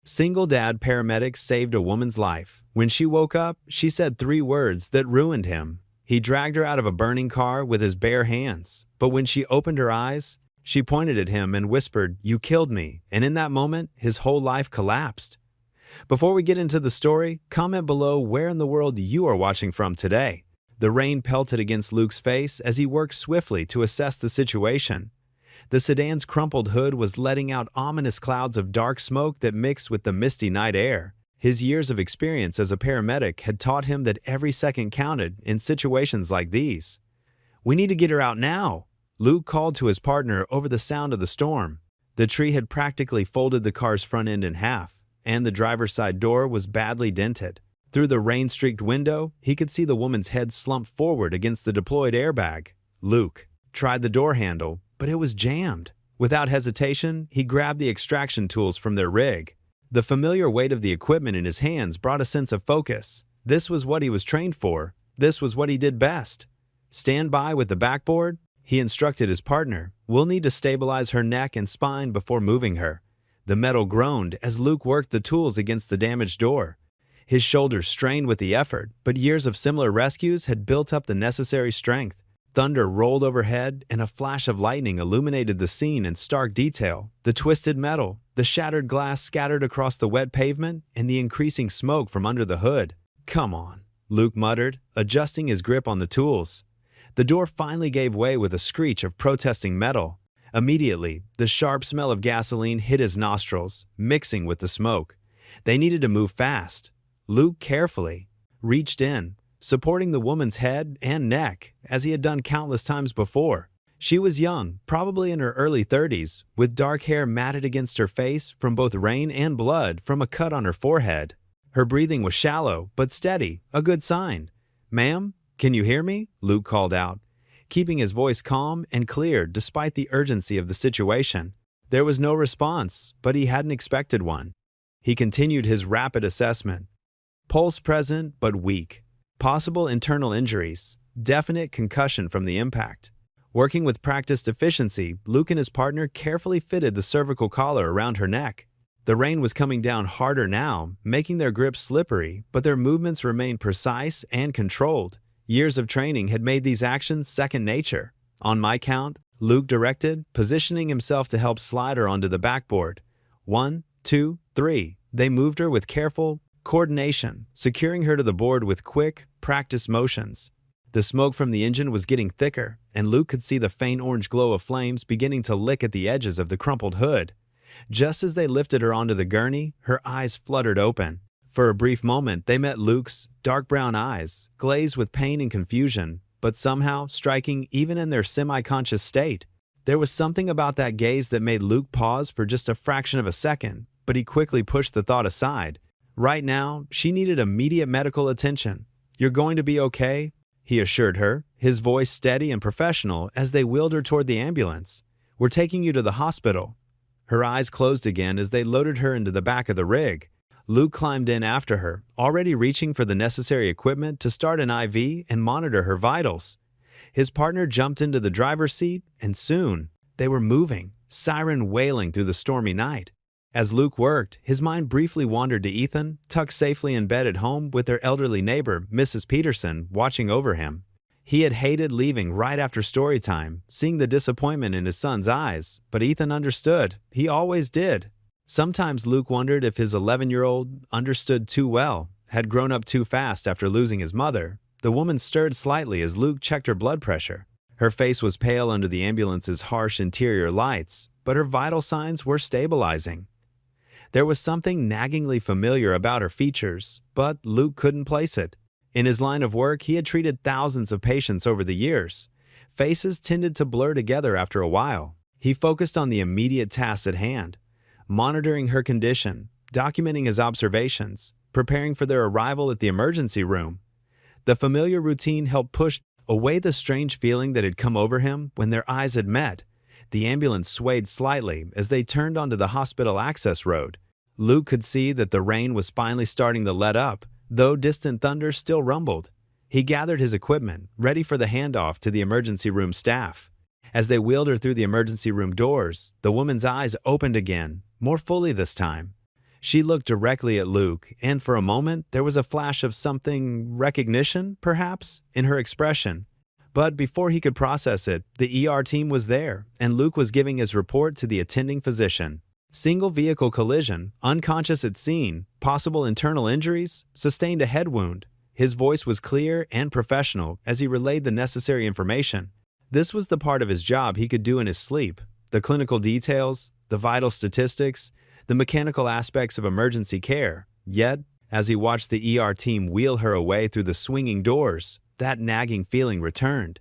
Single dad paramedic saved a woman's life. When she woke up, she said 3 words that ruined him. He dragged her out of a burning car with his bare hands, but when she opened her eyes, she pointed at him and whispered, "You killed me," and in that moment, his whole life collapsed. Before we get into the story, comment below where in the world you are watching from today. The rain pelted against Luke's face as he worked swiftly to assess the situation. The sedan's crumpled hood was letting out ominous clouds of dark smoke that mixed with the misty night air. His years of experience as a paramedic had taught him that every second counted in situations like these. "We need to get her out now," Luke called to his partner over the sound of the storm. The tree had practically folded the car's front end in half, and the driver's side door was badly dented. Through the rain-streaked window, he could see the woman's head slump forward against the deployed airbag. Luke tried the door handle, but it was jammed. Without hesitation, he grabbed the extraction tools from their rig. The familiar weight of the equipment in his hands brought a sense of focus. This was what he was trained for. This was what he did best. "Stand by with the backboard," he instructed his partner. "We'll need to stabilize her neck and spine before moving her." The metal groaned as Luke worked the tools against the damaged door. His shoulders strained with the effort, but years of similar rescues had built up the necessary strength. Thunder rolled overhead, and a flash of lightning illuminated the scene in stark detail. The twisted metal, the shattered glass scattered across the wet pavement, and the increasing smoke from under the hood. "Come on," Luke muttered, adjusting his grip on the tools. The door finally gave way with a screech of protesting metal. Immediately, the sharp smell of gasoline hit his nostrils, mixing with the smoke. They needed to move fast. Luke carefully reached in, supporting the woman's head and neck, as he had done countless times before. She was young, probably in her early 30s, with dark hair matted against her face from both rain and blood from a cut on her forehead. Her breathing was shallow, but steady, a good sign. "Ma'am, can you hear me?" Luke called out, keeping his voice calm and clear despite the urgency of the situation. There was no response, but he hadn't expected one. He continued his rapid assessment. Pulse present, but weak. Possible internal injuries. Definite concussion from the impact. Working with practiced efficiency, Luke and his partner carefully fitted the cervical collar around her neck. The rain was coming down harder now, making their grip slippery, but their movements remained precise and controlled. Years of training had made these actions second nature. "On my count," Luke directed, positioning himself to help slide her onto the backboard. 1, 2, 3. They moved her with careful coordination, securing her to the board with quick, practiced motions. The smoke from the engine was getting thicker, and Luke could see the faint orange glow of flames beginning to lick at the edges of the crumpled hood. Just as they lifted her onto the gurney, her eyes fluttered open. For a brief moment, they met Luke's dark brown eyes, glazed with pain and confusion, but somehow striking even in their semi-conscious state. There was something about that gaze that made Luke pause for just a fraction of a second, but he quickly pushed the thought aside. Right now, she needed immediate medical attention. "You're going to be okay," he assured her, his voice steady and professional as they wheeled her toward the ambulance. "We're taking you to the hospital." Her eyes closed again as they loaded her into the back of the rig. Luke climbed in after her, already reaching for the necessary equipment to start an IV and monitor her vitals. His partner jumped into the driver's seat, and soon, they were moving, siren wailing through the stormy night. As Luke worked, his mind briefly wandered to Ethan, tucked safely in bed at home with their elderly neighbor, Mrs. Peterson, watching over him. He had hated leaving right after story time, seeing the disappointment in his son's eyes, but Ethan understood. He always did. Sometimes Luke wondered if his 11-year-old understood too well, had grown up too fast after losing his mother. The woman stirred slightly as Luke checked her blood pressure. Her face was pale under the ambulance's harsh interior lights, but her vital signs were stabilizing. There was something naggingly familiar about her features, but Luke couldn't place it. In his line of work, he had treated thousands of patients over the years. Faces tended to blur together after a while. He focused on the immediate tasks at hand, monitoring her condition, documenting his observations, preparing for their arrival at the emergency room. The familiar routine helped push away the strange feeling that had come over him when their eyes had met. The ambulance swayed slightly as they turned onto the hospital access road. Luke could see that the rain was finally starting to let up, though distant thunder still rumbled. He gathered his equipment, ready for the handoff to the emergency room staff. As they wheeled her through the emergency room doors, the woman's eyes opened again, more fully this time. She looked directly at Luke, and for a moment there was a flash of something recognition, perhaps, in her expression. But before he could process it, the ER team was there, and Luke was giving his report to the attending physician. Single vehicle collision, unconscious at scene, possible internal injuries, sustained a head wound. His voice was clear and professional as he relayed the necessary information. This was the part of his job he could do in his sleep. The clinical details, the vital statistics, the mechanical aspects of emergency care. Yet, as he watched the ER team wheel her away through the swinging doors, that nagging feeling returned.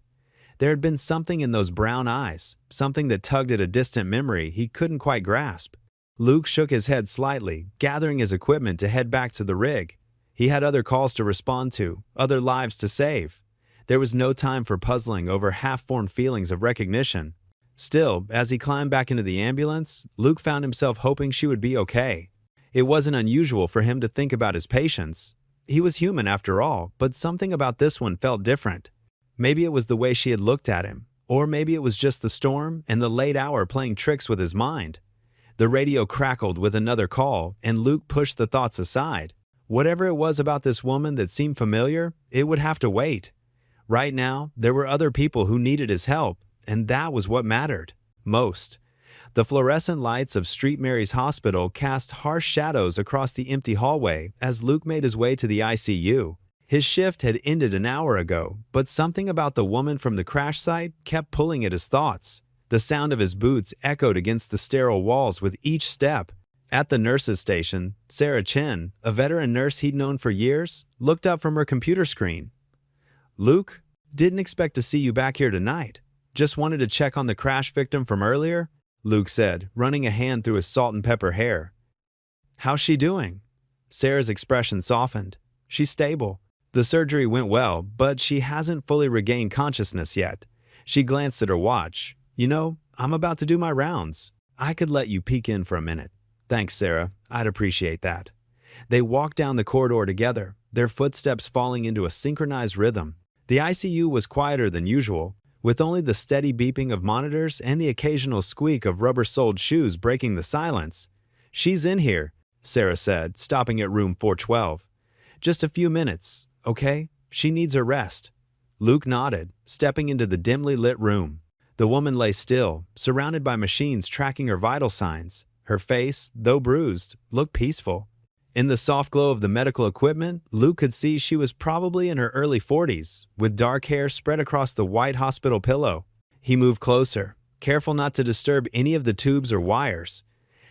There had been something in those brown eyes, something that tugged at a distant memory he couldn't quite grasp. Luke shook his head slightly, gathering his equipment to head back to the rig. He had other calls to respond to, other lives to save. There was no time for puzzling over half-formed feelings of recognition. Still, as he climbed back into the ambulance, Luke found himself hoping she would be okay. It wasn't unusual for him to think about his patients. He was human after all, but something about this one felt different. Maybe it was the way she had looked at him, or maybe it was just the storm and the late hour playing tricks with his mind. The radio crackled with another call, and Luke pushed the thoughts aside. Whatever it was about this woman that seemed familiar, it would have to wait. Right now, there were other people who needed his help, and that was what mattered most. The fluorescent lights of St. Mary's Hospital cast harsh shadows across the empty hallway as Luke made his way to the ICU. His shift had ended an hour ago, but something about the woman from the crash site kept pulling at his thoughts. The sound of his boots echoed against the sterile walls with each step. At the nurse's station, Sarah Chen, a veteran nurse he'd known for years, looked up from her computer screen. "Luke, didn't expect to see you back here tonight. Just wanted to check on the crash victim from earlier," Luke said, running a hand through his salt and pepper hair. "How's she doing?" Sarah's expression softened. "She's stable. The surgery went well, but she hasn't fully regained consciousness yet." She glanced at her watch. "You know, I'm about to do my rounds. I could let you peek in for a minute." "Thanks, Sarah. I'd appreciate that." They walked down the corridor together, their footsteps falling into a synchronized rhythm. The ICU was quieter than usual, with only the steady beeping of monitors and the occasional squeak of rubber-soled shoes breaking the silence. "She's in here," Sarah said, stopping at room 412. "Just a few minutes, okay? She needs her rest." Luke nodded, stepping into the dimly lit room. The woman lay still, surrounded by machines tracking her vital signs. Her face, though bruised, looked peaceful. In the soft glow of the medical equipment, Luke could see she was probably in her early 40s, with dark hair spread across the white hospital pillow. He moved closer, careful not to disturb any of the tubes or wires.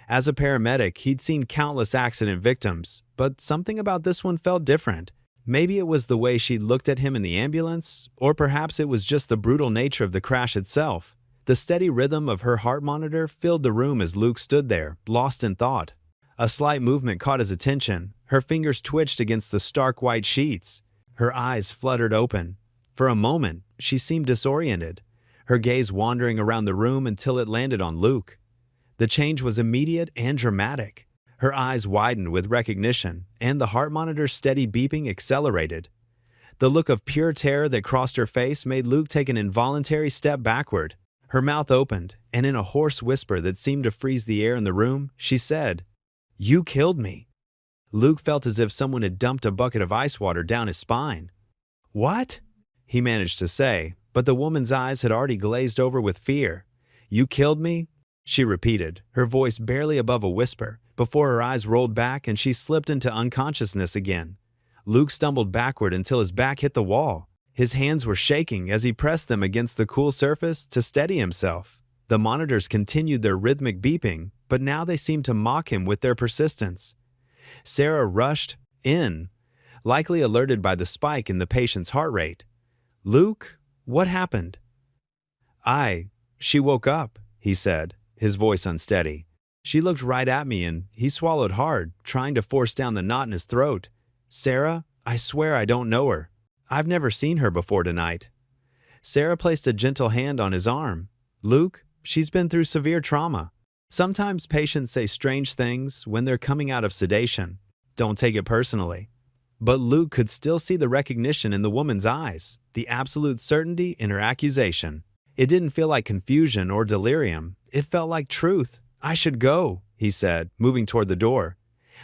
As a paramedic, he'd seen countless accident victims, but something about this one felt different. Maybe it was the way she looked at him in the ambulance, or perhaps it was just the brutal nature of the crash itself. The steady rhythm of her heart monitor filled the room as Luke stood there, lost in thought. A slight movement caught his attention. Her fingers twitched against the stark white sheets. Her eyes fluttered open. For a moment, she seemed disoriented, her gaze wandering around the room until it landed on Luke. The change was immediate and dramatic. Her eyes widened with recognition, and the heart monitor's steady beeping accelerated. The look of pure terror that crossed her face made Luke take an involuntary step backward. Her mouth opened, and in a hoarse whisper that seemed to freeze the air in the room, she said, "You killed me." Luke felt as if someone had dumped a bucket of ice water down his spine. "What?" he managed to say, but the woman's eyes had already glazed over with fear. "You killed me?" she repeated, her voice barely above a whisper, before her eyes rolled back and she slipped into unconsciousness again. Luke stumbled backward until his back hit the wall. His hands were shaking as he pressed them against the cool surface to steady himself. The monitors continued their rhythmic beeping, but now they seemed to mock him with their persistence. Sarah rushed in, likely alerted by the spike in the patient's heart rate. "Luke, what happened?" She woke up," he said, his voice unsteady. "She looked right at me and he swallowed hard, trying to force down the knot in his throat. Sarah, I swear I don't know her. I've never seen her before tonight." Sarah placed a gentle hand on his arm. "Luke, she's been through severe trauma. Sometimes patients say strange things when they're coming out of sedation. Don't take it personally." But Luke could still see the recognition in the woman's eyes, the absolute certainty in her accusation. It didn't feel like confusion or delirium. It felt like truth. "I should go," he said, moving toward the door.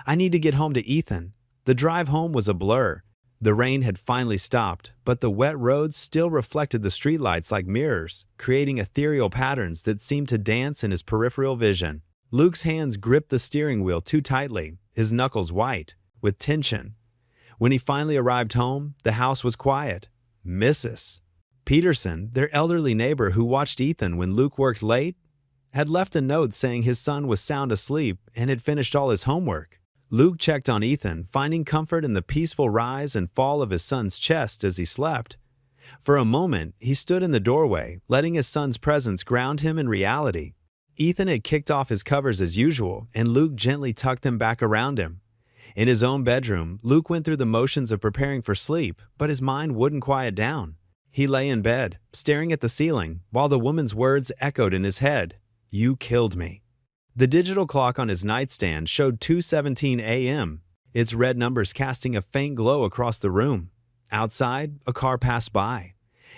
I need to get home to Ethan. The drive home was a blur. The rain had finally stopped, but the wet roads still reflected the streetlights like mirrors, creating ethereal patterns that seemed to dance in his peripheral vision. Luke's hands gripped the steering wheel too tightly, his knuckles white with tension. When he finally arrived home, the house was quiet. Mrs. Peterson, their elderly neighbor who watched Ethan when Luke worked late, had left a note saying his son was sound asleep and had finished all his homework. Luke checked on Ethan, finding comfort in the peaceful rise and fall of his son's chest as he slept. For a moment, he stood in the doorway, letting his son's presence ground him in reality. Ethan had kicked off his covers as usual, and Luke gently tucked them back around him. In his own bedroom, Luke went through the motions of preparing for sleep, but his mind wouldn't quiet down. He lay in bed, staring at the ceiling, while the woman's words echoed in his head. "You killed me." The digital clock on his nightstand showed 2:17 a.m., its red numbers casting a faint glow across the room. Outside, a car passed by,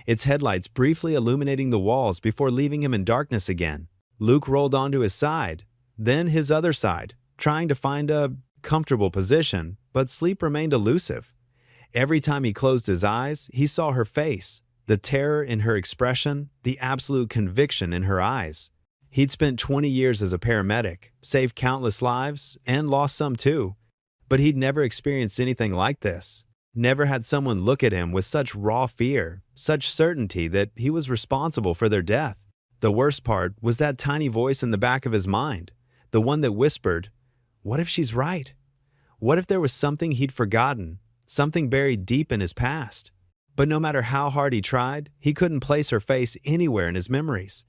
its headlights briefly illuminating the walls before leaving him in darkness again. Luke rolled onto his side, then his other side, trying to find a comfortable position, but sleep remained elusive. Every time he closed his eyes, he saw her face, the terror in her expression, the absolute conviction in her eyes. He'd spent 20 years as a paramedic, saved countless lives, and lost some too. But he'd never experienced anything like this. Never had someone look at him with such raw fear, such certainty that he was responsible for their death. The worst part was that tiny voice in the back of his mind, the one that whispered, "What if she's right? What if there was something he'd forgotten, something buried deep in his past?" But no matter how hard he tried, he couldn't place her face anywhere in his memories.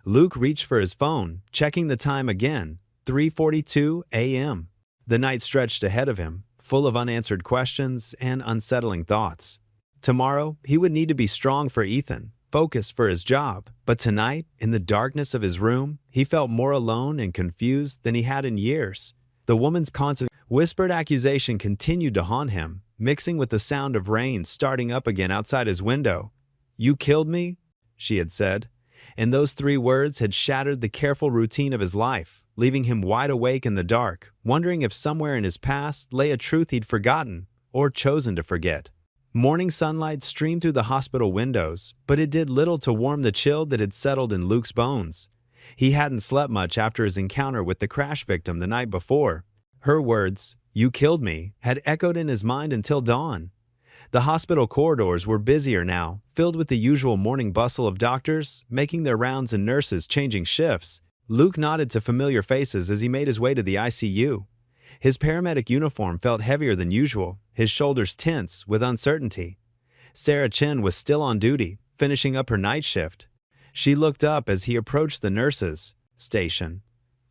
Luke reached for his phone, checking the time again, 3:42 a.m. The night stretched ahead of him, full of unanswered questions and unsettling thoughts. Tomorrow, he would need to be strong for Ethan, focused for his job. But tonight, in the darkness of his room, he felt more alone and confused than he had in years. The woman's constant whispered accusation continued to haunt him, mixing with the sound of rain starting up again outside his window. "You killed me," she had said. And those 3 words had shattered the careful routine of his life, leaving him wide awake in the dark, wondering if somewhere in his past lay a truth he'd forgotten or chosen to forget. Morning sunlight streamed through the hospital windows, but it did little to warm the chill that had settled in Luke's bones. He hadn't slept much after his encounter with the crash victim the night before. Her words, "You killed me," had echoed in his mind until dawn. The hospital corridors were busier now, filled with the usual morning bustle of doctors making their rounds and nurses changing shifts. Luke nodded to familiar faces as he made his way to the ICU. His paramedic uniform felt heavier than usual, his shoulders tense with uncertainty. Sarah Chen was still on duty, finishing up her night shift. She looked up as he approached the nurses' station.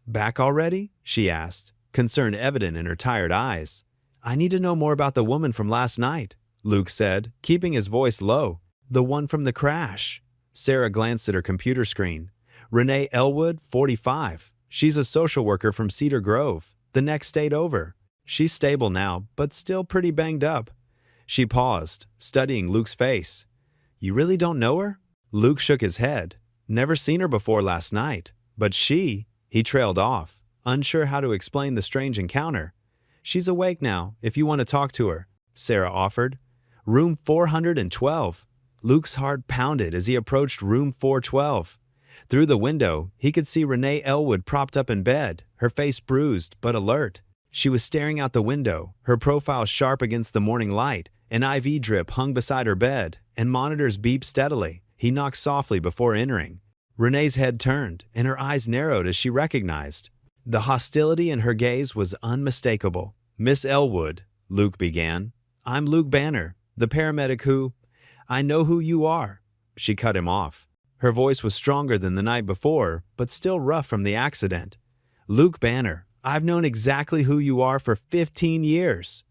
"Back already?" she asked, concern evident in her tired eyes. "I need to know more about the woman from last night," Luke said, keeping his voice low. "The one from the crash." Sarah glanced at her computer screen. "Renee Elwood, 45. She's a social worker from Cedar Grove, the next state over. She's stable now, but still pretty banged up." She paused, studying Luke's face. "You really don't know her?" Luke shook his head. "Never seen her before last night. But he trailed off, unsure how to explain the strange encounter. "She's awake now, if you want to talk to her," Sarah offered. "Room 412. Luke's heart pounded as he approached room 412. Through the window, he could see Renee Elwood propped up in bed, her face bruised but alert. She was staring out the window, her profile sharp against the morning light. An IV drip hung beside her bed, and monitors beeped steadily. He knocked softly before entering. Renee's head turned, and her eyes narrowed as she recognized. The hostility in her gaze was unmistakable. "Miss Elwood," Luke began. "I'm Luke Banner, the paramedic who—" "I know who you are," she cut him off. Her voice was stronger than the night before, but still rough from the accident. "Luke Banner, I've known exactly who you are for 15 years.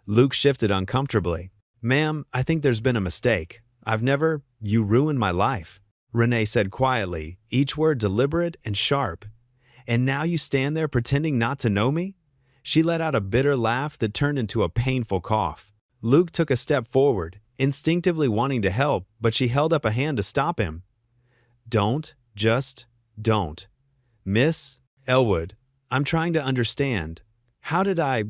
Luke shifted uncomfortably. "Ma'am, I think there's been a mistake. You ruined my life," Renee said quietly, each word deliberate and sharp. "And now you stand there pretending not to know me?" She let out a bitter laugh that turned into a painful cough. Luke took a step forward, instinctively wanting to help, but she held up a hand to stop him. Just don't. Miss Elwood, I'm trying to understand." How did I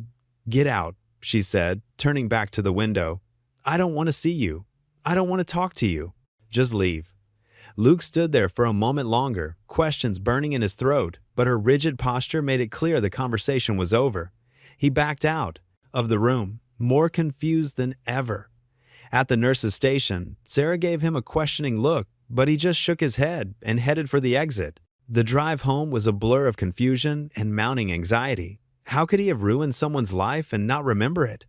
get out? She said, turning back to the window. I don't want to see you. I don't want to talk to you. Just leave. Luke stood there for a moment longer, questions burning in his throat, but her rigid posture made it clear the conversation was over. He backed out of the room, more confused than ever. At the nurse's station, Sarah gave him a questioning look, but he just shook his head and headed for the exit. The drive home was a blur of confusion and mounting anxiety. How could he have ruined someone's life and not remember it?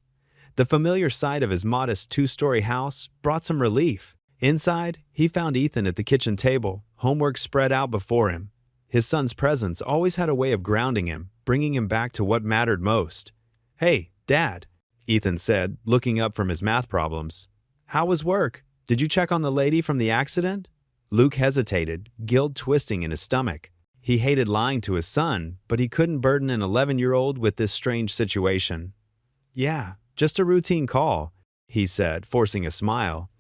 The familiar sight of his modest two-story house brought some relief. Inside, he found Ethan at the kitchen table, homework spread out before him. His son's presence always had a way of grounding him, bringing him back to what mattered most. Hey, Dad, Ethan said, looking up from his math problems. How was work? Did you check on the lady from the accident? Luke hesitated, guilt twisting in his stomach. He hated lying to his son, but he couldn't burden an 11-year-old with this strange situation. Yeah, just a routine call, he said, forcing a smile.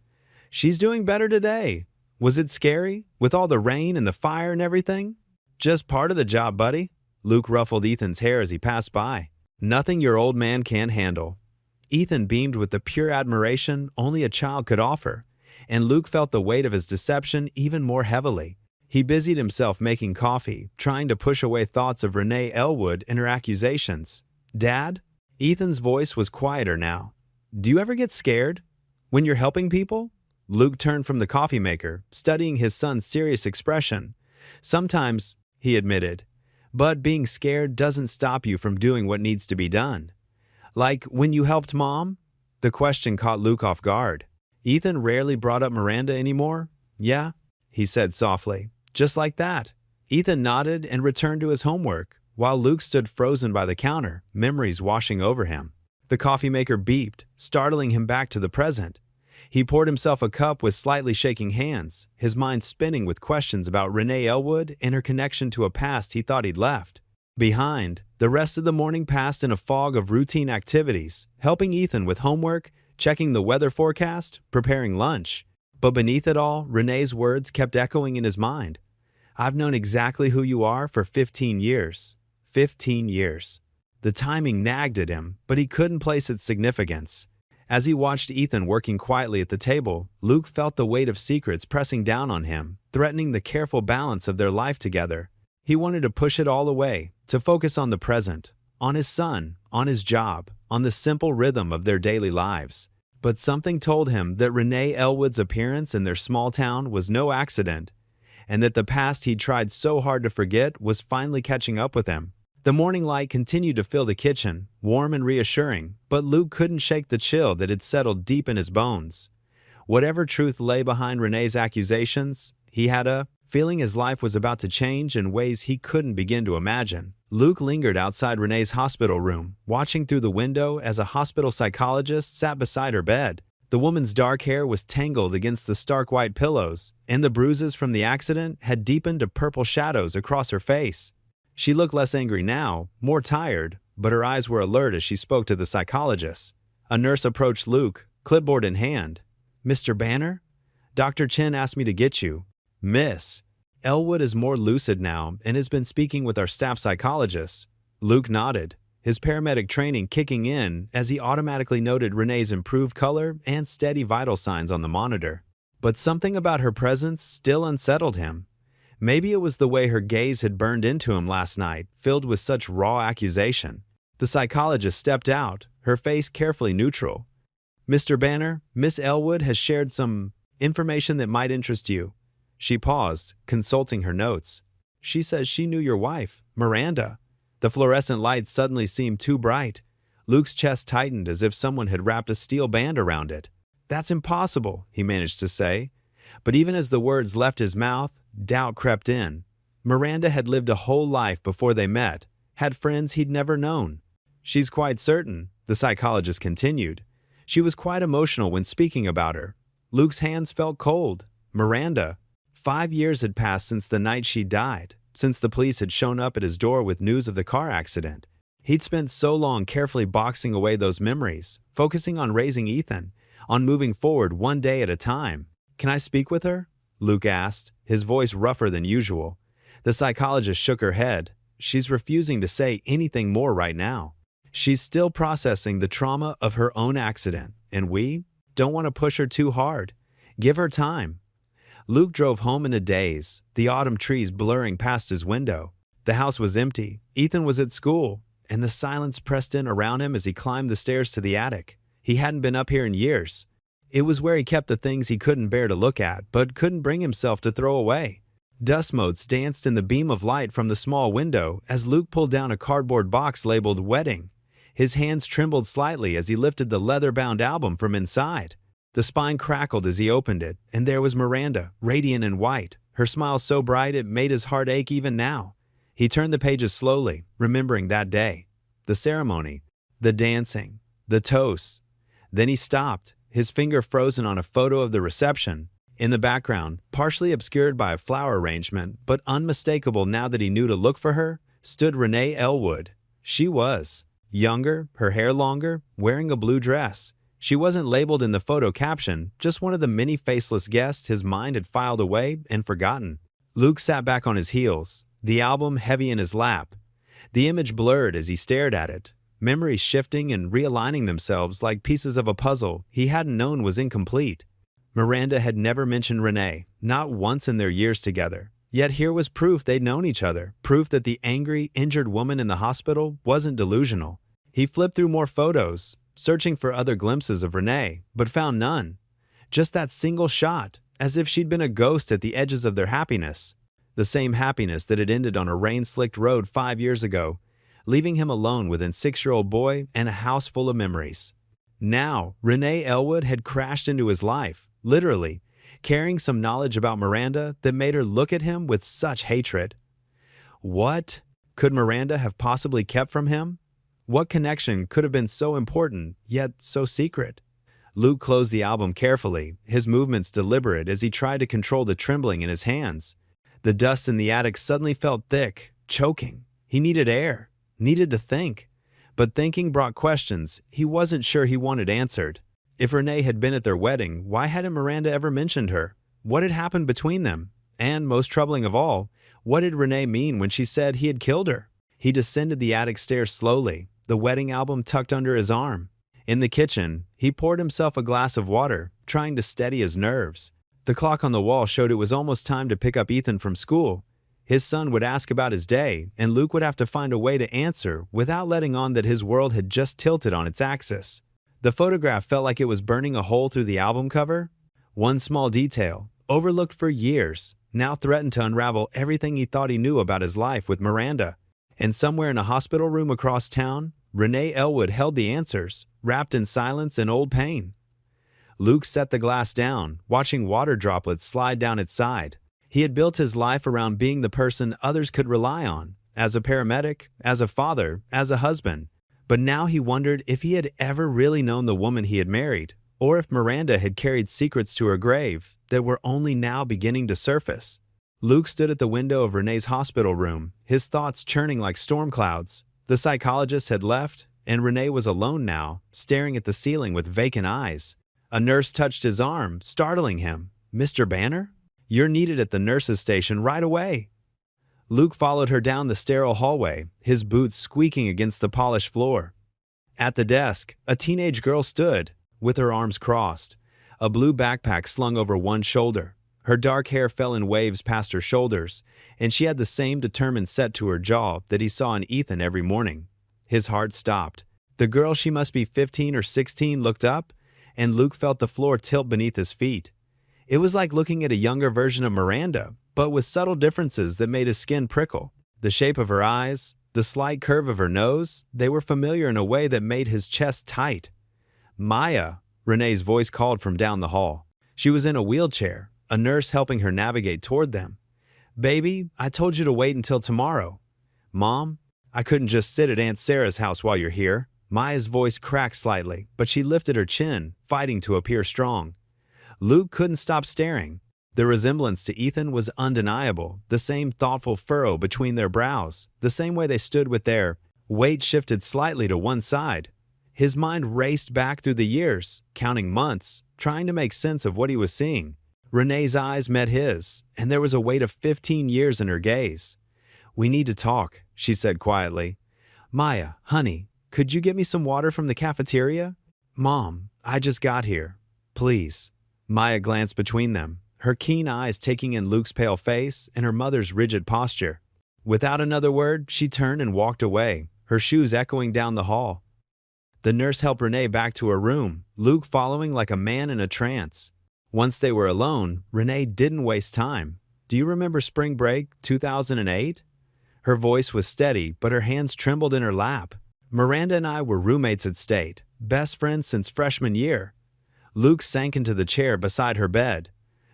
She's doing better today. Was it scary, with all the rain and the fire and everything? Just part of the job, buddy. Luke ruffled Ethan's hair as he passed by. Nothing your old man can't handle. Ethan beamed with the pure admiration only a child could offer, and Luke felt the weight of his deception even more heavily. He busied himself making coffee, trying to push away thoughts of Renee Elwood and her accusations. Dad? Ethan's voice was quieter now. Do you ever get scared? When you're helping people? Luke turned from the coffee maker, studying his son's serious expression. Sometimes, he admitted, but being scared doesn't stop you from doing what needs to be done. Like when you helped Mom? The question caught Luke off guard. Ethan rarely brought up Miranda anymore? Yeah, he said softly. Just like that. Ethan nodded and returned to his homework, while Luke stood frozen by the counter, memories washing over him. The coffee maker beeped, startling him back to the present. He poured himself a cup with slightly shaking hands, his mind spinning with questions about Renee Elwood and her connection to a past he thought he'd left behind. The rest of the morning passed in a fog of routine activities, helping Ethan with homework, checking the weather forecast, preparing lunch. But beneath it all, Renee's words kept echoing in his mind. I've known exactly who you are for 15 years. 15 years. The timing nagged at him, but he couldn't place its significance. As he watched Ethan working quietly at the table, Luke felt the weight of secrets pressing down on him, threatening the careful balance of their life together. He wanted to push it all away, to focus on the present, on his son, on his job, on the simple rhythm of their daily lives. But something told him that Renee Elwood's appearance in their small town was no accident, and that the past he'd tried so hard to forget was finally catching up with him. The morning light continued to fill the kitchen, warm and reassuring, but Luke couldn't shake the chill that had settled deep in his bones. Whatever truth lay behind Renee's accusations, he had a feeling his life was about to change in ways he couldn't begin to imagine. Luke lingered outside Renee's hospital room, watching through the window as a hospital psychologist sat beside her bed. The woman's dark hair was tangled against the stark white pillows, and the bruises from the accident had deepened to purple shadows across her face. She looked less angry now, more tired, but her eyes were alert as she spoke to the psychologist. A nurse approached Luke, clipboard in hand. Mr. Banner? Dr. Chen asked me to get you. Miss. Elwood is more lucid now and has been speaking with our staff psychologist. Luke nodded, his paramedic training kicking in as he automatically noted Renee's improved color and steady vital signs on the monitor. But something about her presence still unsettled him. Maybe it was the way her gaze had burned into him last night, filled with such raw accusation. The psychologist stepped out, her face carefully neutral. Mr. Banner, Miss Elwood has shared some information that might interest you. She paused, consulting her notes. She says she knew your wife, Miranda. The fluorescent light suddenly seemed too bright. Luke's chest tightened as if someone had wrapped a steel band around it. That's impossible, he managed to say. But even as the words left his mouth, doubt crept in. Miranda had lived a whole life before they met, had friends he'd never known. She's quite certain, the psychologist continued. She was quite emotional when speaking about her. Luke's hands felt cold. Miranda. 5 years had passed since the night she died, since the police had shown up at his door with news of the car accident. He'd spent so long carefully boxing away those memories, focusing on raising Ethan, on moving forward one day at a time. Can I speak with her? Luke asked, his voice rougher than usual. The psychologist shook her head. She's refusing to say anything more right now. She's still processing the trauma of her own accident, and we don't want to push her too hard. Give her time. Luke drove home in a daze, the autumn trees blurring past his window. The house was empty, Ethan was at school, and the silence pressed in around him as he climbed the stairs to the attic. He hadn't been up here in years. It was where he kept the things he couldn't bear to look at, but couldn't bring himself to throw away. Dust motes danced in the beam of light from the small window as Luke pulled down a cardboard box labeled Wedding. His hands trembled slightly as he lifted the leather-bound album from inside. The spine crackled as he opened it, and there was Miranda, radiant in white, her smile so bright it made his heart ache even now. He turned the pages slowly, remembering that day, the ceremony, the dancing, the toasts. Then he stopped, his finger frozen on a photo of the reception. In the background, partially obscured by a flower arrangement, but unmistakable now that he knew to look for her, stood Renee Elwood. She was younger, her hair longer, wearing a blue dress. She wasn't labeled in the photo caption, just one of the many faceless guests his mind had filed away and forgotten. Luke sat back on his heels, the album heavy in his lap. The image blurred as he stared at it, memories shifting and realigning themselves like pieces of a puzzle he hadn't known was incomplete. Miranda had never mentioned Renee, not once in their years together. Yet here was proof they'd known each other, proof that the angry, injured woman in the hospital wasn't delusional. He flipped through more photos, searching for other glimpses of Renee, but found none. Just that single shot, as if she'd been a ghost at the edges of their happiness. The same happiness that had ended on a rain-slicked road 5 years ago, leaving him alone with an 6-year-old boy and a house full of memories. Now, Renee Elwood had crashed into his life, literally, carrying some knowledge about Miranda that made her look at him with such hatred. What could Miranda have possibly kept from him? What connection could have been so important, yet so secret? Luke closed the album carefully, his movements deliberate as he tried to control the trembling in his hands. The dust in the attic suddenly felt thick, choking. He needed air, needed to think. But thinking brought questions he wasn't sure he wanted answered. If Renee had been at their wedding, why hadn't Miranda ever mentioned her? What had happened between them? And, most troubling of all, what did Renee mean when she said he had killed her? He descended the attic stairs slowly, the wedding album tucked under his arm. In the kitchen, he poured himself a glass of water, trying to steady his nerves. The clock on the wall showed it was almost time to pick up Ethan from school. His son would ask about his day, and Luke would have to find a way to answer without letting on that his world had just tilted on its axis. The photograph felt like it was burning a hole through the album cover. One small detail, overlooked for years, now threatened to unravel everything he thought he knew about his life with Miranda. And somewhere in a hospital room across town, Renee Elwood held the answers, wrapped in silence and old pain. Luke set the glass down, watching water droplets slide down its side. He had built his life around being the person others could rely on, as a paramedic, as a father, as a husband. But now he wondered if he had ever really known the woman he had married, or if Miranda had carried secrets to her grave that were only now beginning to surface. Luke stood at the window of Renee's hospital room, his thoughts churning like storm clouds. The psychologist had left, and Renee was alone now, staring at the ceiling with vacant eyes. A nurse touched his arm, startling him. "Mr. Banner? You're needed at the nurse's station right away." Luke followed her down the sterile hallway, his boots squeaking against the polished floor. At the desk, a teenage girl stood, with her arms crossed, a blue backpack slung over one shoulder. Her dark hair fell in waves past her shoulders, and she had the same determined set to her jaw that he saw in Ethan every morning. His heart stopped. The girl, she must be 15 or 16, looked up, and Luke felt the floor tilt beneath his feet. It was like looking at a younger version of Miranda, but with subtle differences that made his skin prickle. The shape of her eyes, the slight curve of her nose, they were familiar in a way that made his chest tight. "Maya," Renee's voice called from down the hall. She was in a wheelchair, a nurse helping her navigate toward them. "Baby, I told you to wait until tomorrow." "Mom, I couldn't just sit at Aunt Sarah's house while you're here." Maya's voice cracked slightly, but she lifted her chin, fighting to appear strong. Luke couldn't stop staring. The resemblance to Ethan was undeniable, the same thoughtful furrow between their brows, the same way they stood with their weight shifted slightly to one side. His mind raced back through the years, counting months, trying to make sense of what he was seeing. Renee's eyes met his, and there was a weight of 15 years in her gaze. "We need to talk," she said quietly. "Maya, honey, could you get me some water from the cafeteria? Mom, I just got here. Please. Maya glanced between them, her keen eyes taking in Luke's pale face and her mother's rigid posture. Without another word, she turned and walked away, her shoes echoing down the hall. The nurse helped Renee back to her room, Luke following like a man in a trance. Once they were alone, Renee didn't waste time. Do you remember spring break 2008? Her voice was steady, but her hands trembled in her lap. Miranda and I were roommates at State, best friends since freshman year. Luke sank into the chair beside her bed.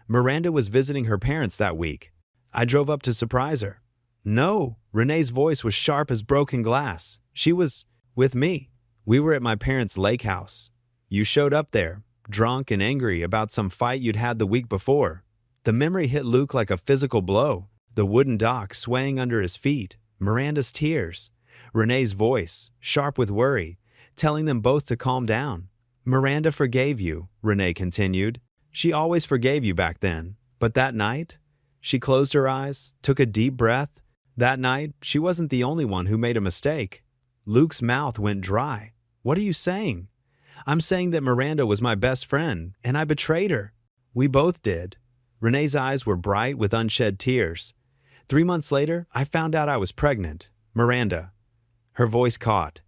Miranda was visiting her parents that week. I drove up to surprise her. No, Renee's voice was sharp as broken glass. She was with me. We were at my parents' lake house. You showed up there, drunk and angry about some fight you'd had the week before. The memory hit Luke like a physical blow. The wooden dock swaying under his feet, Miranda's tears, Renee's voice, sharp with worry, telling them both to calm down. Miranda forgave you, Renee continued. She always forgave you back then. But that night? She closed her eyes, took a deep breath. That night, she wasn't the only one who made a mistake. Luke's mouth went dry. What are you saying? I'm saying that Miranda was my best friend, and I betrayed her. We both did. Renee's eyes were bright with unshed tears. 3 months later, I found out I was pregnant. Miranda. Her voice caught.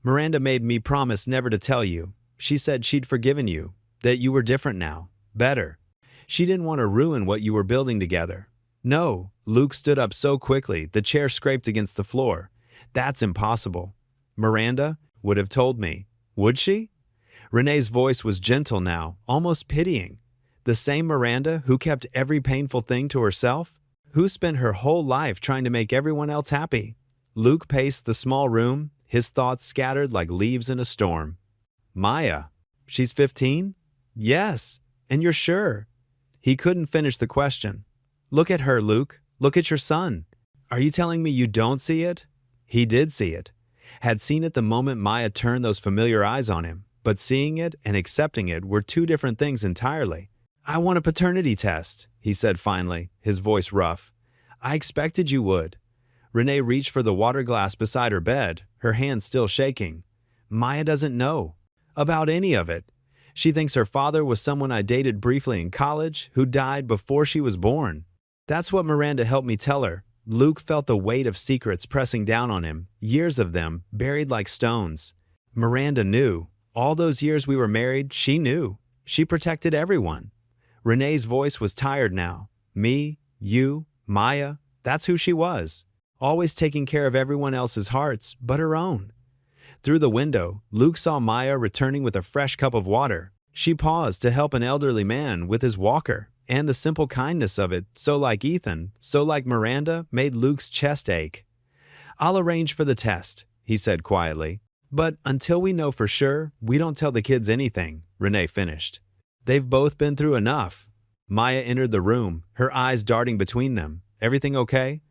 Miranda made me promise never to tell you. She said she'd forgiven you, that you were different now, better. She didn't want to ruin what you were building together. No, Luke stood up so quickly, the chair scraped against the floor. That's impossible. Miranda would have told me. Would she? Renee's voice was gentle now, almost pitying. The same Miranda who kept every painful thing to herself? Who spent her whole life trying to make everyone else happy? Luke paced the small room, his thoughts scattered like leaves in a storm. Maya. She's 15? Yes. And you're sure? He couldn't finish the question. Look at her, Luke. Look at your son. Are you telling me you don't see it? He did see it. Had seen it the moment Maya turned those familiar eyes on him. But seeing it and accepting it were two different things entirely. I want a paternity test, he said finally, his voice rough. I expected you would. Renee reached for the water glass beside her bed, her hand still shaking. Maya doesn't know about any of it. She thinks her father was someone I dated briefly in college who died before she was born. That's what Miranda helped me tell her. Luke felt the weight of secrets pressing down on him, years of them, buried like stones. Miranda knew. All those years we were married, she knew. She protected everyone. Renee's voice was tired now. Me, you, Maya, that's who she was. Always taking care of everyone else's hearts, but her own. Through the window, Luke saw Maya returning with a fresh cup of water. She paused to help an elderly man with his walker, and the simple kindness of it, so like Ethan, so like Miranda, made Luke's chest ache. I'll arrange for the test, he said quietly. But until we know for sure, we don't tell the kids anything, Renee finished. They've both been through enough. Maya entered the room, her eyes darting between them. Everything okay?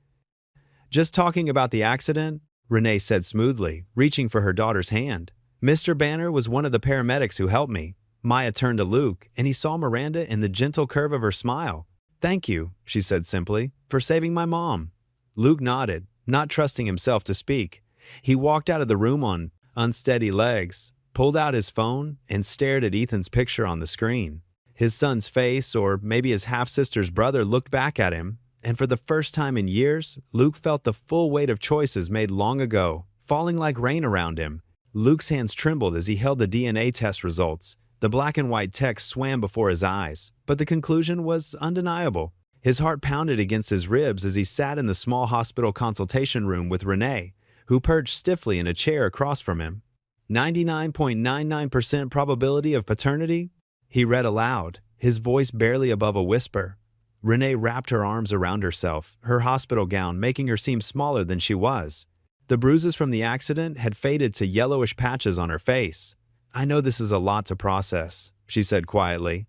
Just talking about the accident, Renee said smoothly, reaching for her daughter's hand. Mr. Banner was one of the paramedics who helped me. Maya turned to Luke, and he saw Miranda in the gentle curve of her smile. Thank you, she said simply, for saving my mom. Luke nodded, not trusting himself to speak. He walked out of the room on unsteady legs, pulled out his phone, and stared at Ethan's picture on the screen. His son's face, or maybe his half-sister's brother, looked back at him, and for the first time in years, Luke felt the full weight of choices made long ago, falling like rain around him. Luke's hands trembled as he held the DNA test results. The black and white text swam before his eyes, but the conclusion was undeniable. His heart pounded against his ribs as he sat in the small hospital consultation room with Renee, who perched stiffly in a chair across from him. 99.99% probability of paternity? He read aloud, his voice barely above a whisper. Renee wrapped her arms around herself, her hospital gown making her seem smaller than she was. The bruises from the accident had faded to yellowish patches on her face. I know this is a lot to process, she said quietly.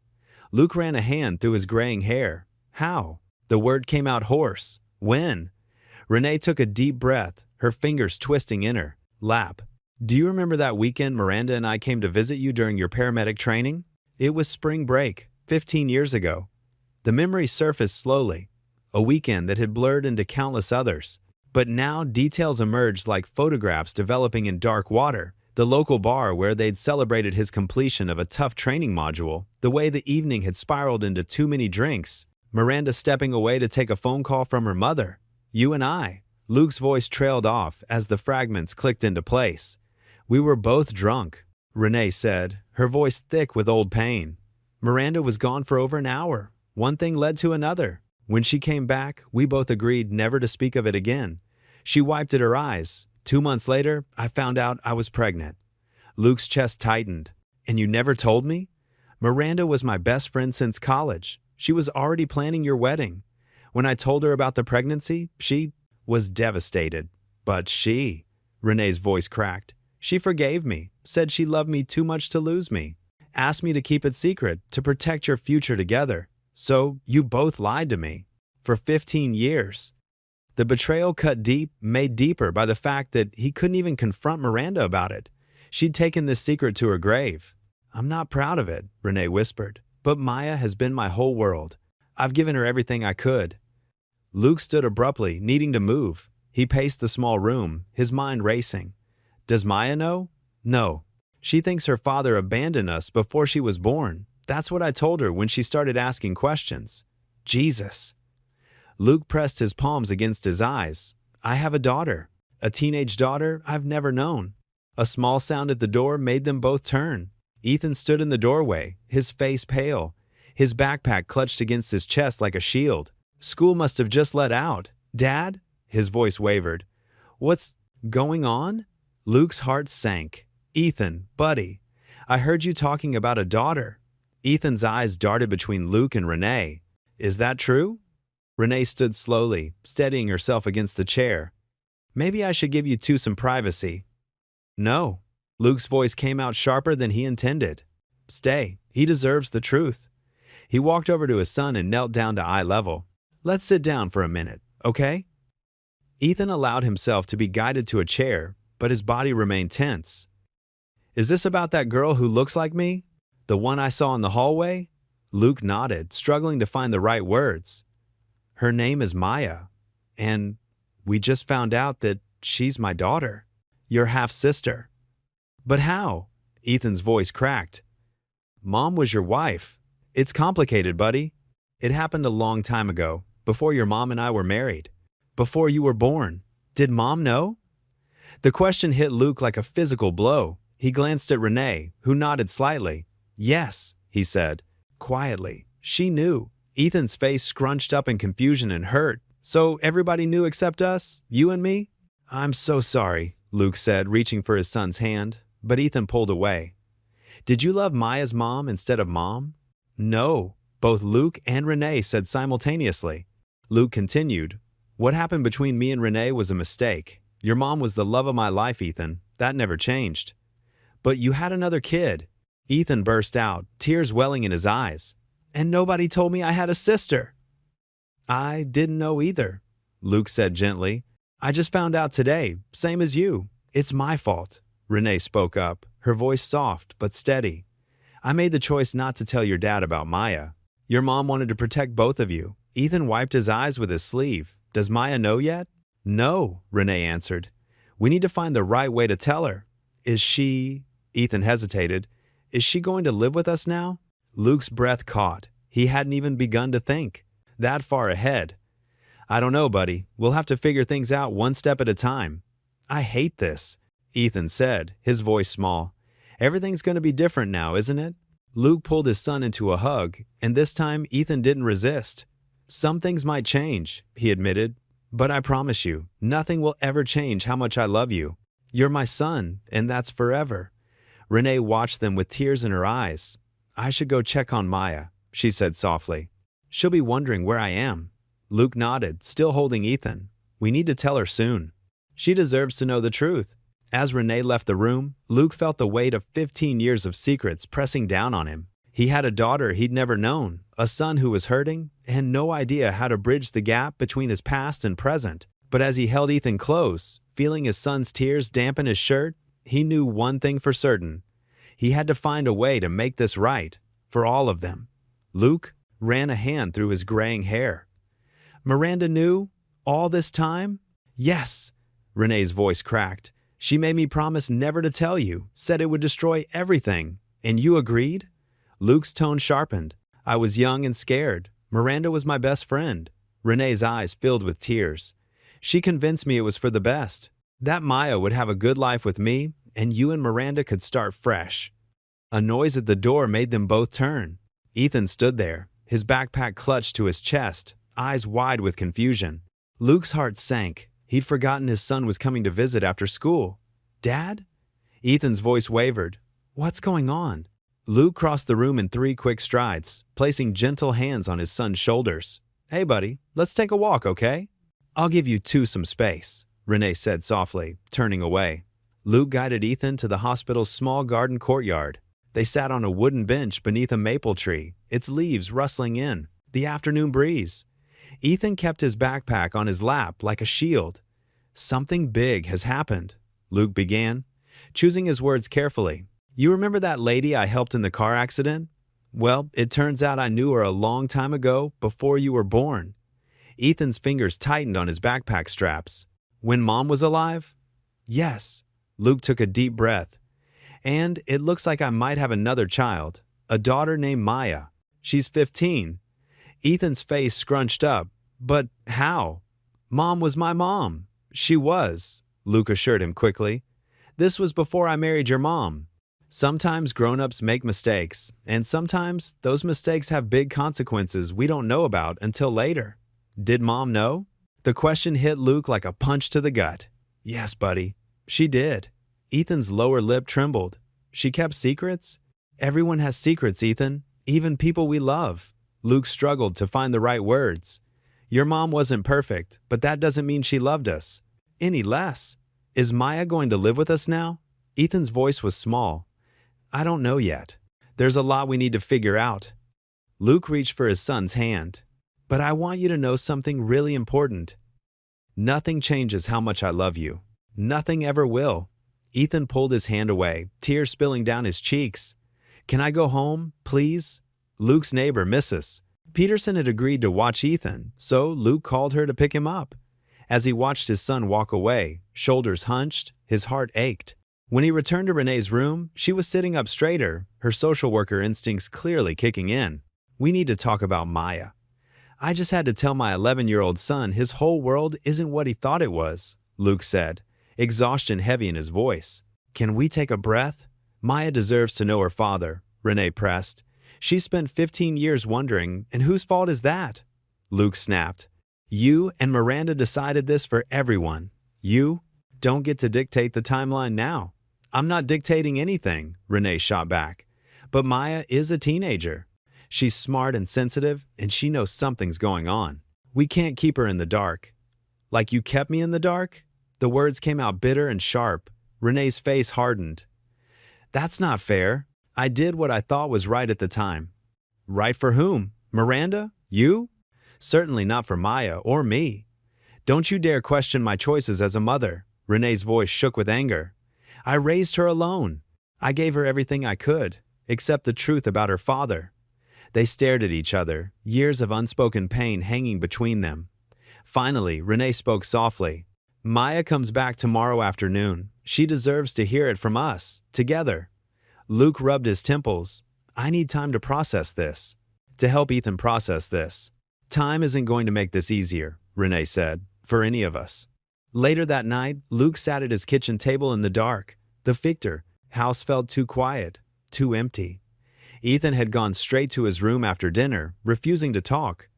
Luke ran a hand through his graying hair. How? The word came out hoarse. When? Renee took a deep breath, her fingers twisting in her lap. Do you remember that weekend Miranda and I came to visit you during your paramedic training? It was spring break, 15 years ago. The memory surfaced slowly, a weekend that had blurred into countless others. But now details emerged like photographs developing in dark water, The local bar where they'd celebrated his completion of a tough training module, the way the evening had spiraled into too many drinks, Miranda stepping away to take a phone call from her mother. You and I. Luke's voice trailed off as the fragments clicked into place. We were both drunk, Renee said, her voice thick with old pain. Miranda was gone for over an hour. One thing led to another. When she came back, we both agreed never to speak of it again. She wiped at her eyes. 2 months later, I found out I was pregnant. Luke's chest tightened. And you never told me? Miranda was my best friend since college. She was already planning your wedding. When I told her about the pregnancy, she was devastated. But Renee's voice cracked. She forgave me, said she loved me too much to lose me, asked me to keep it secret, to protect your future together. So you both lied to me. For 15 years. The betrayal cut deep, made deeper by the fact that he couldn't even confront Miranda about it. She'd taken this secret to her grave. I'm not proud of it, Renee whispered, but Maya has been my whole world. I've given her everything I could. Luke stood abruptly, needing to move. He paced the small room, his mind racing. Does Maya know? No. She thinks her father abandoned us before she was born. That's what I told her when she started asking questions. Jesus. Luke pressed his palms against his eyes. I have a daughter. A teenage daughter I've never known. A small sound at the door made them both turn. Ethan stood in the doorway, his face pale, his backpack clutched against his chest like a shield. School must have just let out. Dad? His voice wavered. What's going on? Luke's heart sank. Ethan, buddy, I heard you talking about a daughter. Ethan's eyes darted between Luke and Renee. Is that true? Renee stood slowly, steadying herself against the chair. Maybe I should give you two some privacy. No. Luke's voice came out sharper than he intended. Stay. He deserves the truth. He walked over to his son and knelt down to eye level. Let's sit down for a minute, okay? Ethan allowed himself to be guided to a chair, but his body remained tense. Is this about that girl who looks like me? The one I saw in the hallway? Luke nodded, struggling to find the right words. Her name is Maya, and we just found out that she's my daughter, your half-sister. But how? Ethan's voice cracked. Mom was your wife. It's complicated, buddy. It happened a long time ago, before your mom and I were married, before you were born. Did Mom know? The question hit Luke like a physical blow. He glanced at Renee, who nodded slightly. Yes, he said, quietly. She knew. Ethan's face scrunched up in confusion and hurt. So everybody knew except us? You and me? I'm so sorry, Luke said, reaching for his son's hand, but Ethan pulled away. Did you love Maya's mom instead of Mom? No, both Luke and Renee said simultaneously. Luke continued, What happened between me and Renee was a mistake. Your mom was the love of my life, Ethan. That never changed. But you had another kid. Ethan burst out, tears welling in his eyes. And nobody told me I had a sister. I didn't know either, Luke said gently. I just found out today, same as you. It's my fault. Renee spoke up, her voice soft but steady. I made the choice not to tell your dad about Maya. Your mom wanted to protect both of you. Ethan wiped his eyes with his sleeve. Does Maya know yet? No, Renee answered. We need to find the right way to tell her. Is she... Ethan hesitated. Is she going to live with us now? Luke's breath caught. He hadn't even begun to think. That far ahead. I don't know, buddy. We'll have to figure things out one step at a time. I hate this, Ethan said, his voice small. Everything's going to be different now, isn't it? Luke pulled his son into a hug, and this time Ethan didn't resist. Some things might change, he admitted, but I promise you, nothing will ever change how much I love you. You're my son, and that's forever. Renee watched them with tears in her eyes. I should go check on Maya, she said softly. She'll be wondering where I am. Luke nodded, still holding Ethan. We need to tell her soon. She deserves to know the truth. As Renee left the room, Luke felt the weight of 15 years of secrets pressing down on him. He had a daughter he'd never known, a son who was hurting, and no idea how to bridge the gap between his past and present. But as he held Ethan close, feeling his son's tears dampen his shirt, he knew one thing for certain. He had to find a way to make this right, for all of them. Luke ran a hand through his graying hair. Miranda knew? All this time? Yes, Renee's voice cracked. She made me promise never to tell you, said it would destroy everything. And you agreed? Luke's tone sharpened. I was young and scared. Miranda was my best friend. Renee's eyes filled with tears. She convinced me it was for the best. That Maya would have a good life with me, and you and Miranda could start fresh. A noise at the door made them both turn. Ethan stood there, his backpack clutched to his chest, eyes wide with confusion. Luke's heart sank. He'd forgotten his son was coming to visit after school. Dad? Ethan's voice wavered. What's going on? Luke crossed the room in 3 quick strides, placing gentle hands on his son's shoulders. Hey buddy, let's take a walk, okay? I'll give you two some space, Renee said softly, turning away. Luke guided Ethan to the hospital's small garden courtyard. They sat on a wooden bench beneath a maple tree, its leaves rustling in the afternoon breeze. Ethan kept his backpack on his lap like a shield. Something big has happened, Luke began, choosing his words carefully. You remember that lady I helped in the car accident? Well, it turns out I knew her a long time ago, before you were born. Ethan's fingers tightened on his backpack straps. When Mom was alive? Yes. Luke took a deep breath. And it looks like I might have another child, a daughter named Maya. She's 15. Ethan's face scrunched up. But how? Mom was my mom. She was, Luke assured him quickly. This was before I married your mom. Sometimes grown-ups make mistakes, and sometimes those mistakes have big consequences we don't know about until later. Did Mom know? The question hit Luke like a punch to the gut. Yes, buddy, she did. Ethan's lower lip trembled. She kept secrets? Everyone has secrets, Ethan, even people we love. Luke struggled to find the right words. Your mom wasn't perfect, but that doesn't mean she loved us. Any less. Is Maya going to live with us now? Ethan's voice was small. I don't know yet. There's a lot we need to figure out. Luke reached for his son's hand. But I want you to know something really important. Nothing changes how much I love you. Nothing ever will. Ethan pulled his hand away, tears spilling down his cheeks. Can I go home, please? Luke's neighbor, Mrs. Peterson, had agreed to watch Ethan, so Luke called her to pick him up. As he watched his son walk away, shoulders hunched, his heart ached. When he returned to Renee's room, she was sitting up straighter, her social worker instincts clearly kicking in. We need to talk about Maya. I just had to tell my 11-year-old son his whole world isn't what he thought it was, Luke said, exhaustion heavy in his voice. Can we take a breath? Maya deserves to know her father, Renee pressed. She spent 15 years wondering, and whose fault is that? Luke snapped. You and Miranda decided this for everyone. You don't get to dictate the timeline now. I'm not dictating anything, Renee shot back. But Maya is a teenager. She's smart and sensitive, and she knows something's going on. We can't keep her in the dark. Like you kept me in the dark? The words came out bitter and sharp. Renee's face hardened. That's not fair. I did what I thought was right at the time. Right for whom? Miranda? You? Certainly not for Maya or me. Don't you dare question my choices as a mother. Renee's voice shook with anger. I raised her alone. I gave her everything I could, except the truth about her father. They stared at each other, years of unspoken pain hanging between them. Finally, Renee spoke softly. Maya comes back tomorrow afternoon. She deserves to hear it from us, together. Luke rubbed his temples. I need time to process this. To help Ethan process this. Time isn't going to make this easier, Renee said, for any of us. Later that night, Luke sat at his kitchen table in the dark. The Victor house felt too quiet, too empty. Ethan had gone straight to his room after dinner, refusing to talk.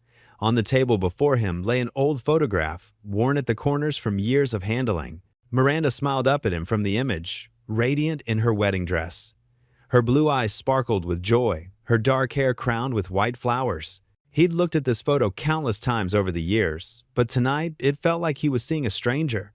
On the table before him lay an old photograph, worn at the corners from years of handling. Miranda smiled up at him from the image, radiant in her wedding dress. Her blue eyes sparkled with joy, her dark hair crowned with white flowers. He'd looked at this photo countless times over the years, but tonight it felt like he was seeing a stranger.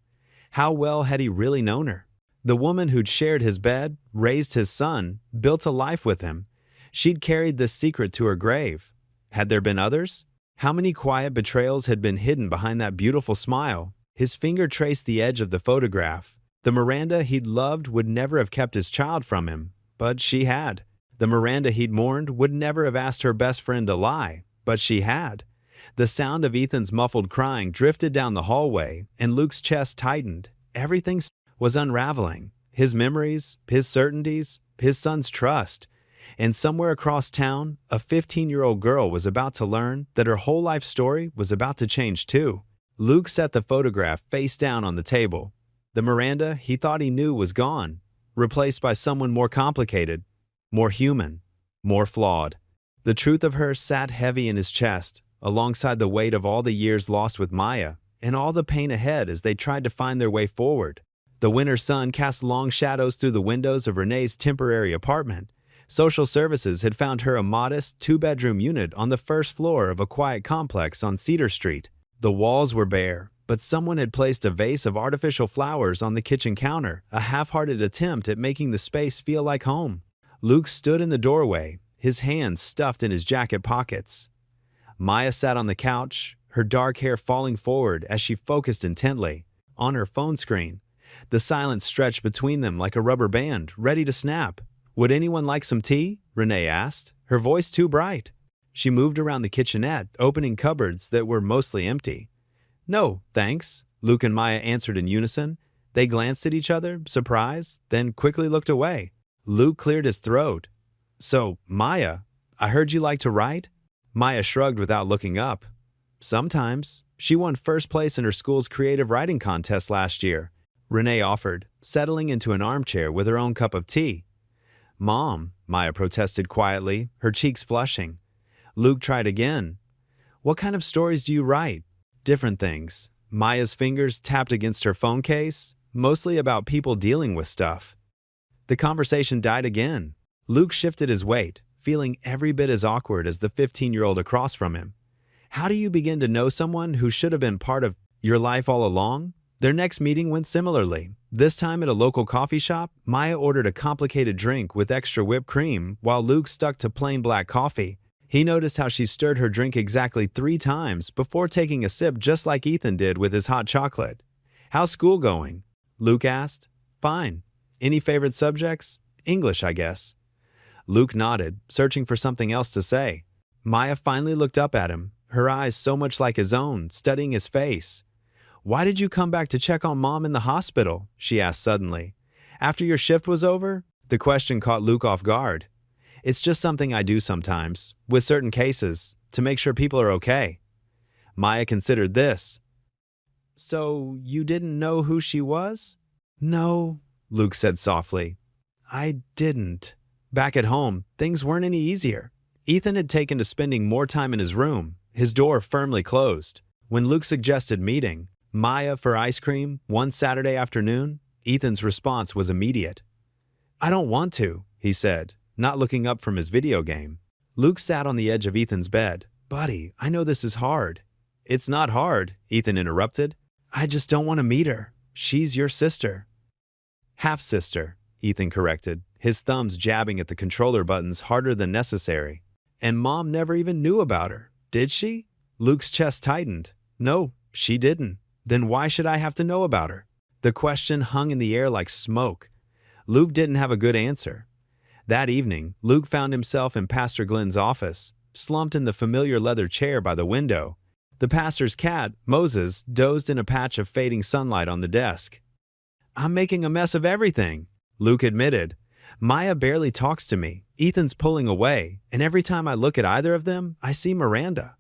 How well had he really known her? The woman who'd shared his bed, raised his son, built a life with him. She'd carried this secret to her grave. Had there been others? How many quiet betrayals had been hidden behind that beautiful smile? His finger traced the edge of the photograph. The Miranda he'd loved would never have kept his child from him, but she had. The Miranda he'd mourned would never have asked her best friend to lie, but she had. The sound of Ethan's muffled crying drifted down the hallway, and Luke's chest tightened. Everything. was unraveling. His memories, his certainties, his son's trust. And somewhere across town, a 15-year-old girl was about to learn that her whole life story was about to change too. Luke set the photograph face down on the table. The Miranda he thought he knew was gone, replaced by someone more complicated, more human, more flawed. The truth of her sat heavy in his chest, alongside the weight of all the years lost with Maya, and all the pain ahead as they tried to find their way forward. The winter sun cast long shadows through the windows of Renee's temporary apartment. Social services had found her a modest two-bedroom unit on the first floor of a quiet complex on Cedar Street. The walls were bare, but someone had placed a vase of artificial flowers on the kitchen counter, a half-hearted attempt at making the space feel like home. Luke stood in the doorway, his hands stuffed in his jacket pockets. Maya sat on the couch, her dark hair falling forward as she focused intently on her phone screen. The silence stretched between them like a rubber band, ready to snap. "Would anyone like some tea?" Renee asked, her voice too bright. She moved around the kitchenette, opening cupboards that were mostly empty. "No, thanks," Luke and Maya answered in unison. They glanced at each other, surprised, then quickly looked away. Luke cleared his throat. "So, Maya, I heard you like to write?" Maya shrugged without looking up. "Sometimes. She won first place in her school's creative writing contest last year," Renee offered, settling into an armchair with her own cup of tea. "Mom," Maya protested quietly, her cheeks flushing. Luke tried again. "What kind of stories do you write?" "Different things." Maya's fingers tapped against her phone case, mostly about people dealing with stuff. The conversation died again. Luke shifted his weight, feeling every bit as awkward as the 15-year-old across from him. How do you begin to know someone who should have been part of your life all along? Their next meeting went similarly. This time at a local coffee shop, Maya ordered a complicated drink with extra whipped cream while Luke stuck to plain black coffee. He noticed how she stirred her drink exactly 3 times before taking a sip, just like Ethan did with his hot chocolate. "How's school going?" Luke asked. "Fine. Any favorite subjects?" "English, I guess." Luke nodded, searching for something else to say. Maya finally looked up at him, her eyes so much like his own, studying his face. "Why did you come back to check on Mom in the hospital?" she asked suddenly. "After your shift was over?" The question caught Luke off guard. "It's just something I do sometimes, with certain cases, to make sure people are okay." Maya considered this. "So you didn't know who she was?" "No," Luke said softly. "I didn't." Back at home, things weren't any easier. Ethan had taken to spending more time in his room, his door firmly closed. When Luke suggested meeting Maya for ice cream one Saturday afternoon, Ethan's response was immediate. "I don't want to," he said, not looking up from his video game. Luke sat on the edge of Ethan's bed. "Buddy, I know this is hard." "It's not hard," Ethan interrupted. "I just don't want to meet her. She's your sister." "Half-sister," Ethan corrected, his thumbs jabbing at the controller buttons harder than necessary. "And Mom never even knew about her, did she?" Luke's chest tightened. "No, she didn't. Then why should I have to know about her?" The question hung in the air like smoke. Luke didn't have a good answer. That evening, Luke found himself in Pastor Glenn's office, slumped in the familiar leather chair by the window. The pastor's cat, Moses, dozed in a patch of fading sunlight on the desk. "I'm making a mess of everything," Luke admitted. "Maya barely talks to me, Ethan's pulling away, and every time I look at either of them, I see Miranda."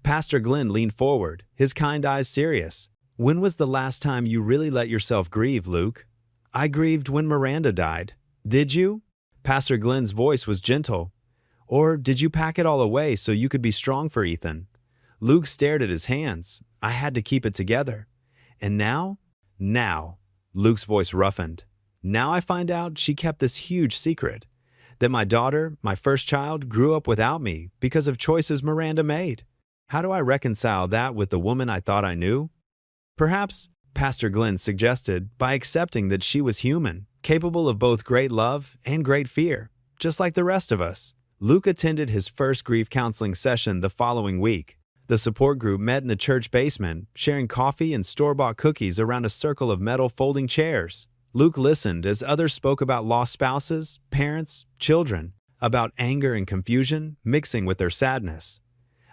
Pastor Glenn leaned forward, his kind eyes serious. "When was the last time you really let yourself grieve, Luke?" "I grieved when Miranda died." "Did you?" Pastor Glenn's voice was gentle. "Or did you pack it all away so you could be strong for Ethan?" Luke stared at his hands. "I had to keep it together." "And now?" "Now," Luke's voice roughened. "Now I find out she kept this huge secret. That my daughter, my first child, grew up without me because of choices Miranda made. How do I reconcile that with the woman I thought I knew?" "Perhaps," Pastor Glenn suggested, "by accepting that she was human, capable of both great love and great fear, just like the rest of us." Luke attended his first grief counseling session the following week. The support group met in the church basement, sharing coffee and store-bought cookies around a circle of metal folding chairs. Luke listened as others spoke about lost spouses, parents, children, about anger and confusion mixing with their sadness,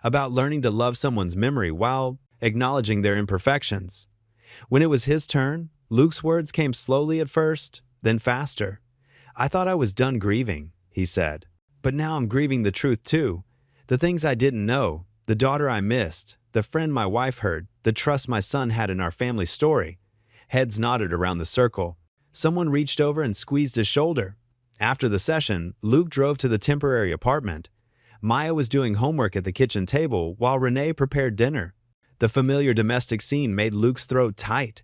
about learning to love someone's memory while acknowledging their imperfections. When it was his turn, Luke's words came slowly at first, then faster. I thought I was done grieving, he said. But now I'm grieving the truth too. The things I didn't know, the daughter I missed, the friend my wife hurt, the trust my son had in our family story. Heads nodded around the circle. Someone reached over and squeezed his shoulder. After the session, Luke drove to the temporary apartment. Maya was doing homework at the kitchen table while Renee prepared dinner. The familiar domestic scene made Luke's throat tight.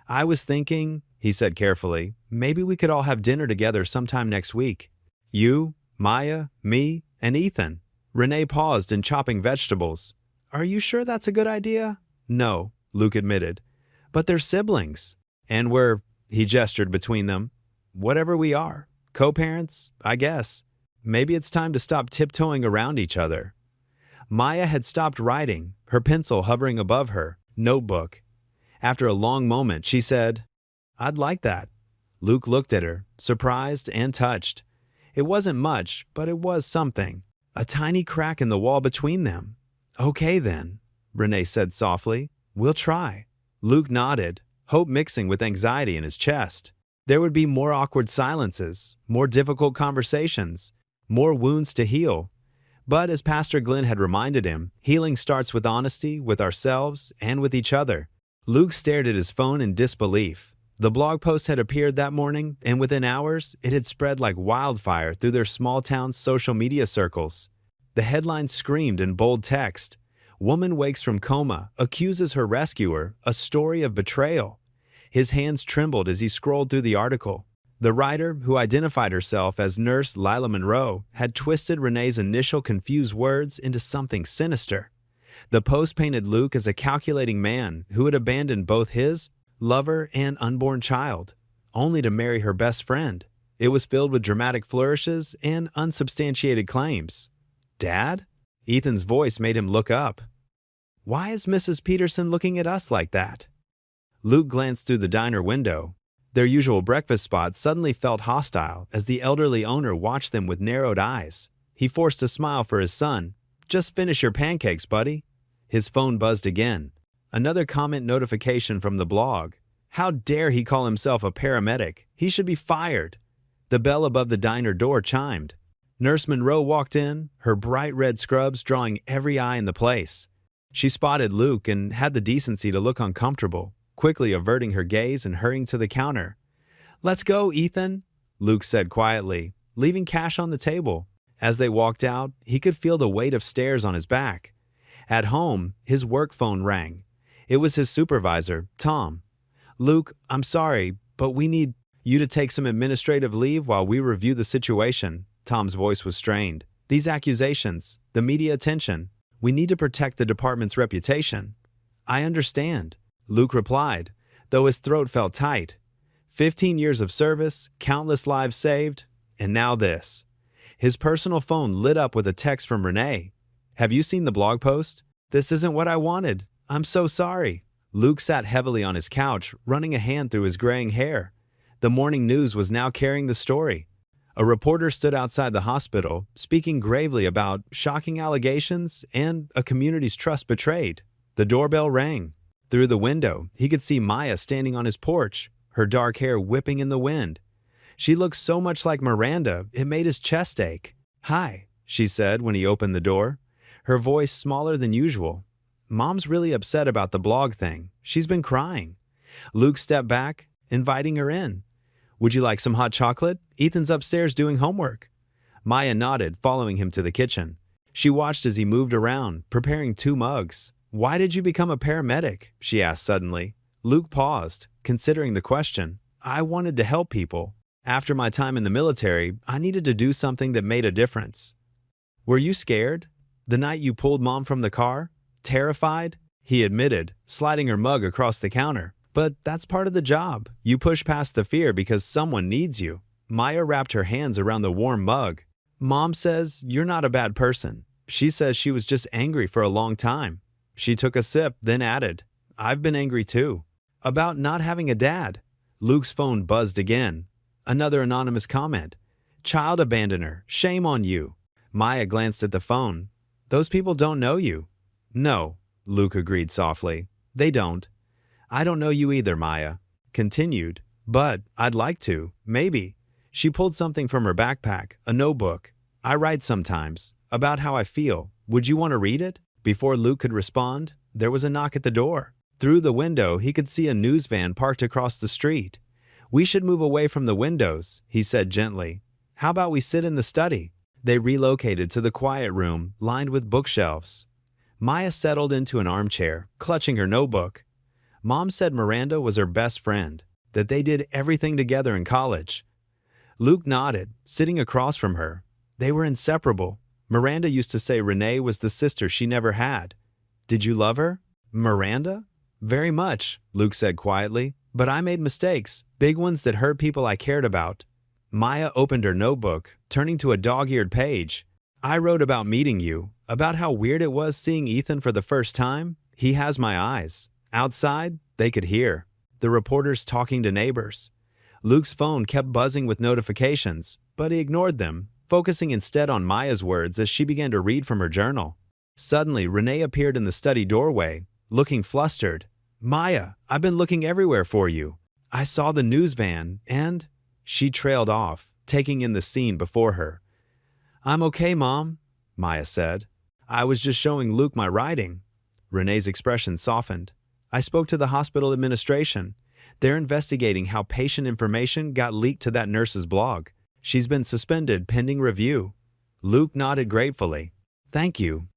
I was thinking, he said carefully, maybe we could all have dinner together sometime next week. You, Maya, me, and Ethan. Renee paused in chopping vegetables. Are you sure that's a good idea? No, Luke admitted. But they're siblings. And he gestured between them, whatever we are. Co-parents, I guess. Maybe it's time to stop tiptoeing around each other. Maya had stopped writing, her pencil hovering above her notebook. After a long moment, she said, I'd like that. Luke looked at her, surprised and touched. It wasn't much, but it was something. A tiny crack in the wall between them. Okay then, Renee said softly. We'll try. Luke nodded, hope mixing with anxiety in his chest. There would be more awkward silences, more difficult conversations, more wounds to heal. But as Pastor Glenn had reminded him, healing starts with honesty, with ourselves, and with each other. Luke stared at his phone in disbelief. The blog post had appeared that morning, and within hours, it had spread like wildfire through their small town social media circles. The headline screamed in bold text, Woman wakes from coma, accuses her rescuer, a story of betrayal. His hands trembled as he scrolled through the article. The writer, who identified herself as Nurse Lila Monroe, had twisted Renee's initial confused words into something sinister. The post painted Luke as a calculating man who had abandoned both his lover and unborn child, only to marry her best friend. It was filled with dramatic flourishes and unsubstantiated claims. Dad? Ethan's voice made him look up. Why is Mrs. Peterson looking at us like that? Luke glanced through the diner window. Their usual breakfast spot suddenly felt hostile as the elderly owner watched them with narrowed eyes. He forced a smile for his son. Just finish your pancakes, buddy. His phone buzzed again. Another comment notification from the blog. How dare he call himself a paramedic? He should be fired. The bell above the diner door chimed. Nurse Monroe walked in, her bright red scrubs drawing every eye in the place. She spotted Luke and had the decency to look uncomfortable, quickly averting her gaze and hurrying to the counter. Let's go, Ethan, Luke said quietly, leaving cash on the table. As they walked out, he could feel the weight of stares on his back. At home, his work phone rang. It was his supervisor, Tom. Luke, I'm sorry, but we need you to take some administrative leave while we review the situation. Tom's voice was strained. These accusations, the media attention, we need to protect the department's reputation. I understand, Luke replied, though his throat felt tight. 15 years of service, countless lives saved, and now this. His personal phone lit up with a text from Renee. Have you seen the blog post? This isn't what I wanted. I'm so sorry. Luke sat heavily on his couch, running a hand through his graying hair. The morning news was now carrying the story. A reporter stood outside the hospital, speaking gravely about shocking allegations and a community's trust betrayed. The doorbell rang. Through the window, he could see Maya standing on his porch, her dark hair whipping in the wind. She looked so much like Miranda, it made his chest ache. Hi, she said when he opened the door, her voice smaller than usual. Mom's really upset about the blog thing. She's been crying. Luke stepped back, inviting her in. Would you like some hot chocolate? Ethan's upstairs doing homework. Maya nodded, following him to the kitchen. She watched as he moved around, preparing 2 mugs. Why did you become a paramedic? She asked suddenly. Luke paused, considering the question. I wanted to help people. After my time in the military, I needed to do something that made a difference. Were you scared? The night you pulled Mom from the car? Terrified? He admitted, sliding her mug across the counter. But that's part of the job. You push past the fear because someone needs you. Maya wrapped her hands around the warm mug. Mom says you're not a bad person. She says she was just angry for a long time. She took a sip, then added, I've been angry too. About not having a dad. Luke's phone buzzed again. Another anonymous comment. Child abandoner. Shame on you. Maya glanced at the phone. Those people don't know you. No, Luke agreed softly. They don't. I don't know you either, Maya. continued, "But I'd like to, maybe." She pulled something from her backpack, a notebook. "I write sometimes, about how I feel. Would you want to read it?" Before Luke could respond, there was a knock at the door. Through the window, he could see a news van parked across the street. "We should move away from the windows," he said gently. "How about we sit in the study?" They relocated to the quiet room, lined with bookshelves. Maya settled into an armchair, clutching her notebook. Mom said Miranda was her best friend, that they did everything together in college. Luke nodded, sitting across from her. They were inseparable. Miranda used to say Renee was the sister she never had. "Did you love her?" "Miranda?" "Very much," Luke said quietly. "But I made mistakes, big ones that hurt people I cared about." Maya opened her notebook, turning to a dog-eared page. "I wrote about meeting you, about how weird it was seeing Ethan for the first time. He has my eyes." Outside, they could hear the reporters talking to neighbors. Luke's phone kept buzzing with notifications, but he ignored them, focusing instead on Maya's words as she began to read from her journal. Suddenly, Renee appeared in the study doorway, looking flustered. "Maya, I've been looking everywhere for you. I saw the news van, and—" She trailed off, taking in the scene before her. "I'm okay, Mom," Maya said. "I was just showing Luke my writing." Renee's expression softened. "I spoke to the hospital administration. They're investigating how patient information got leaked to that nurse's blog. She's been suspended pending review." Luke nodded gratefully. "Thank you."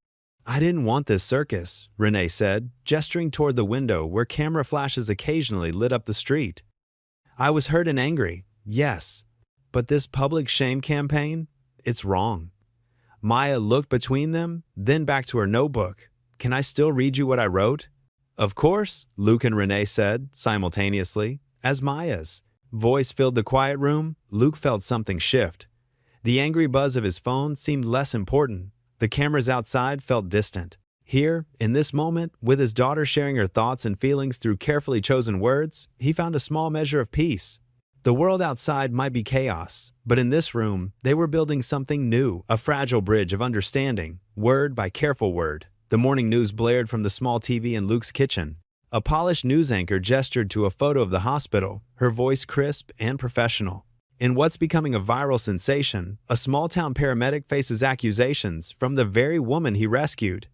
"I didn't want this circus," Renee said, gesturing toward the window where camera flashes occasionally lit up the street. "I was hurt and angry, yes. But this public shame campaign, it's wrong." Maya looked between them, then back to her notebook. "Can I still read you what I wrote?" "Of course," Luke and Renee said, simultaneously. As Maya's voice filled the quiet room, Luke felt something shift. The angry buzz of his phone seemed less important. The cameras outside felt distant. Here, in this moment, with his daughter sharing her thoughts and feelings through carefully chosen words, he found a small measure of peace. The world outside might be chaos, but in this room, they were building something new, a fragile bridge of understanding, word by careful word. The morning news blared from the small TV in Luke's kitchen. A polished news anchor gestured to a photo of the hospital, her voice crisp and professional. In what's becoming a viral sensation, a small-town paramedic faces accusations from the very woman he rescued.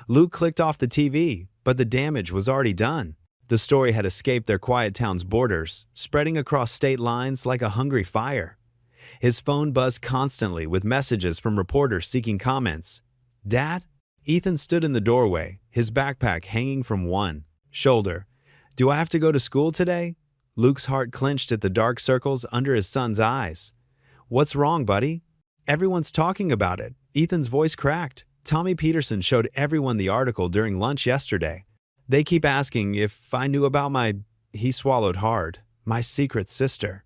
Luke clicked off the TV, but the damage was already done. The story had escaped their quiet town's borders, spreading across state lines like a hungry fire. His phone buzzed constantly with messages from reporters seeking comments. "Dad?" Ethan stood in the doorway, his backpack hanging from one shoulder. "Do I have to go to school today?" Luke's heart clenched at the dark circles under his son's eyes. "What's wrong, buddy?" "Everyone's talking about it." Ethan's voice cracked. "Tommy Peterson showed everyone the article during lunch yesterday. They keep asking if I knew about He swallowed hard. "My secret sister."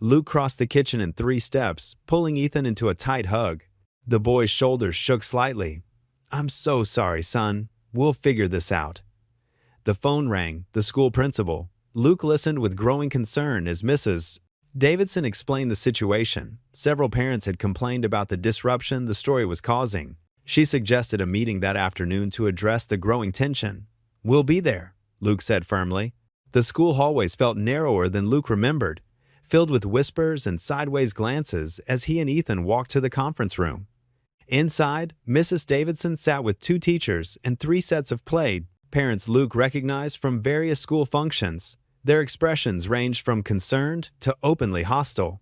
Luke crossed the kitchen in 3 steps, pulling Ethan into a tight hug. The boy's shoulders shook slightly. "I'm so sorry, son. We'll figure this out." The phone rang, the school principal. Luke listened with growing concern as Mrs. Davidson explained the situation. Several parents had complained about the disruption the story was causing. She suggested a meeting that afternoon to address the growing tension. "We'll be there," Luke said firmly. The school hallways felt narrower than Luke remembered, filled with whispers and sideways glances as he and Ethan walked to the conference room. Inside, Mrs. Davidson sat with 2 teachers and 3 sets of parents Luke recognized from various school functions. Their expressions ranged from concerned to openly hostile.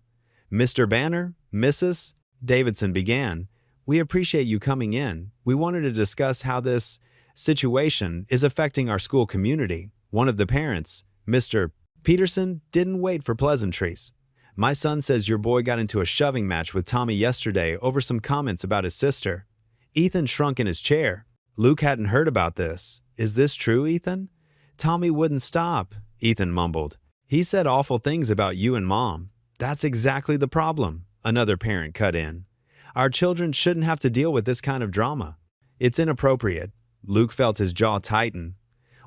"Mr. Banner, Mrs. Davidson began, we appreciate you coming in. We wanted to discuss how this situation is affecting our school community." One of the parents, Mr. Peterson, didn't wait for pleasantries. "My son says your boy got into a shoving match with Tommy yesterday over some comments about his sister." Ethan shrunk in his chair. Luke hadn't heard about this. "Is this true, Ethan?" "Tommy wouldn't stop," Ethan mumbled. "He said awful things about you and Mom." "That's exactly the problem," another parent cut in. "Our children shouldn't have to deal with this kind of drama. It's inappropriate." Luke felt his jaw tighten.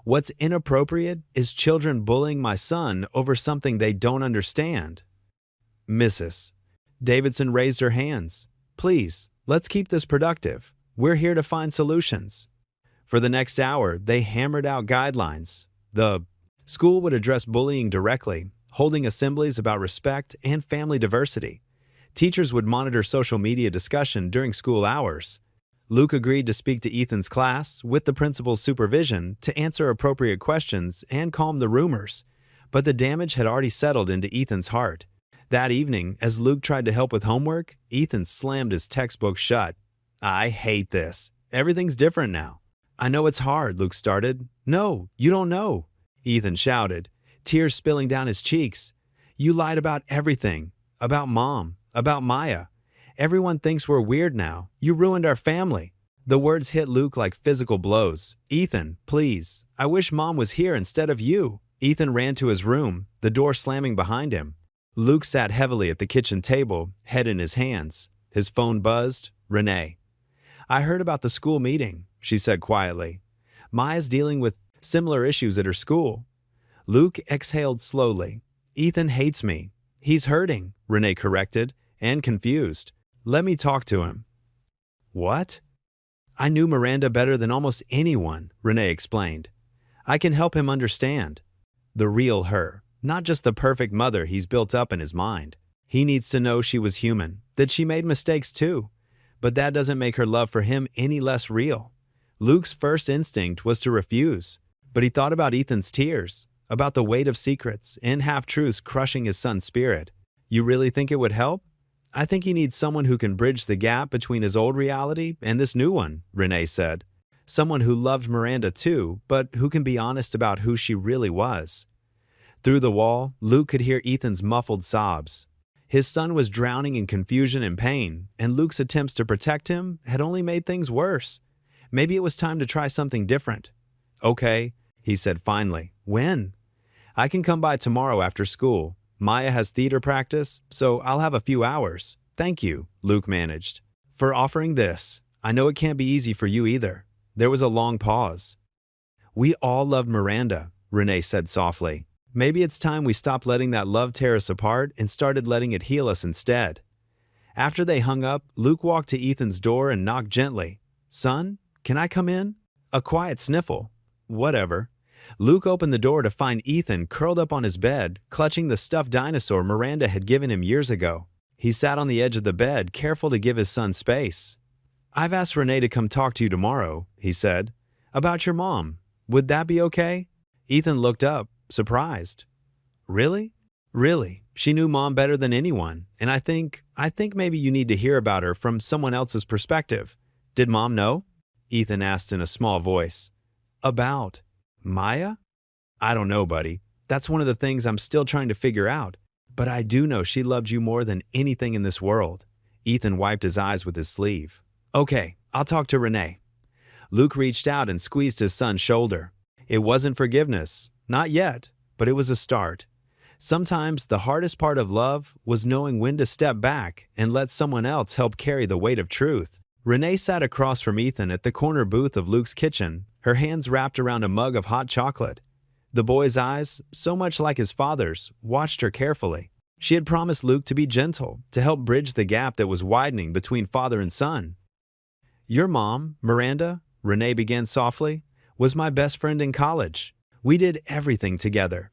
"What's inappropriate is children bullying my son over something they don't understand." Mrs. Davidson raised her hands. "Please, let's keep this productive. We're here to find solutions." For the next hour, they hammered out guidelines. The School would address bullying directly, holding assemblies about respect and family diversity. Teachers would monitor social media discussion during school hours. Luke agreed to speak to Ethan's class with the principal's supervision to answer appropriate questions and calm the rumors. But the damage had already settled into Ethan's heart. That evening, as Luke tried to help with homework, Ethan slammed his textbook shut. "I hate this. Everything's different now." "I know it's hard," Luke started. "No, you don't know," Ethan shouted, tears spilling down his cheeks. "You lied about everything. About Mom, about Maya. Everyone thinks we're weird now. You ruined our family." The words hit Luke like physical blows. "Ethan, please. I wish Mom was here instead of you." Ethan ran to his room, the door slamming behind him. Luke sat heavily at the kitchen table, head in his hands. His phone buzzed. Renee. "I heard about the school meeting," she said quietly. "Maya's dealing with similar issues at her school." Luke exhaled slowly. "Ethan hates me. He's hurting," Renee corrected, and confused. "Let me talk to him." "What?" "I knew Miranda better than almost anyone," Renee explained. "I can help him understand the real her, not just the perfect mother he's built up in his mind. He needs to know she was human, that she made mistakes too. But that doesn't make her love for him any less real." Luke's first instinct was to refuse, but he thought about Ethan's tears, about the weight of secrets and half-truths crushing his son's spirit. "You really think it would help?" "I think he needs someone who can bridge the gap between his old reality and this new one," Renee said. "Someone who loved Miranda too, but who can be honest about who she really was." Through the wall, Luke could hear Ethan's muffled sobs. His son was drowning in confusion and pain, and Luke's attempts to protect him had only made things worse. Maybe it was time to try something different. "Okay," he said finally. "When?" "I can come by tomorrow after school. Maya has theater practice, so I'll have a few hours." "Thank you," Luke managed, "for offering this. I know it can't be easy for you either." There was a long pause. "We all loved Miranda," Renee said softly. "Maybe it's time we stopped letting that love tear us apart and started letting it heal us instead." After they hung up, Luke walked to Ethan's door and knocked gently. "Son, can I come in?" A quiet sniffle. "Whatever." Luke opened the door to find Ethan curled up on his bed, clutching the stuffed dinosaur Miranda had given him years ago. He sat on the edge of the bed, careful to give his son space. "I've asked Renee to come talk to you tomorrow," he said. "About your mom. Would that be okay?" Ethan looked up, surprised. "Really?" "Really. She knew Mom better than anyone, and I think maybe you need to hear about her from someone else's perspective." "Did Mom know?" Ethan asked in a small voice. "About Maya?" "I don't know, buddy. That's one of the things I'm still trying to figure out. But I do know she loved you more than anything in this world." Ethan wiped his eyes with his sleeve. "Okay, I'll talk to Renee." Luke reached out and squeezed his son's shoulder. It wasn't forgiveness, not yet, but it was a start. Sometimes the hardest part of love was knowing when to step back and let someone else help carry the weight of truth. Renee sat across from Ethan at the corner booth of Luke's kitchen, her hands wrapped around a mug of hot chocolate. The boy's eyes, so much like his father's, watched her carefully. She had promised Luke to be gentle, to help bridge the gap that was widening between father and son. "Your mom, Miranda," Renee began softly, "was my best friend in college. We did everything together."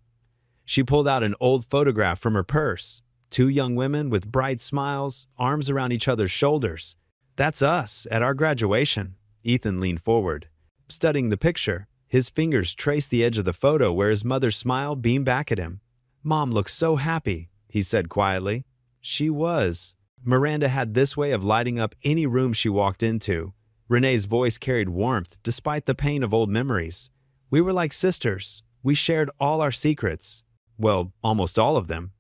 She pulled out an old photograph from her purse. Two young women with bright smiles, arms around each other's shoulders. "That's us at our graduation." Ethan leaned forward, studying the picture. His fingers traced the edge of the photo where his mother's smile beamed back at him. "Mom looks so happy," he said quietly. She was. Miranda had this way of lighting up any room she walked into. Renee's voice carried warmth despite the pain of old memories. "We were like sisters. We shared all our secrets. Well, almost all of them."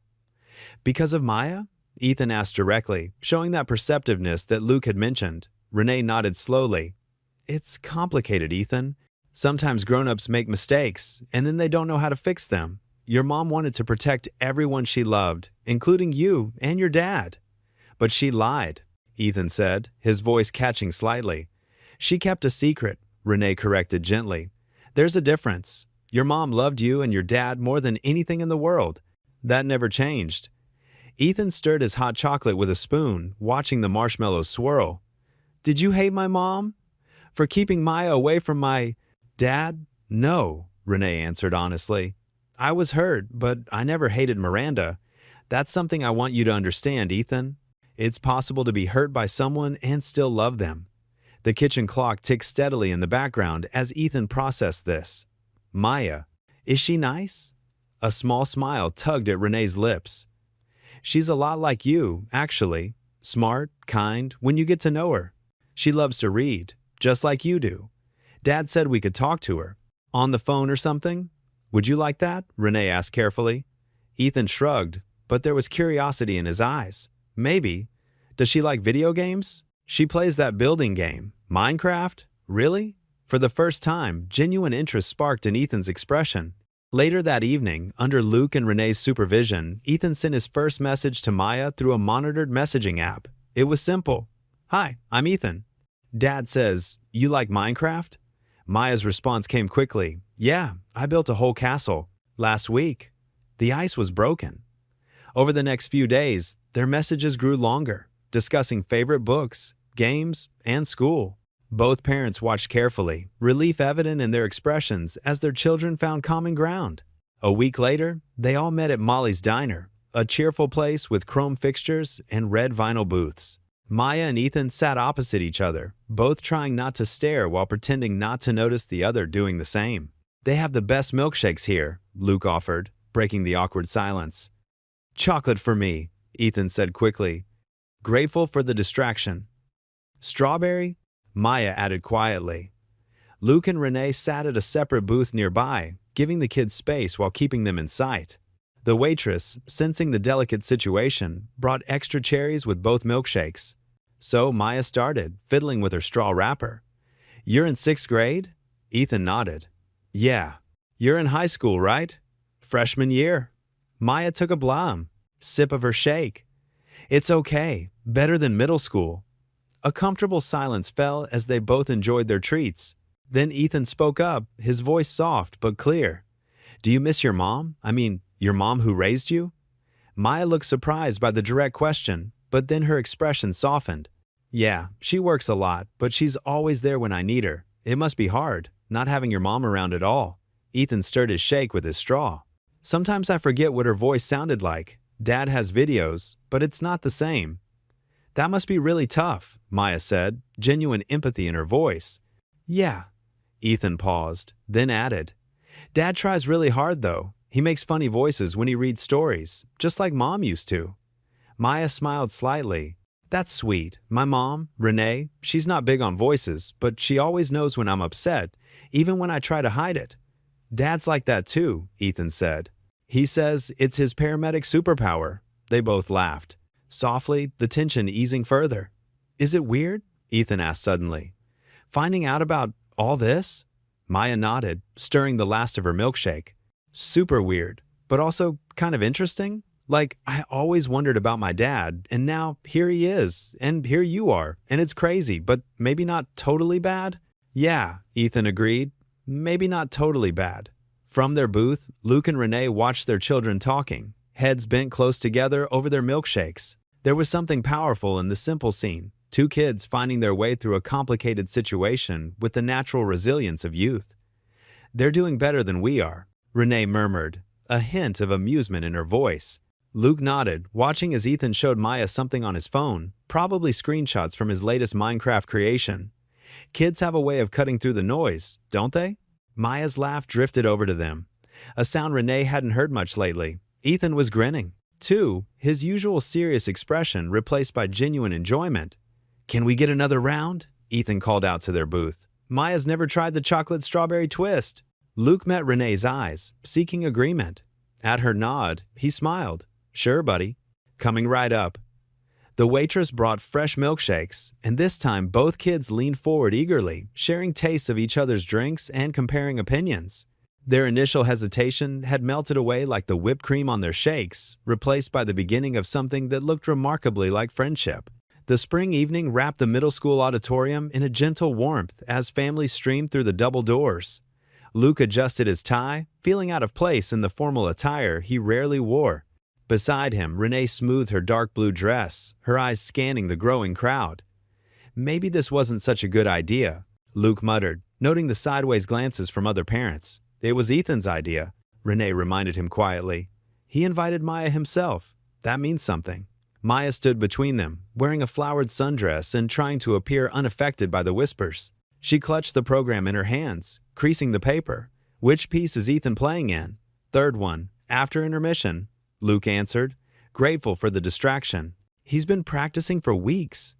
"Because of Maya?" Ethan asked directly, showing that perceptiveness that Luke had mentioned. Renee nodded slowly. "It's complicated, Ethan. Sometimes grown-ups make mistakes, and then they don't know how to fix them. Your mom wanted to protect everyone she loved, including you and your dad." "But she lied," Ethan said, his voice catching slightly. "She kept a secret," Renee corrected gently. "There's a difference. Your mom loved you and your dad more than anything in the world. That never changed." Ethan stirred his hot chocolate with a spoon, watching the marshmallows swirl. "Did you hate my mom? For keeping Maya away from my dad?" "No," Renee answered honestly. I was hurt, but I never hated Miranda. That's something I want you to understand, Ethan. It's possible to be hurt by someone and still love them. The kitchen clock ticked steadily in the background as Ethan processed this. Maya, is she nice? A small smile tugged at Renee's lips. She's a lot like you, actually. Smart, kind, when you get to know her. She loves to read, just like you do. Dad said we could talk to her. On the phone or something? Would you like that? Renee asked carefully. Ethan shrugged, but there was curiosity in his eyes. Maybe. Does she like video games? She plays that building game. Minecraft? Really? For the first time, genuine interest sparked in Ethan's expression. Later that evening, under Luke and Renee's supervision, Ethan sent his first message to Maya through a monitored messaging app. It was simple. Hi, I'm Ethan. Dad says, you like Minecraft? Maya's response came quickly. Yeah, I built a whole castle. Last week. The ice was broken. Over the next few days, their messages grew longer, discussing favorite books, games, and school. Both parents watched carefully, relief evident in their expressions as their children found common ground. A week later, they all met at Molly's Diner, a cheerful place with chrome fixtures and red vinyl booths. Maya and Ethan sat opposite each other, both trying not to stare while pretending not to notice the other doing the same. They have the best milkshakes here, Luke offered, breaking the awkward silence. Chocolate for me, Ethan said quickly, grateful for the distraction. Strawberry? Maya added quietly. Luke and Renee sat at a separate booth nearby, giving the kids space while keeping them in sight. The waitress, sensing the delicate situation, brought extra cherries with both milkshakes. So Maya started, fiddling with her straw wrapper. You're in 6th grade? Ethan nodded. Yeah. You're in high school, right? Freshman year. Maya took a blum, sip of her shake. It's okay, better than middle school. A comfortable silence fell as they both enjoyed their treats. Then Ethan spoke up, his voice soft but clear. Do you miss your mom? I mean, your mom who raised you? Maya looked surprised by the direct question, but then her expression softened. Yeah, she works a lot, but she's always there when I need her. It must be hard, not having your mom around at all. Ethan stirred his shake with his straw. Sometimes I forget what her voice sounded like. Dad has videos, but it's not the same. That must be really tough, Maya said, genuine empathy in her voice. Yeah. Ethan paused, then added. Dad tries really hard, though. He makes funny voices when he reads stories, just like Mom used to. Maya smiled slightly. That's sweet. My mom, Renee, she's not big on voices, but she always knows when I'm upset, even when I try to hide it. Dad's like that too, Ethan said. He says it's his paramedic superpower. They both laughed. Softly, the tension easing further. Is it weird? Ethan asked suddenly. Finding out about all this? Maya nodded, stirring the last of her milkshake. Super weird, but also kind of interesting. Like, I always wondered about my dad, and now here he is, and here you are, and it's crazy, but maybe not totally bad? Yeah, Ethan agreed. Maybe not totally bad. From their booth, Luke and Renee watched their children talking, heads bent close together over their milkshakes. There was something powerful in the simple scene, two kids finding their way through a complicated situation with the natural resilience of youth. They're doing better than we are, Renee murmured, a hint of amusement in her voice. Luke nodded, watching as Ethan showed Maya something on his phone, probably screenshots from his latest Minecraft creation. Kids have a way of cutting through the noise, don't they? Maya's laugh drifted over to them, a sound Renee hadn't heard much lately. Ethan was grinning. Too, his usual serious expression replaced by genuine enjoyment. Can we get another round? Ethan called out to their booth. Maya's never tried the chocolate strawberry twist. Luke met Renee's eyes, seeking agreement. At her nod, he smiled. Sure, buddy. Coming right up. The waitress brought fresh milkshakes, and this time both kids leaned forward eagerly, sharing tastes of each other's drinks and comparing opinions. Their initial hesitation had melted away like the whipped cream on their shakes, replaced by the beginning of something that looked remarkably like friendship. The spring evening wrapped the middle school auditorium in a gentle warmth as families streamed through the double doors. Luke adjusted his tie, feeling out of place in the formal attire he rarely wore. Beside him, Renee smoothed her dark blue dress, her eyes scanning the growing crowd. Maybe this wasn't such a good idea, Luke muttered, noting the sideways glances from other parents. It was Ethan's idea. Renee reminded him quietly. He invited Maya himself. That means something. Maya stood between them, wearing a flowered sundress and trying to appear unaffected by the whispers. She clutched the program in her hands, creasing the paper. Which piece is Ethan playing in? Third one, after intermission, Luke answered, grateful for the distraction. He's been practicing for weeks.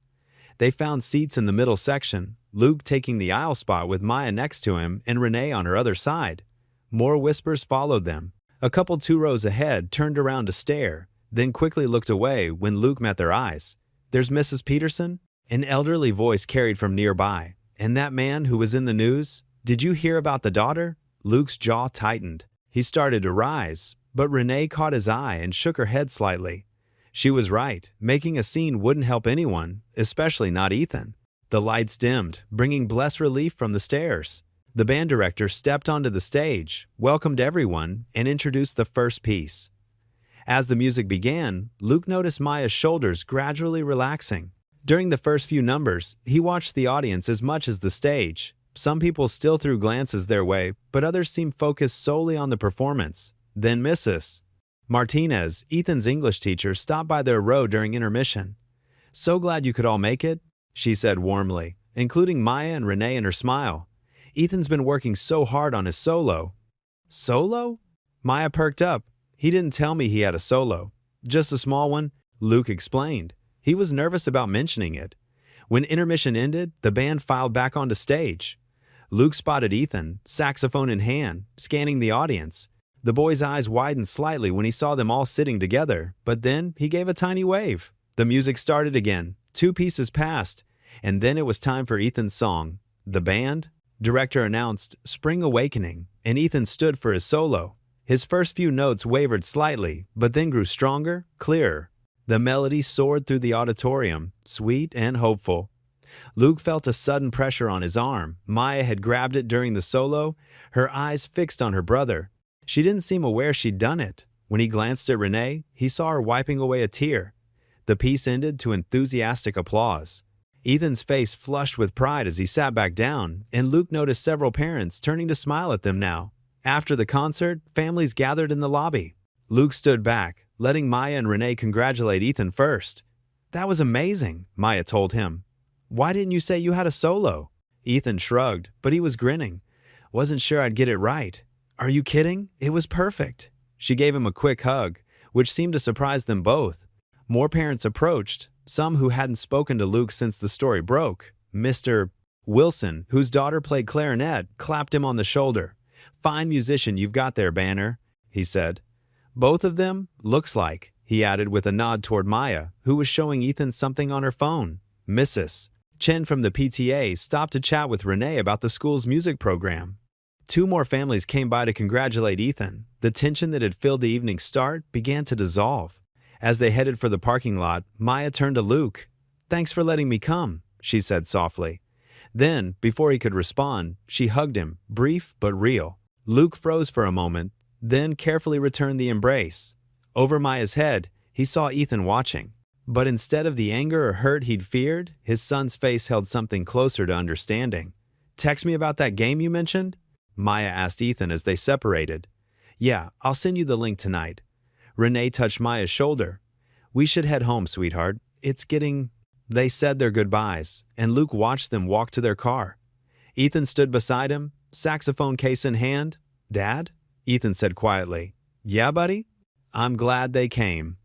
They found seats in the middle section, Luke taking the aisle spot with Maya next to him and Renee on her other side. More whispers followed them. A couple 2 rows ahead turned around to stare, then quickly looked away when Luke met their eyes. There's Mrs. Peterson? An elderly voice carried from nearby. And that man who was in the news? Did you hear about the daughter? Luke's jaw tightened. He started to rise, but Renee caught his eye and shook her head slightly. She was right. Making a scene wouldn't help anyone, especially not Ethan. The lights dimmed, bringing blessed relief from the stairs. The band director stepped onto the stage, welcomed everyone, and introduced the first piece. As the music began, Luke noticed Maya's shoulders gradually relaxing. During the first few numbers, he watched the audience as much as the stage. Some people still threw glances their way, but others seemed focused solely on the performance. Then Mrs. Martinez, Ethan's English teacher, stopped by their row during intermission. So glad you could all make it, she said warmly, including Maya and Renee in her smile. Ethan's been working so hard on his solo. Solo? Maya perked up. He didn't tell me he had a solo. Just a small one, Luke explained. He was nervous about mentioning it. When intermission ended, the band filed back onto stage. Luke spotted Ethan, saxophone in hand, scanning the audience. The boy's eyes widened slightly when he saw them all sitting together, but then he gave a tiny wave. The music started again. 2 pieces passed, and then it was time for Ethan's song. The band director announced Spring Awakening, and Ethan stood for his solo. His first few notes wavered slightly, but then grew stronger, clearer. The melody soared through the auditorium, sweet and hopeful. Luke felt a sudden pressure on his arm. Maya had grabbed it during the solo, her eyes fixed on her brother. She didn't seem aware she'd done it. When he glanced at Renee, he saw her wiping away a tear. The piece ended to enthusiastic applause. Ethan's face flushed with pride as he sat back down, and Luke noticed several parents turning to smile at them now. After the concert, families gathered in the lobby. Luke stood back, letting Maya and Renee congratulate Ethan first. That was amazing, Maya told him. Why didn't you say you had a solo? Ethan shrugged, but he was grinning. Wasn't sure I'd get it right. Are you kidding? It was perfect. She gave him a quick hug, which seemed to surprise them both. More parents approached, some who hadn't spoken to Luke since the story broke. Mr. Wilson, whose daughter played clarinet, clapped him on the shoulder. Fine musician you've got there, Banner, he said. Both of them? Looks like, he added with a nod toward Maya, who was showing Ethan something on her phone. Mrs. Chen from the PTA stopped to chat with Renee about the school's music program. 2 more families came by to congratulate Ethan. The tension that had filled the evening's start began to dissolve. As they headed for the parking lot, Maya turned to Luke. Thanks for letting me come, she said softly. Then, before he could respond, she hugged him, brief but real. Luke froze for a moment, then carefully returned the embrace. Over Maya's head, he saw Ethan watching. But instead of the anger or hurt he'd feared, his son's face held something closer to understanding. Text me about that game you mentioned? Maya asked Ethan as they separated. Yeah, I'll send you the link tonight. Renee touched Maya's shoulder. We should head home, sweetheart. It's getting... They said their goodbyes, and Luke watched them walk to their car. Ethan stood beside him, saxophone case in hand. Dad? Ethan said quietly. Yeah, buddy? I'm glad they came.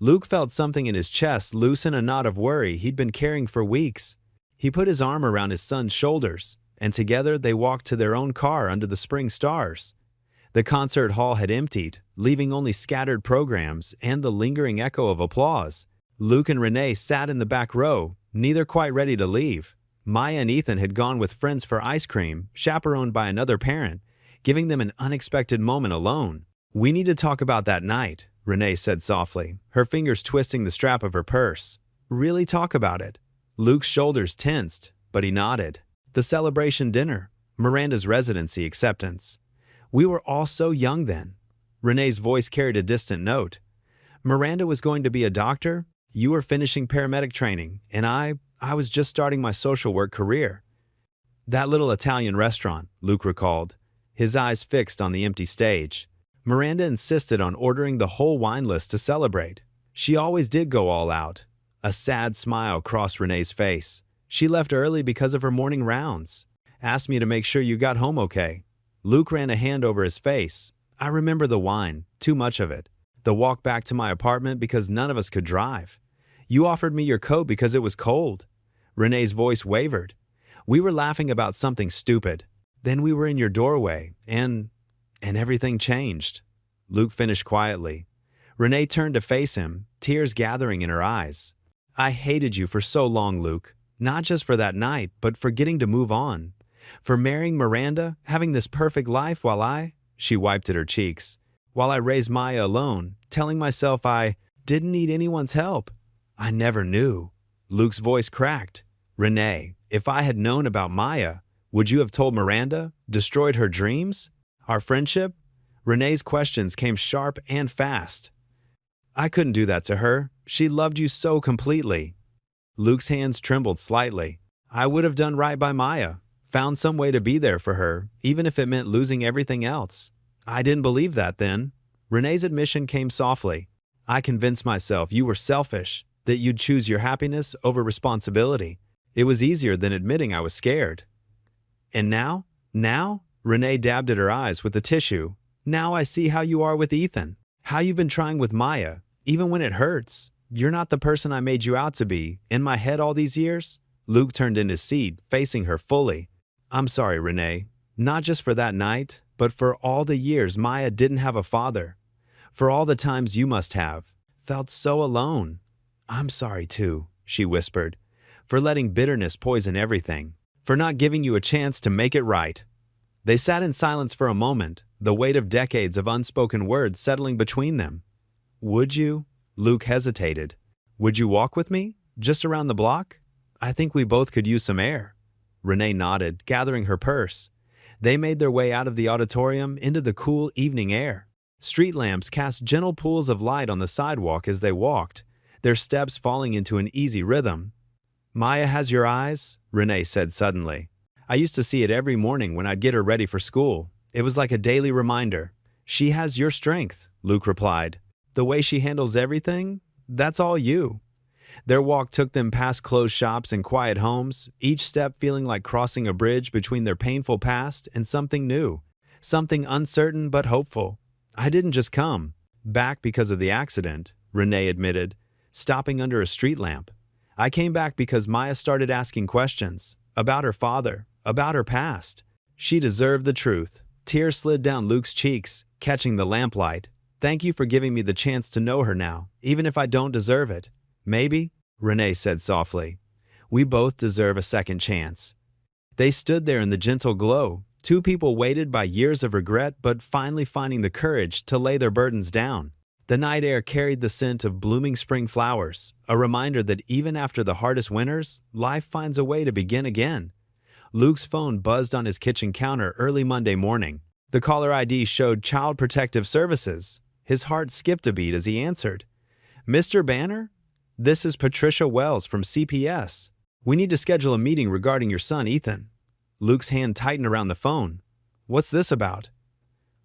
Luke felt something in his chest loosen a knot of worry he'd been carrying for weeks. He put his arm around his son's shoulders, and together they walked to their own car under the spring stars. The concert hall had emptied, leaving only scattered programs and the lingering echo of applause. Luke and Renee sat in the back row, neither quite ready to leave. Maya and Ethan had gone with friends for ice cream, chaperoned by another parent, giving them an unexpected moment alone. We need to talk about that night, Renee said softly, her fingers twisting the strap of her purse. Really talk about it. Luke's shoulders tensed, but he nodded. The celebration dinner, Miranda's residency acceptance. We were all so young then. Renee's voice carried a distant note. Miranda was going to be a doctor, you were finishing paramedic training, and I was just starting my social work career. That little Italian restaurant, Luke recalled, his eyes fixed on the empty stage. Miranda insisted on ordering the whole wine list to celebrate. She always did go all out. A sad smile crossed Renee's face. She left early because of her morning rounds. Asked me to make sure you got home okay. Luke ran a hand over his face. I remember the wine, too much of it. The walk back to my apartment because none of us could drive. You offered me your coat because it was cold. Renee's voice wavered. We were laughing about something stupid. Then we were in your doorway, and everything changed. Luke finished quietly. Renee turned to face him, tears gathering in her eyes. I hated you for so long, Luke. Not just for that night, but for getting to move on. For marrying Miranda, having this perfect life while she wiped at her cheeks, while I raised Maya alone, telling myself I didn't need anyone's help. I never knew. Luke's voice cracked. Renee, if I had known about Maya, would you have told Miranda, destroyed her dreams? Our friendship? Renee's questions came sharp and fast. I couldn't do that to her. She loved you so completely. Luke's hands trembled slightly. I would have done right by Maya, found some way to be there for her, even if it meant losing everything else. I didn't believe that then. Renee's admission came softly. I convinced myself you were selfish, that you'd choose your happiness over responsibility. It was easier than admitting I was scared. And now? Renee dabbed at her eyes with a tissue. Now I see how you are with Ethan. How you've been trying with Maya, even when it hurts. You're not the person I made you out to be, in my head all these years. Luke turned in his seat, facing her fully. I'm sorry, Renee. Not just for that night, but for all the years Maya didn't have a father. For all the times you must have. Felt so alone. I'm sorry too, she whispered. For letting bitterness poison everything. For not giving you a chance to make it right. They sat in silence for a moment, the weight of decades of unspoken words settling between them. Would you? Luke hesitated. Would you walk with me? Just around the block? I think we both could use some air. Renee nodded, gathering her purse. They made their way out of the auditorium into the cool evening air. Street lamps cast gentle pools of light on the sidewalk as they walked, their steps falling into an easy rhythm. Maya has your eyes, Renee said suddenly. I used to see it every morning when I'd get her ready for school. It was like a daily reminder. She has your strength, Luke replied. The way she handles everything, that's all you. Their walk took them past closed shops and quiet homes, each step feeling like crossing a bridge between their painful past and something new, something uncertain but hopeful. I didn't just come back because of the accident, Renee admitted, stopping under a street lamp. I came back because Maya started asking questions about her father, about her past. She deserved the truth. Tears slid down Luke's cheeks, catching the lamplight. Thank you for giving me the chance to know her now, even if I don't deserve it. Maybe, Renee said softly. We both deserve a second chance. They stood there in the gentle glow, two people weighted by years of regret but finally finding the courage to lay their burdens down. The night air carried the scent of blooming spring flowers, a reminder that even after the hardest winters, life finds a way to begin again. Luke's phone buzzed on his kitchen counter early Monday morning. The caller ID showed Child Protective Services. His heart skipped a beat as he answered. Mr. Banner? This is Patricia Wells from CPS. We need to schedule a meeting regarding your son, Ethan. Luke's hand tightened around the phone. What's this about?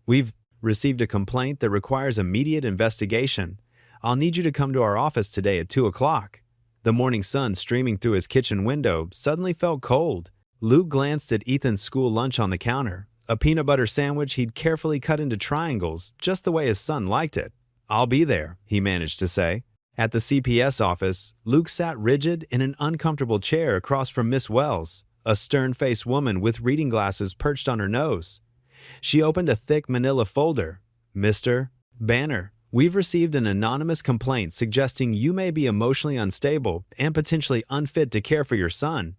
We've received a complaint that requires immediate investigation. I'll need you to come to our office today at 2 o'clock. The morning sun streaming through his kitchen window suddenly felt cold. Luke glanced at Ethan's school lunch on the counter, a peanut butter sandwich he'd carefully cut into triangles just the way his son liked it. I'll be there, he managed to say. At the CPS office, Luke sat rigid in an uncomfortable chair across from Miss Wells, a stern-faced woman with reading glasses perched on her nose. She opened a thick manila folder. Mr. Banner, we've received an anonymous complaint suggesting you may be emotionally unstable and potentially unfit to care for your son.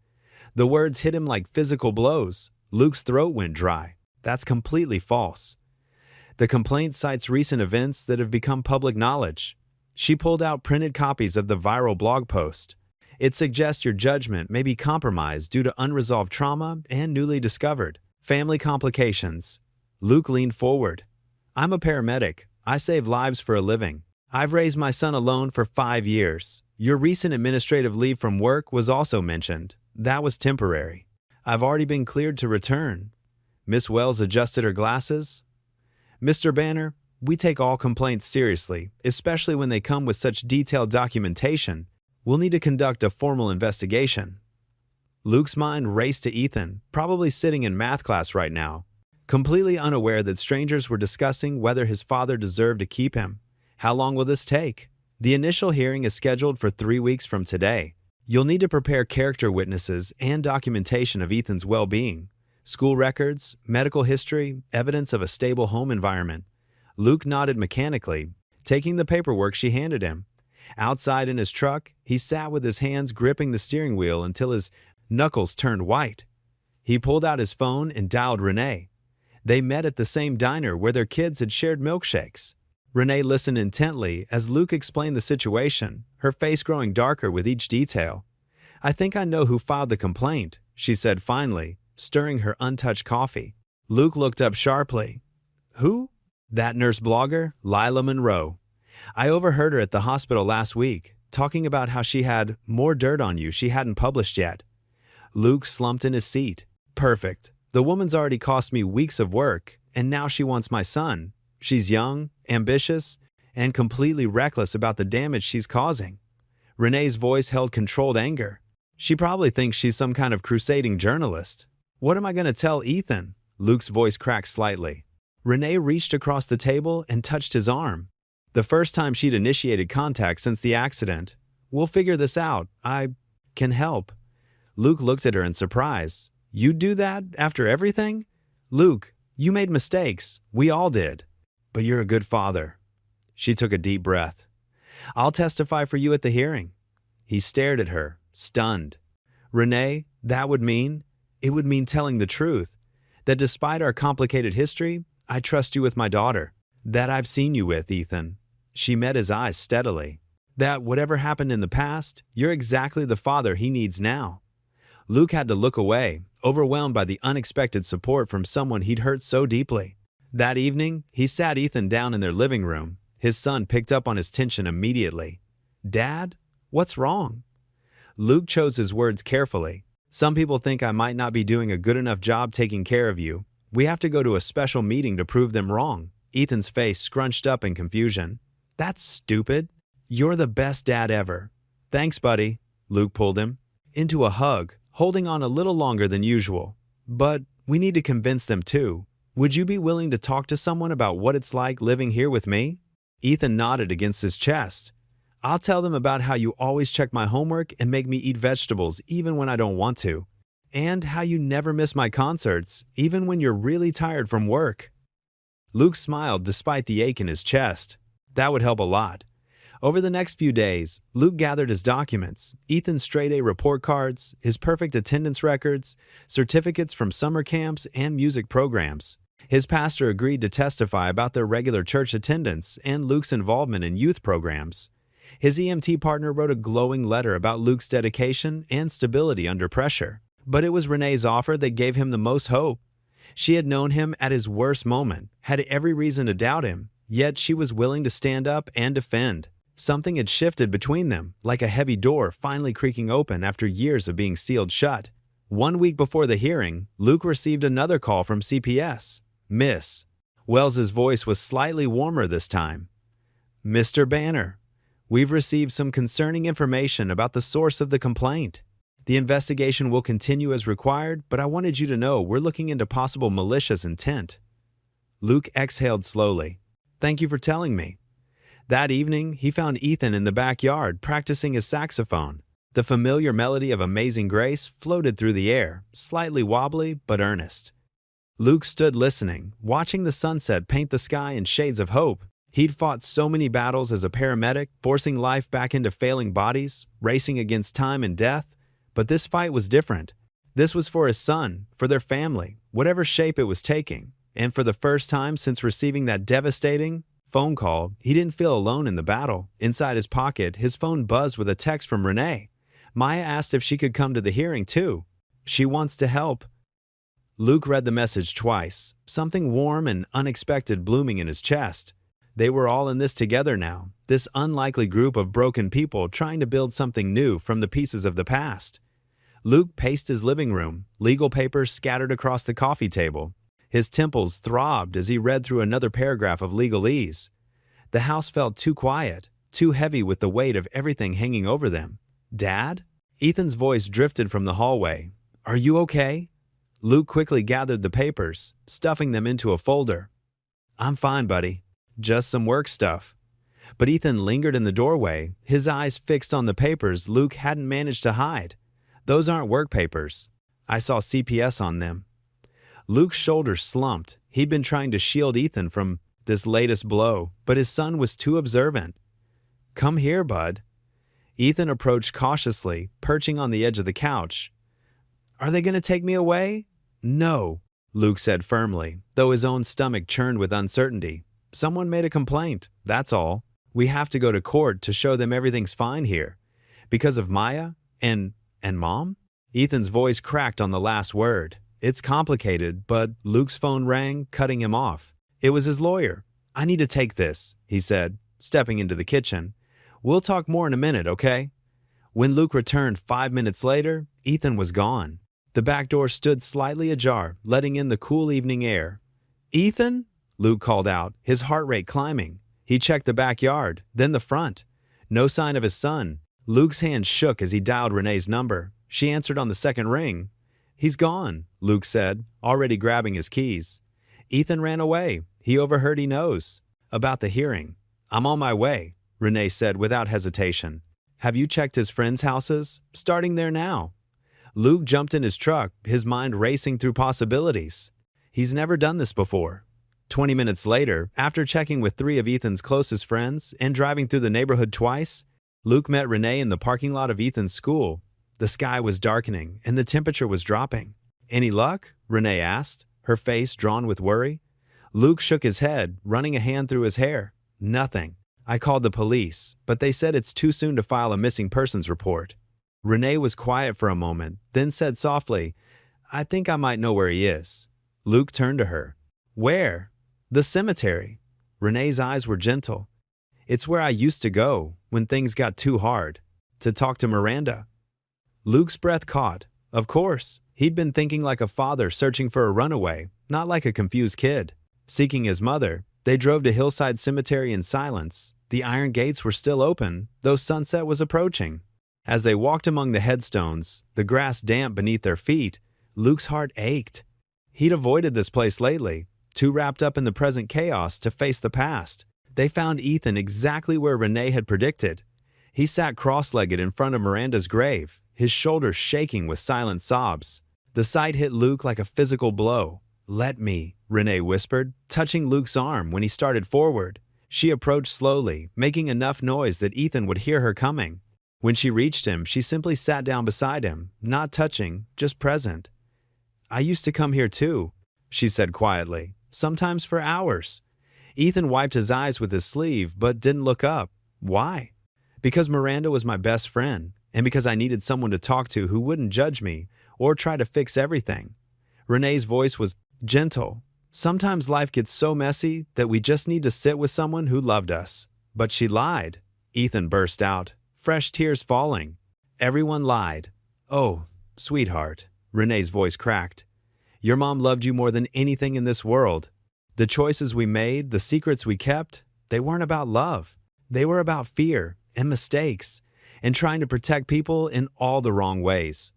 The words hit him like physical blows. Luke's throat went dry. That's completely false. The complaint cites recent events that have become public knowledge. She pulled out printed copies of the viral blog post. It suggests your judgment may be compromised due to unresolved trauma and newly discovered family complications. Luke leaned forward. I'm a paramedic. I save lives for a living. I've raised my son alone for 5 years. Your recent administrative leave from work was also mentioned. That was temporary. I've already been cleared to return. Miss Wells adjusted her glasses. Mr. Banner, We take all complaints seriously, especially when they come with such detailed documentation. We'll need to conduct a formal investigation." Luke's mind raced to Ethan, probably sitting in math class right now, completely unaware that strangers were discussing whether his father deserved to keep him. How long will this take? The initial hearing is scheduled for 3 weeks from today. You'll need to prepare character witnesses and documentation of Ethan's well-being, school records, medical history, evidence of a stable home environment. Luke nodded mechanically, taking the paperwork she handed him. Outside in his truck, he sat with his hands gripping the steering wheel until his knuckles turned white. He pulled out his phone and dialed Renee. They met at the same diner where their kids had shared milkshakes. Renee listened intently as Luke explained the situation, her face growing darker with each detail. "I think I know who filed the complaint," she said finally, stirring her untouched coffee. Luke looked up sharply. "Who?" "That nurse blogger, Lila Monroe. I overheard her at the hospital last week, talking about how she had more dirt on you she hadn't published yet." Luke slumped in his seat. "Perfect. The woman's already cost me weeks of work, and now she wants my son. She's young, ambitious, and completely reckless about the damage she's causing." Renee's voice held controlled anger. "She probably thinks she's some kind of crusading journalist. What am I going to tell Ethan?" Luke's voice cracked slightly. Renee reached across the table and touched his arm. The first time she'd initiated contact since the accident. "We'll figure this out. I can help." Luke looked at her in surprise. "You'd do that after everything?" "Luke, you made mistakes. We all did. But you're a good father." She took a deep breath. "I'll testify for you at the hearing." He stared at her, stunned. "Renee, that would mean? It would mean telling the truth. That despite our complicated history, I trust you with my daughter. That I've seen you with, Ethan." She met his eyes steadily. "That whatever happened in the past, you're exactly the father he needs now." Luke had to look away, overwhelmed by the unexpected support from someone he'd hurt so deeply. That evening, he sat Ethan down in their living room. His son picked up on his tension immediately. "Dad, what's wrong?" Luke chose his words carefully. "Some people think I might not be doing a good enough job taking care of you. We have to go to a special meeting to prove them wrong." Ethan's face scrunched up in confusion. "That's stupid. You're the best dad ever." "Thanks, buddy." Luke pulled him into a hug, holding on a little longer than usual. "But we need to convince them too. Would you be willing to talk to someone about what it's like living here with me?" Ethan nodded against his chest. "I'll tell them about how you always check my homework and make me eat vegetables even when I don't want to. And how you never miss my concerts, even when you're really tired from work." Luke smiled despite the ache in his chest. That would help a lot. Over the next few days, Luke gathered his documents, Ethan's straight-A report cards, his perfect attendance records, certificates from summer camps and music programs. His pastor agreed to testify about their regular church attendance and Luke's involvement in youth programs. His EMT partner wrote a glowing letter about Luke's dedication and stability under pressure. But it was Renee's offer that gave him the most hope. She had known him at his worst moment, had every reason to doubt him, yet she was willing to stand up and defend. Something had shifted between them, like a heavy door finally creaking open after years of being sealed shut. 1 week before the hearing, Luke received another call from CPS. "Miss." Wells's voice was slightly warmer this time. "Mr. Banner, we've received some concerning information about the source of the complaint. The investigation will continue as required, but I wanted you to know we're looking into possible malicious intent." Luke exhaled slowly. "Thank you for telling me." That evening, he found Ethan in the backyard practicing his saxophone. The familiar melody of Amazing Grace floated through the air, slightly wobbly but earnest. Luke stood listening, watching the sunset paint the sky in shades of hope. He'd fought so many battles as a paramedic, forcing life back into failing bodies, racing against time and death. But this fight was different. This was for his son, for their family, whatever shape it was taking. And for the first time since receiving that devastating phone call, he didn't feel alone in the battle. Inside his pocket, his phone buzzed with a text from Renee. Maya asked if she could come to the hearing too. She wants to help. Luke read the message twice, something warm and unexpected blooming in his chest. They were all in this together now, this unlikely group of broken people trying to build something new from the pieces of the past. Luke paced his living room, legal papers scattered across the coffee table. His temples throbbed as he read through another paragraph of legalese. The house felt too quiet, too heavy with the weight of everything hanging over them. "Dad?" Ethan's voice drifted from the hallway. "Are you okay?" Luke quickly gathered the papers, stuffing them into a folder. "I'm fine, buddy. Just some work stuff." But Ethan lingered in the doorway, his eyes fixed on the papers Luke hadn't managed to hide. "Those aren't work papers. I saw CPS on them." Luke's shoulders slumped. He'd been trying to shield Ethan from this latest blow, but his son was too observant. "Come here, bud." Ethan approached cautiously, perching on the edge of the couch. "Are they going to take me away?" "No," Luke said firmly, though his own stomach churned with uncertainty. "Someone made a complaint, that's all. We have to go to court to show them everything's fine here. Because of Maya and Mom?" Ethan's voice cracked on the last word. "It's complicated," but Luke's phone rang, cutting him off. It was his lawyer. "I need to take this," he said, stepping into the kitchen. "We'll talk more in a minute, okay?" When Luke returned 5 minutes later, Ethan was gone. The back door stood slightly ajar, letting in the cool evening air. "Ethan?" Luke called out, his heart rate climbing. He checked the backyard, then the front. No sign of his son. Luke's hand shook as he dialed Renee's number. She answered on the second ring. "He's gone," Luke said, already grabbing his keys. "Ethan ran away. He overheard he knows." "About the hearing." "I'm on my way," Renee said without hesitation. "Have you checked his friends' houses?" "Starting there now." Luke jumped in his truck, his mind racing through possibilities. He's never done this before. 20 minutes later, after checking with 3 of Ethan's closest friends and driving through the neighborhood twice, Luke met Renee in the parking lot of Ethan's school. The sky was darkening and the temperature was dropping. "Any luck?" Renee asked, her face drawn with worry. Luke shook his head, running a hand through his hair. "Nothing. I called the police, but they said it's too soon to file a missing persons report." Renee was quiet for a moment, then said softly, "I think I might know where he is." Luke turned to her. "Where?" "The cemetery." Renee's eyes were gentle. "It's where I used to go when things got too hard. To talk to Miranda." Luke's breath caught. Of course, he'd been thinking like a father searching for a runaway, not like a confused kid. Seeking his mother, they drove to Hillside Cemetery in silence. The iron gates were still open, though sunset was approaching. As they walked among the headstones, the grass damp beneath their feet, Luke's heart ached. He'd avoided this place lately, too wrapped up in the present chaos to face the past. They found Ethan exactly where Renee had predicted. He sat cross-legged in front of Miranda's grave, his shoulders shaking with silent sobs. The sight hit Luke like a physical blow. "Let me," Renee whispered, touching Luke's arm when he started forward. She approached slowly, making enough noise that Ethan would hear her coming. When she reached him, she simply sat down beside him, not touching, just present. "I used to come here too," she said quietly, "sometimes for hours." Ethan wiped his eyes with his sleeve but didn't look up. "Why?" "Because Miranda was my best friend, and because I needed someone to talk to who wouldn't judge me or try to fix everything." Renee's voice was gentle. "Sometimes life gets so messy that we just need to sit with someone who loved us." "But she lied," Ethan burst out, fresh tears falling. "Everyone lied." "Oh, sweetheart," Renee's voice cracked. "Your mom loved you more than anything in this world. The choices we made, the secrets we kept, they weren't about love. They were about fear and mistakes and trying to protect people in all the wrong ways."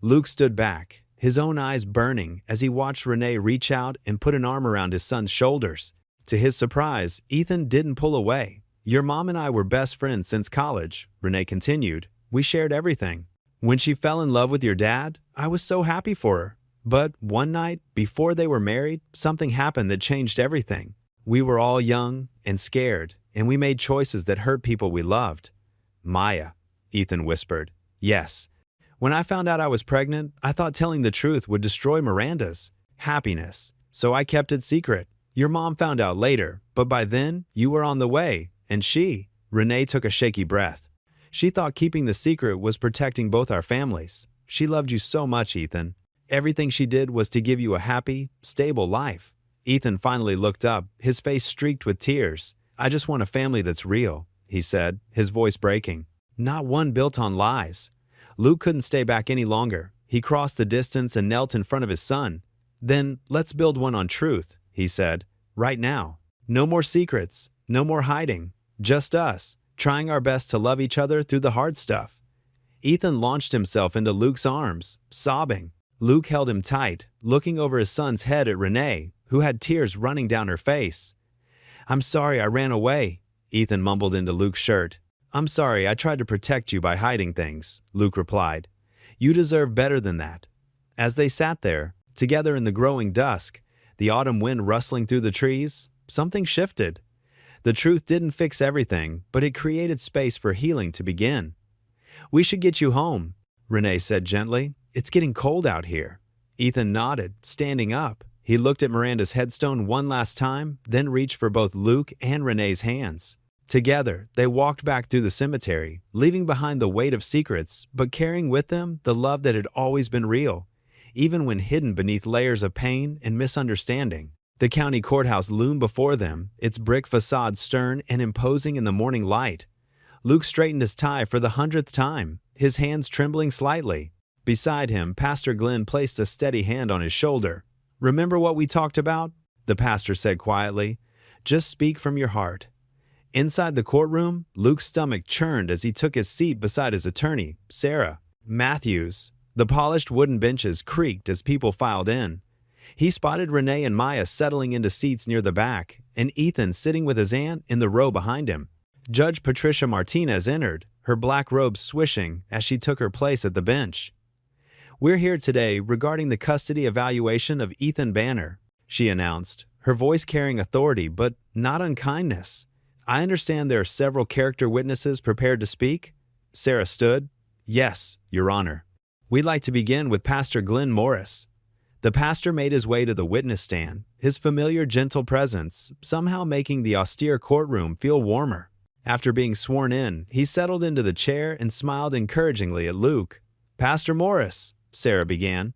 Luke stood back, his own eyes burning as he watched Renee reach out and put an arm around his son's shoulders. To his surprise, Ethan didn't pull away. "Your mom and I were best friends since college," Renee continued. "We shared everything. When she fell in love with your dad, I was so happy for her. But one night, before they were married, something happened that changed everything. We were all young and scared, and we made choices that hurt people we loved." "Maya," Ethan whispered. "Yes. When I found out I was pregnant, I thought telling the truth would destroy Miranda's happiness, so I kept it secret. Your mom found out later, but by then, you were on the way, and she..." Renee took a shaky breath. "She thought keeping the secret was protecting both our families. She loved you so much, Ethan. Everything she did was to give you a happy, stable life." Ethan finally looked up, his face streaked with tears. "I just want a family that's real," he said, his voice breaking. "Not one built on lies." Luke couldn't stay back any longer. He crossed the distance and knelt in front of his son. Then let's build one on truth, he said. Right now. No more secrets, no more hiding. Just us, trying our best to love each other through the hard stuff. Ethan launched himself into Luke's arms, sobbing. Luke held him tight, looking over his son's head at Renee, who had tears running down her face. "I'm sorry I ran away," Ethan mumbled into Luke's shirt. "I'm sorry I tried to protect you by hiding things," Luke replied. "You deserve better than that." As they sat there, together in the growing dusk, the autumn wind rustling through the trees, something shifted. The truth didn't fix everything, but it created space for healing to begin. "We should get you home," Renee said gently. "It's getting cold out here." Ethan nodded, standing up. He looked at Miranda's headstone one last time, then reached for both Luke and Renee's hands. Together, they walked back through the cemetery, leaving behind the weight of secrets, but carrying with them the love that had always been real, even when hidden beneath layers of pain and misunderstanding. The county courthouse loomed before them, its brick facade stern and imposing in the morning light. Luke straightened his tie for the 100th time, his hands trembling slightly. Beside him, Pastor Glenn placed a steady hand on his shoulder. "Remember what we talked about?" the pastor said quietly. "Just speak from your heart." Inside the courtroom, Luke's stomach churned as he took his seat beside his attorney, Sarah Matthews. The polished wooden benches creaked as people filed in. He spotted Renee and Maya settling into seats near the back, and Ethan sitting with his aunt in the row behind him. Judge Patricia Martinez entered, her black robe swishing as she took her place at the bench. "We're here today regarding the custody evaluation of Ethan Banner," she announced, her voice carrying authority but not unkindness. "I understand there are several character witnesses prepared to speak." Sarah stood. "Yes, Your Honor. We'd like to begin with Pastor Glenn Morris." The pastor made his way to the witness stand, his familiar gentle presence somehow making the austere courtroom feel warmer. After being sworn in, he settled into the chair and smiled encouragingly at Luke. "Pastor Morris," Sarah began,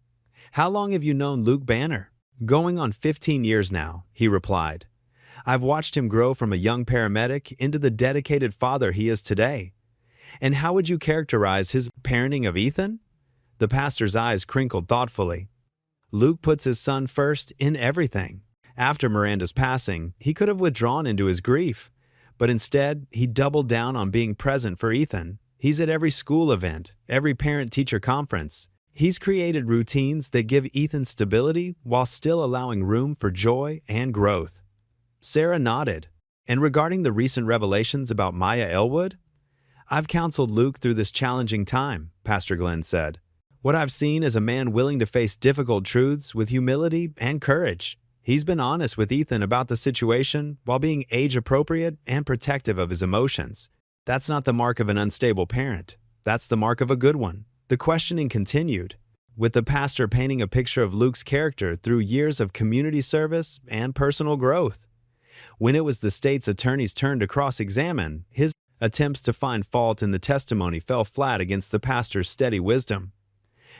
"how long have you known Luke Banner?" "Going on 15 years now," he replied. "I've watched him grow from a young paramedic into the dedicated father he is today." "And how would you characterize his parenting of Ethan?" The pastor's eyes crinkled thoughtfully. "Luke puts his son first in everything. After Miranda's passing, he could have withdrawn into his grief, but instead, he doubled down on being present for Ethan. He's at every school event, every parent-teacher conference. He's created routines that give Ethan stability while still allowing room for joy and growth." Sarah nodded. "And regarding the recent revelations about Maya Elwood?" "I've counseled Luke through this challenging time," Pastor Glenn said. "What I've seen is a man willing to face difficult truths with humility and courage. He's been honest with Ethan about the situation while being age-appropriate and protective of his emotions. That's not the mark of an unstable parent. That's the mark of a good one." The questioning continued, with the pastor painting a picture of Luke's character through years of community service and personal growth. When it was the state's attorney's turn to cross-examine, his attempts to find fault in the testimony fell flat against the pastor's steady wisdom.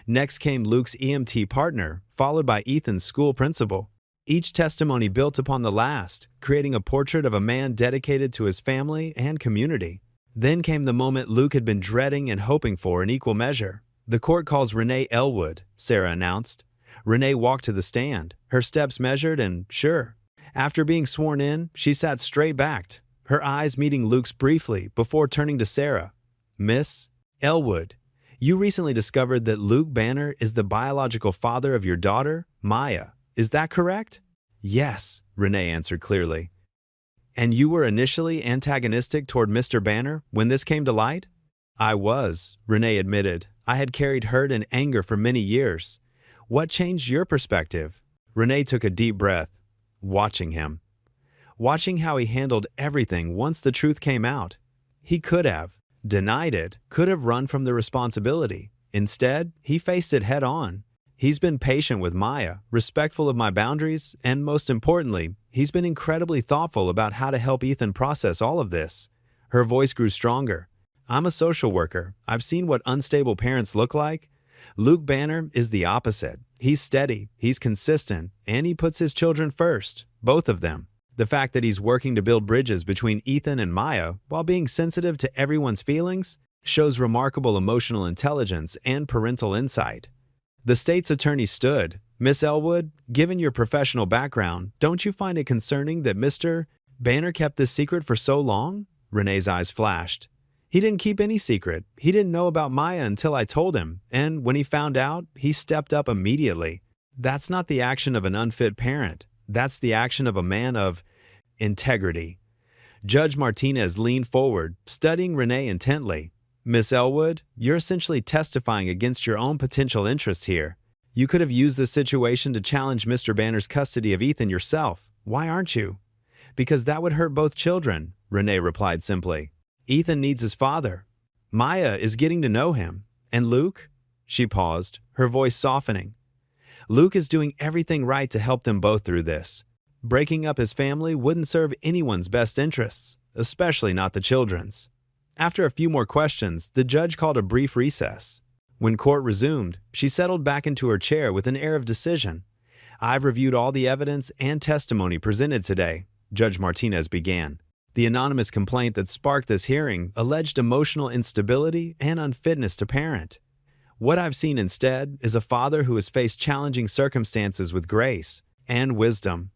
Next came Luke's EMT partner, followed by Ethan's school principal. Each testimony built upon the last, creating a portrait of a man dedicated to his family and community. Then came the moment Luke had been dreading and hoping for in equal measure. "The court calls Renee Elwood," Sarah announced. Renee walked to the stand, her steps measured and sure. After being sworn in, she sat straight-backed, her eyes meeting Luke's briefly before turning to Sarah. "Miss Elwood, you recently discovered that Luke Banner is the biological father of your daughter, Maya. Is that correct?" "Yes," Renee answered clearly. "And you were initially antagonistic toward Mr. Banner when this came to light?" "I was," Renee admitted. "I had carried hurt and anger for many years. What changed your perspective?" Renee took a deep breath. "Watching him. Watching how he handled everything once the truth came out. He could have denied it, could have run from the responsibility. Instead, he faced it head on. He's been patient with Maya, respectful of my boundaries, and most importantly, he's been incredibly thoughtful about how to help Ethan process all of this." Her voice grew stronger. "I'm a social worker. I've seen what unstable parents look like. Luke Banner is the opposite. He's steady, he's consistent, and he puts his children first, both of them. The fact that he's working to build bridges between Ethan and Maya while being sensitive to everyone's feelings shows remarkable emotional intelligence and parental insight." The state's attorney stood, Miss Elwood, given your professional background, don't you find it concerning that Mr. Banner kept this secret for so long? Renee's eyes flashed. He didn't keep any secret. He didn't know about Maya until I told him, and when he found out, he stepped up immediately. That's not the action of an unfit parent. That's the action of a man of integrity. Judge Martinez leaned forward, studying Renee intently. Miss Elwood, you're essentially testifying against your own potential interests here. You could have used this situation to challenge Mr. Banner's custody of Ethan yourself. Why aren't you? Because that would hurt both children, Renee replied simply. Ethan needs his father. Maya is getting to know him. And Luke? She paused, her voice softening. Luke is doing everything right to help them both through this. Breaking up his family wouldn't serve anyone's best interests, especially not the children's. After a few more questions, the judge called a brief recess. When court resumed, she settled back into her chair with an air of decision. I've reviewed all the evidence and testimony presented today, Judge Martinez began. The anonymous complaint that sparked this hearing alleged emotional instability and unfitness to parent. What I've seen instead is a father who has faced challenging circumstances with grace and wisdom.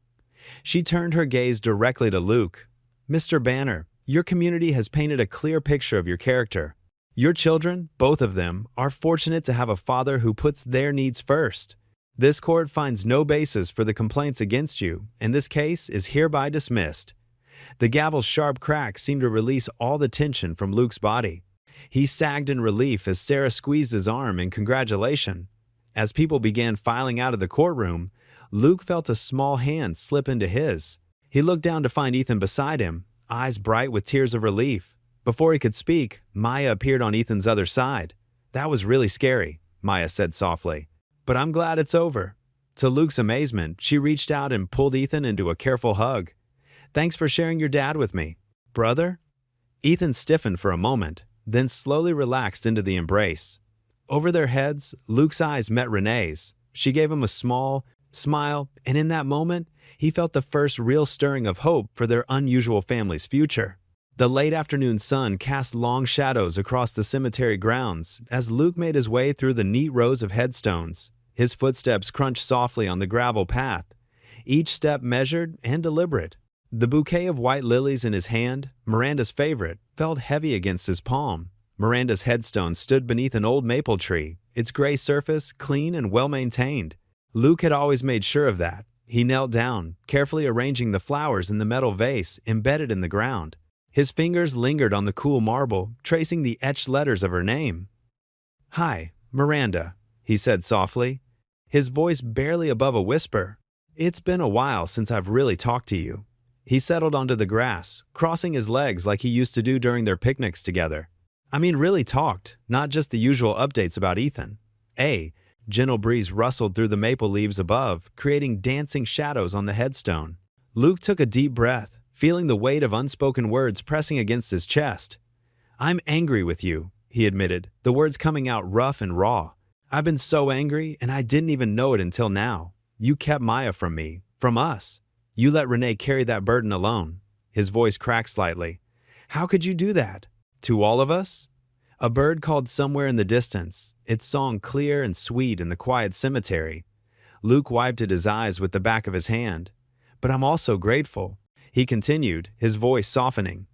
She turned her gaze directly to Luke. Mr. Banner, your community has painted a clear picture of your character. Your children, both of them, are fortunate to have a father who puts their needs first. This court finds no basis for the complaints against you, and this case is hereby dismissed. The gavel's sharp crack seemed to release all the tension from Luke's body. He sagged in relief as Sarah squeezed his arm in congratulation. As people began filing out of the courtroom, Luke felt a small hand slip into his. He looked down to find Ethan beside him, eyes bright with tears of relief. Before he could speak, Maya appeared on Ethan's other side. That was really scary, Maya said softly. But I'm glad it's over. To Luke's amazement, she reached out and pulled Ethan into a careful hug. Thanks for sharing your dad with me. Brother? Ethan stiffened for a moment, then slowly relaxed into the embrace. Over their heads, Luke's eyes met Renee's. She gave him a small smile, and in that moment, he felt the first real stirring of hope for their unusual family's future. The late afternoon sun cast long shadows across the cemetery grounds as Luke made his way through the neat rows of headstones. His footsteps crunched softly on the gravel path, each step measured and deliberate. The bouquet of white lilies in his hand, Miranda's favorite, felt heavy against his palm. Miranda's headstone stood beneath an old maple tree, its gray surface clean and well-maintained. Luke had always made sure of that. He knelt down, carefully arranging the flowers in the metal vase embedded in the ground. His fingers lingered on the cool marble, tracing the etched letters of her name. Hi, Miranda, he said softly, his voice barely above a whisper. It's been a while since I've really talked to you. He settled onto the grass, crossing his legs like he used to do during their picnics together. I mean, really talked, not just the usual updates about Ethan. A gentle breeze rustled through the maple leaves above, creating dancing shadows on the headstone. Luke took a deep breath, feeling the weight of unspoken words pressing against his chest. I'm angry with you, he admitted, the words coming out rough and raw. I've been so angry, and I didn't even know it until now. You kept Maya from me, from us. You let Renee carry that burden alone. His voice cracked slightly. How could you do that? To all of us? A bird called somewhere in the distance, its song clear and sweet in the quiet cemetery. Luke wiped at his eyes with the back of his hand. But I'm also grateful. He continued, his voice softening.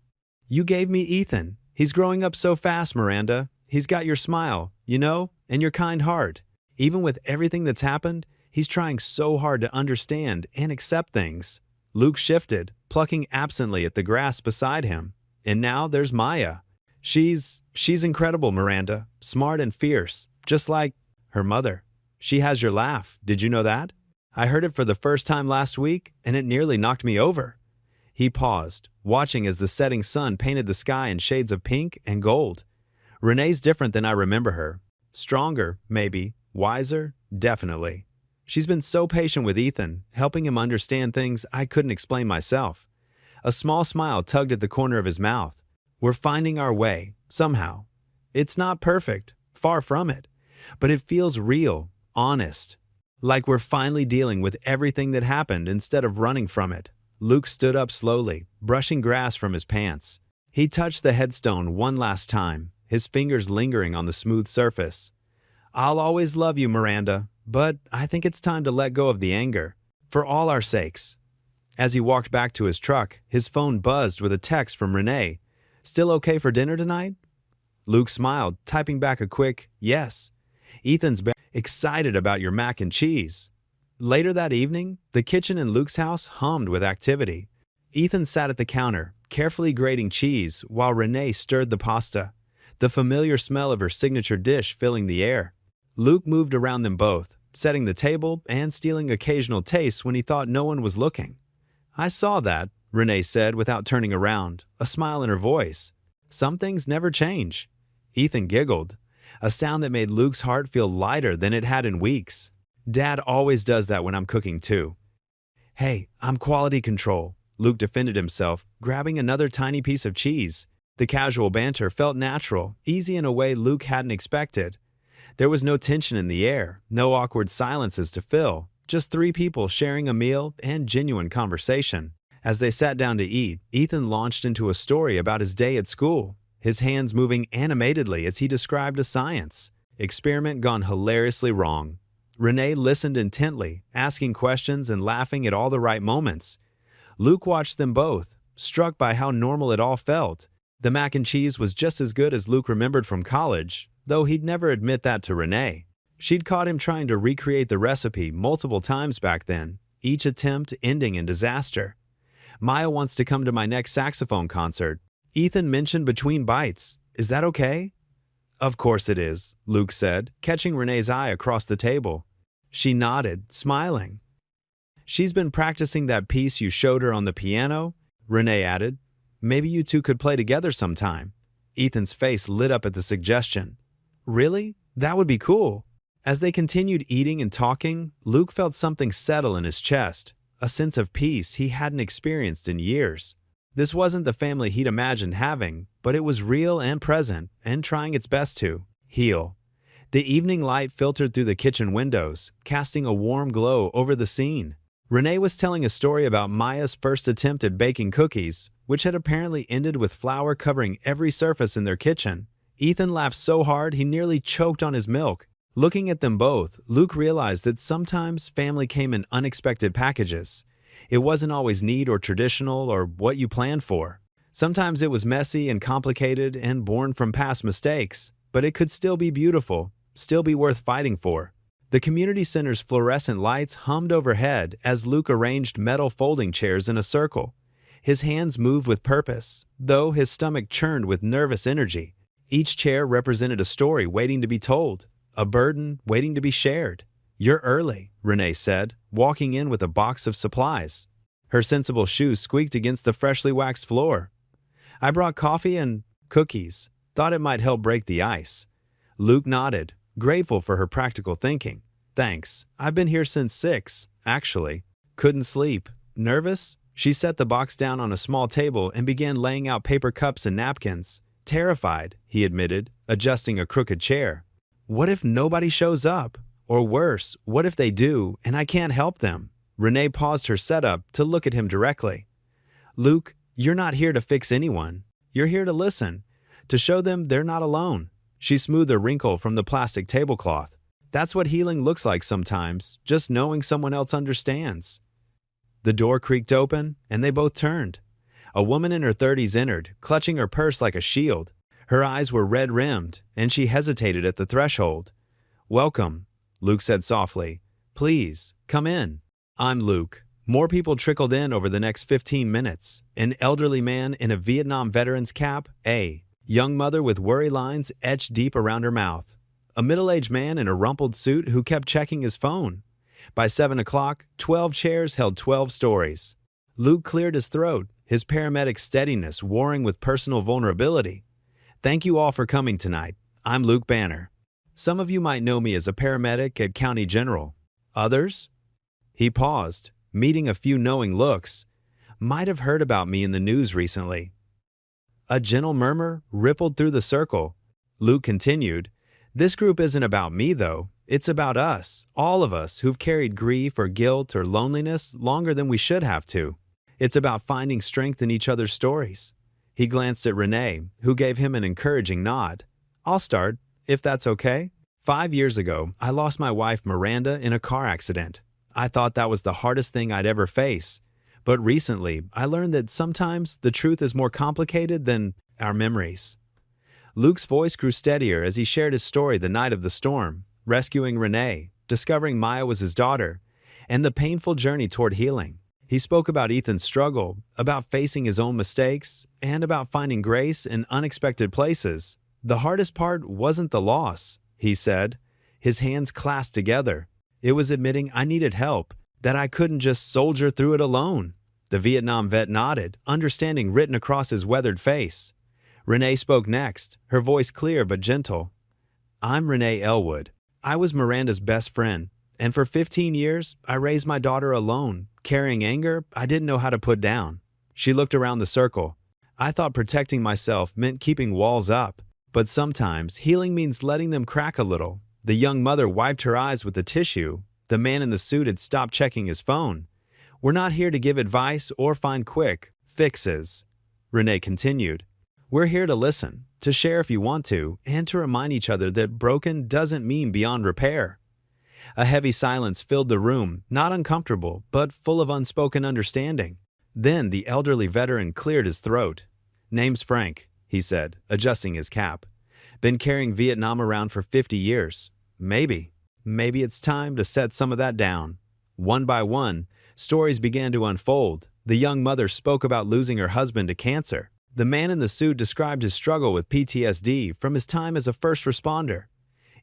You gave me Ethan. He's growing up so fast, Miranda. He's got your smile, you know, and your kind heart. Even with everything that's happened, he's trying so hard to understand and accept things. Luke shifted, plucking absently at the grass beside him. And now there's Maya. She's incredible, Miranda. Smart and fierce, just like her mother. She has your laugh. Did you know that? I heard it for the first time last week, and it nearly knocked me over. He paused, watching as the setting sun painted the sky in shades of pink and gold. Renee's different than I remember her. Stronger, maybe. Wiser, definitely. She's been so patient with Ethan, helping him understand things I couldn't explain myself. A small smile tugged at the corner of his mouth. We're finding our way, somehow. It's not perfect, far from it, but it feels real, honest. Like we're finally dealing with everything that happened instead of running from it. Luke stood up slowly, brushing grass from his pants. He touched the headstone one last time, his fingers lingering on the smooth surface. I'll always love you, Miranda, but I think it's time to let go of the anger, for all our sakes. As he walked back to his truck, his phone buzzed with a text from Renee. Still okay for dinner tonight? Luke smiled, typing back a quick, yes. Ethan's excited about your mac and cheese. Later that evening, the kitchen in Luke's house hummed with activity. Ethan sat at the counter, carefully grating cheese, while Renee stirred the pasta, the familiar smell of her signature dish filling the air. Luke moved around them both, setting the table and stealing occasional tastes when he thought no one was looking. I saw that, Renee said without turning around, a smile in her voice. Some things never change. Ethan giggled, a sound that made Luke's heart feel lighter than it had in weeks. Dad always does that when I'm cooking too. Hey, I'm quality control, Luke defended himself, grabbing another tiny piece of cheese. The casual banter felt natural, easy in a way Luke hadn't expected. There was no tension in the air, no awkward silences to fill, just three people sharing a meal and genuine conversation. As they sat down to eat, Ethan launched into a story about his day at school, his hands moving animatedly as he described a science experiment gone hilariously wrong. Renee listened intently, asking questions and laughing at all the right moments. Luke watched them both, struck by how normal it all felt. The mac and cheese was just as good as Luke remembered from college, though he'd never admit that to Renee. She'd caught him trying to recreate the recipe multiple times back then, each attempt ending in disaster. Maya wants to come to my next saxophone concert, Ethan mentioned between bites. Is that okay? Of course it is, Luke said, catching Renee's eye across the table. She nodded, smiling. She's been practicing that piece you showed her on the piano, Renee added. Maybe you two could play together sometime. Ethan's face lit up at the suggestion. Really? That would be cool. As they continued eating and talking, Luke felt something settle in his chest, a sense of peace he hadn't experienced in years. This wasn't the family he'd imagined having, but it was real and present, and trying its best to heal. The evening light filtered through the kitchen windows, casting a warm glow over the scene. Renee was telling a story about Maya's first attempt at baking cookies, which had apparently ended with flour covering every surface in their kitchen. Ethan laughed so hard he nearly choked on his milk. Looking at them both, Luke realized that sometimes family came in unexpected packages. It wasn't always neat or traditional or what you planned for. Sometimes it was messy and complicated and born from past mistakes, but it could still be beautiful, still be worth fighting for. The community center's fluorescent lights hummed overhead as Luke arranged metal folding chairs in a circle. His hands moved with purpose, though his stomach churned with nervous energy. Each chair represented a story waiting to be told, a burden waiting to be shared. You're early, Renee said, walking in with a box of supplies. Her sensible shoes squeaked against the freshly waxed floor. I brought coffee and cookies. Thought it might help break the ice. Luke nodded, grateful for her practical thinking. Thanks. I've been here since 6, actually. Couldn't sleep. Nervous? She set the box down on a small table and began laying out paper cups and napkins. Terrified, he admitted, adjusting a crooked chair. What if nobody shows up? Or worse, what if they do and I can't help them? Renee paused her setup to look at him directly. Luke, you're not here to fix anyone. You're here to listen, to show them they're not alone. She smoothed a wrinkle from the plastic tablecloth. That's what healing looks like sometimes, just knowing someone else understands. The door creaked open, and they both turned. A woman in her 30s entered, clutching her purse like a shield. Her eyes were red-rimmed, and she hesitated at the threshold. Welcome, Luke said softly. Please, come in. I'm Luke. More people trickled in over the next 15 minutes. An elderly man in a Vietnam veteran's cap, a young mother with worry lines etched deep around her mouth. A middle-aged man in a rumpled suit who kept checking his phone. By 7 o'clock, 12 chairs held 12 stories. Luke cleared his throat, his paramedic steadiness warring with personal vulnerability. Thank you all for coming tonight. I'm Luke Banner. Some of you might know me as a paramedic at County General. Others? He paused, meeting a few knowing looks. Might have heard about me in the news recently. A gentle murmur rippled through the circle. Luke continued, This group isn't about me, though. It's about us, all of us who've carried grief or guilt or loneliness longer than we should have to. It's about finding strength in each other's stories. He glanced at Renee, who gave him an encouraging nod. I'll start, if that's okay. 5 years ago, I lost my wife Miranda in a car accident. I thought that was the hardest thing I'd ever face. But recently, I learned that sometimes the truth is more complicated than our memories. Luke's voice grew steadier as he shared his story the night of the storm, rescuing Renee, discovering Maya was his daughter, and the painful journey toward healing. He spoke about Ethan's struggle, about facing his own mistakes, and about finding grace in unexpected places. The hardest part wasn't the loss, he said, his hands clasped together. It was admitting I needed help, that I couldn't just soldier through it alone. The Vietnam vet nodded, understanding written across his weathered face. Renee spoke next, her voice clear but gentle. I'm Renee Elwood. I was Miranda's best friend, and for 15 years, I raised my daughter alone, carrying anger I didn't know how to put down. She looked around the circle. I thought protecting myself meant keeping walls up, but sometimes healing means letting them crack a little. The young mother wiped her eyes with a tissue. The man in the suit had stopped checking his phone. We're not here to give advice or find quick fixes, Renee continued. We're here to listen, to share if you want to, and to remind each other that broken doesn't mean beyond repair. A heavy silence filled the room, not uncomfortable, but full of unspoken understanding. Then the elderly veteran cleared his throat. Name's Frank, he said, adjusting his cap. Been carrying Vietnam around for 50 years. Maybe it's time to set some of that down. One by one, stories began to unfold. The young mother spoke about losing her husband to cancer. The man in the suit described his struggle with PTSD from his time as a first responder.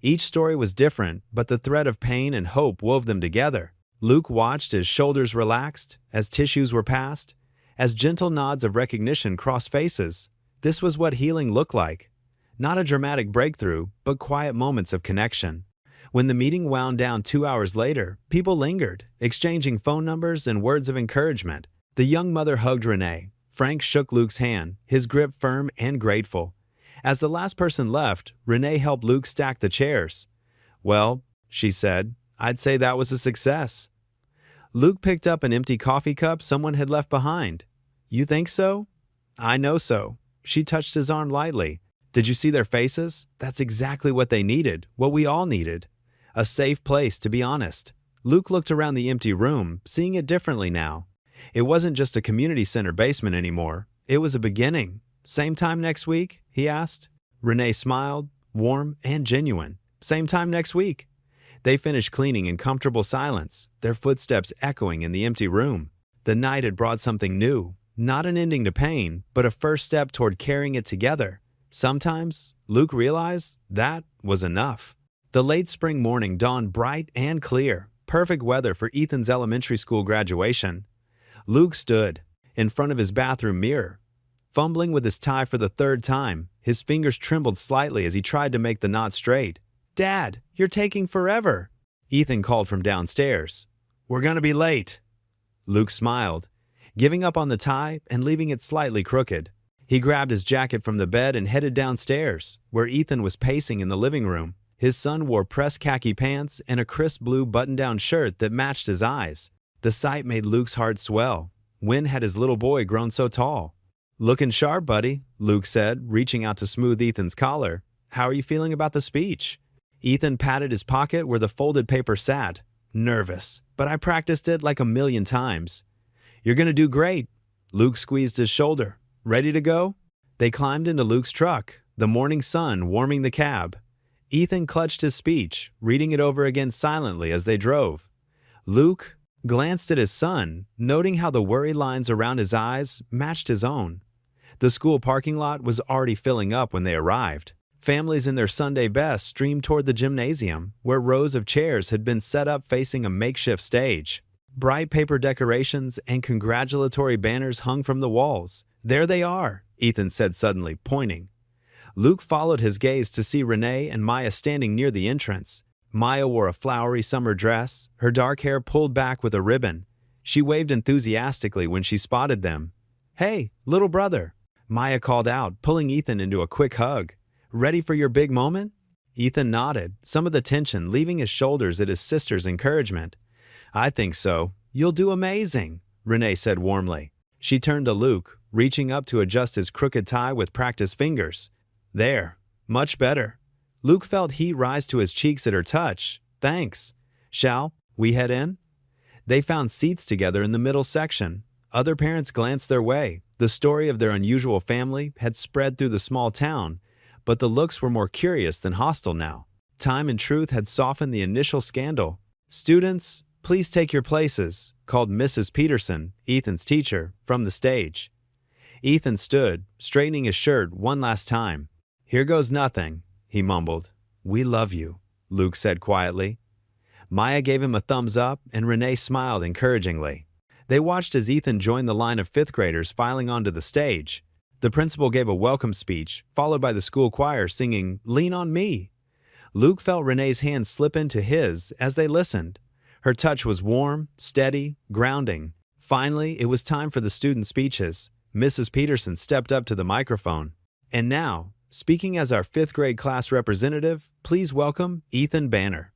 Each story was different, but the thread of pain and hope wove them together. Luke watched as shoulders relaxed, as tissues were passed, as gentle nods of recognition crossed faces. This was what healing looked like. Not a dramatic breakthrough, but quiet moments of connection. When the meeting wound down 2 hours later, people lingered, exchanging phone numbers and words of encouragement. The young mother hugged Renee. Frank shook Luke's hand, his grip firm and grateful. As the last person left, Renee helped Luke stack the chairs. Well, she said, I'd say that was a success. Luke picked up an empty coffee cup someone had left behind. You think so? I know so. She touched his arm lightly. Did you see their faces? That's exactly what they needed, what we all needed. A safe place, to be honest. Luke looked around the empty room, seeing it differently now. It wasn't just a community center basement anymore. It was a beginning. Same time next week? He asked. Renee smiled, warm and genuine. Same time next week. They finished cleaning in comfortable silence, their footsteps echoing in the empty room. The night had brought something new. Not an ending to pain, but a first step toward carrying it together. Sometimes, Luke realized that was enough. The late spring morning dawned bright and clear, perfect weather for Ethan's elementary school graduation. Luke stood in front of his bathroom mirror, fumbling with his tie for the third time. His fingers trembled slightly as he tried to make the knot straight. Dad, you're taking forever, Ethan called from downstairs. We're gonna be late. Luke smiled, giving up on the tie and leaving it slightly crooked. He grabbed his jacket from the bed and headed downstairs, where Ethan was pacing in the living room. His son wore pressed khaki pants and a crisp blue button-down shirt that matched his eyes. The sight made Luke's heart swell. When had his little boy grown so tall? Looking sharp, buddy, Luke said, reaching out to smooth Ethan's collar. How are you feeling about the speech? Ethan patted his pocket where the folded paper sat. Nervous, but I practiced it like 1,000,000 times. You're gonna do great. Luke squeezed his shoulder. Ready to go? They climbed into Luke's truck, the morning sun warming the cab. Ethan clutched his speech, reading it over again silently as they drove. Luke glanced at his son, noting how the worry lines around his eyes matched his own. The school parking lot was already filling up when they arrived. Families in their Sunday best streamed toward the gymnasium, where rows of chairs had been set up facing a makeshift stage. Bright paper decorations and congratulatory banners hung from the walls. There they are, Ethan said suddenly, pointing. Luke followed his gaze to see Renee and Maya standing near the entrance. Maya wore a flowery summer dress, her dark hair pulled back with a ribbon. She waved enthusiastically when she spotted them. Hey, little brother, Maya called out, pulling Ethan into a quick hug. Ready for your big moment? Ethan nodded, some of the tension leaving his shoulders at his sister's encouragement. I think so. You'll do amazing, Renee said warmly. She turned to Luke, reaching up to adjust his crooked tie with practiced fingers. There, much better. Luke felt heat rise to his cheeks at her touch. Thanks. Shall we head in? They found seats together in the middle section. Other parents glanced their way. The story of their unusual family had spread through the small town, but the looks were more curious than hostile now. Time and truth had softened the initial scandal. Students, please take your places, called Mrs. Peterson, Ethan's teacher, from the stage. Ethan stood, straightening his shirt one last time. Here goes nothing, he mumbled. We love you, Luke said quietly. Maya gave him a thumbs up, and Renee smiled encouragingly. They watched as Ethan joined the line of fifth graders filing onto the stage. The principal gave a welcome speech, followed by the school choir singing, "Lean on Me." Luke felt Renee's hand slip into his as they listened. Her touch was warm, steady, grounding. Finally, it was time for the student speeches. Mrs. Peterson stepped up to the microphone. And now, speaking as our fifth grade class representative, please welcome Ethan Banner.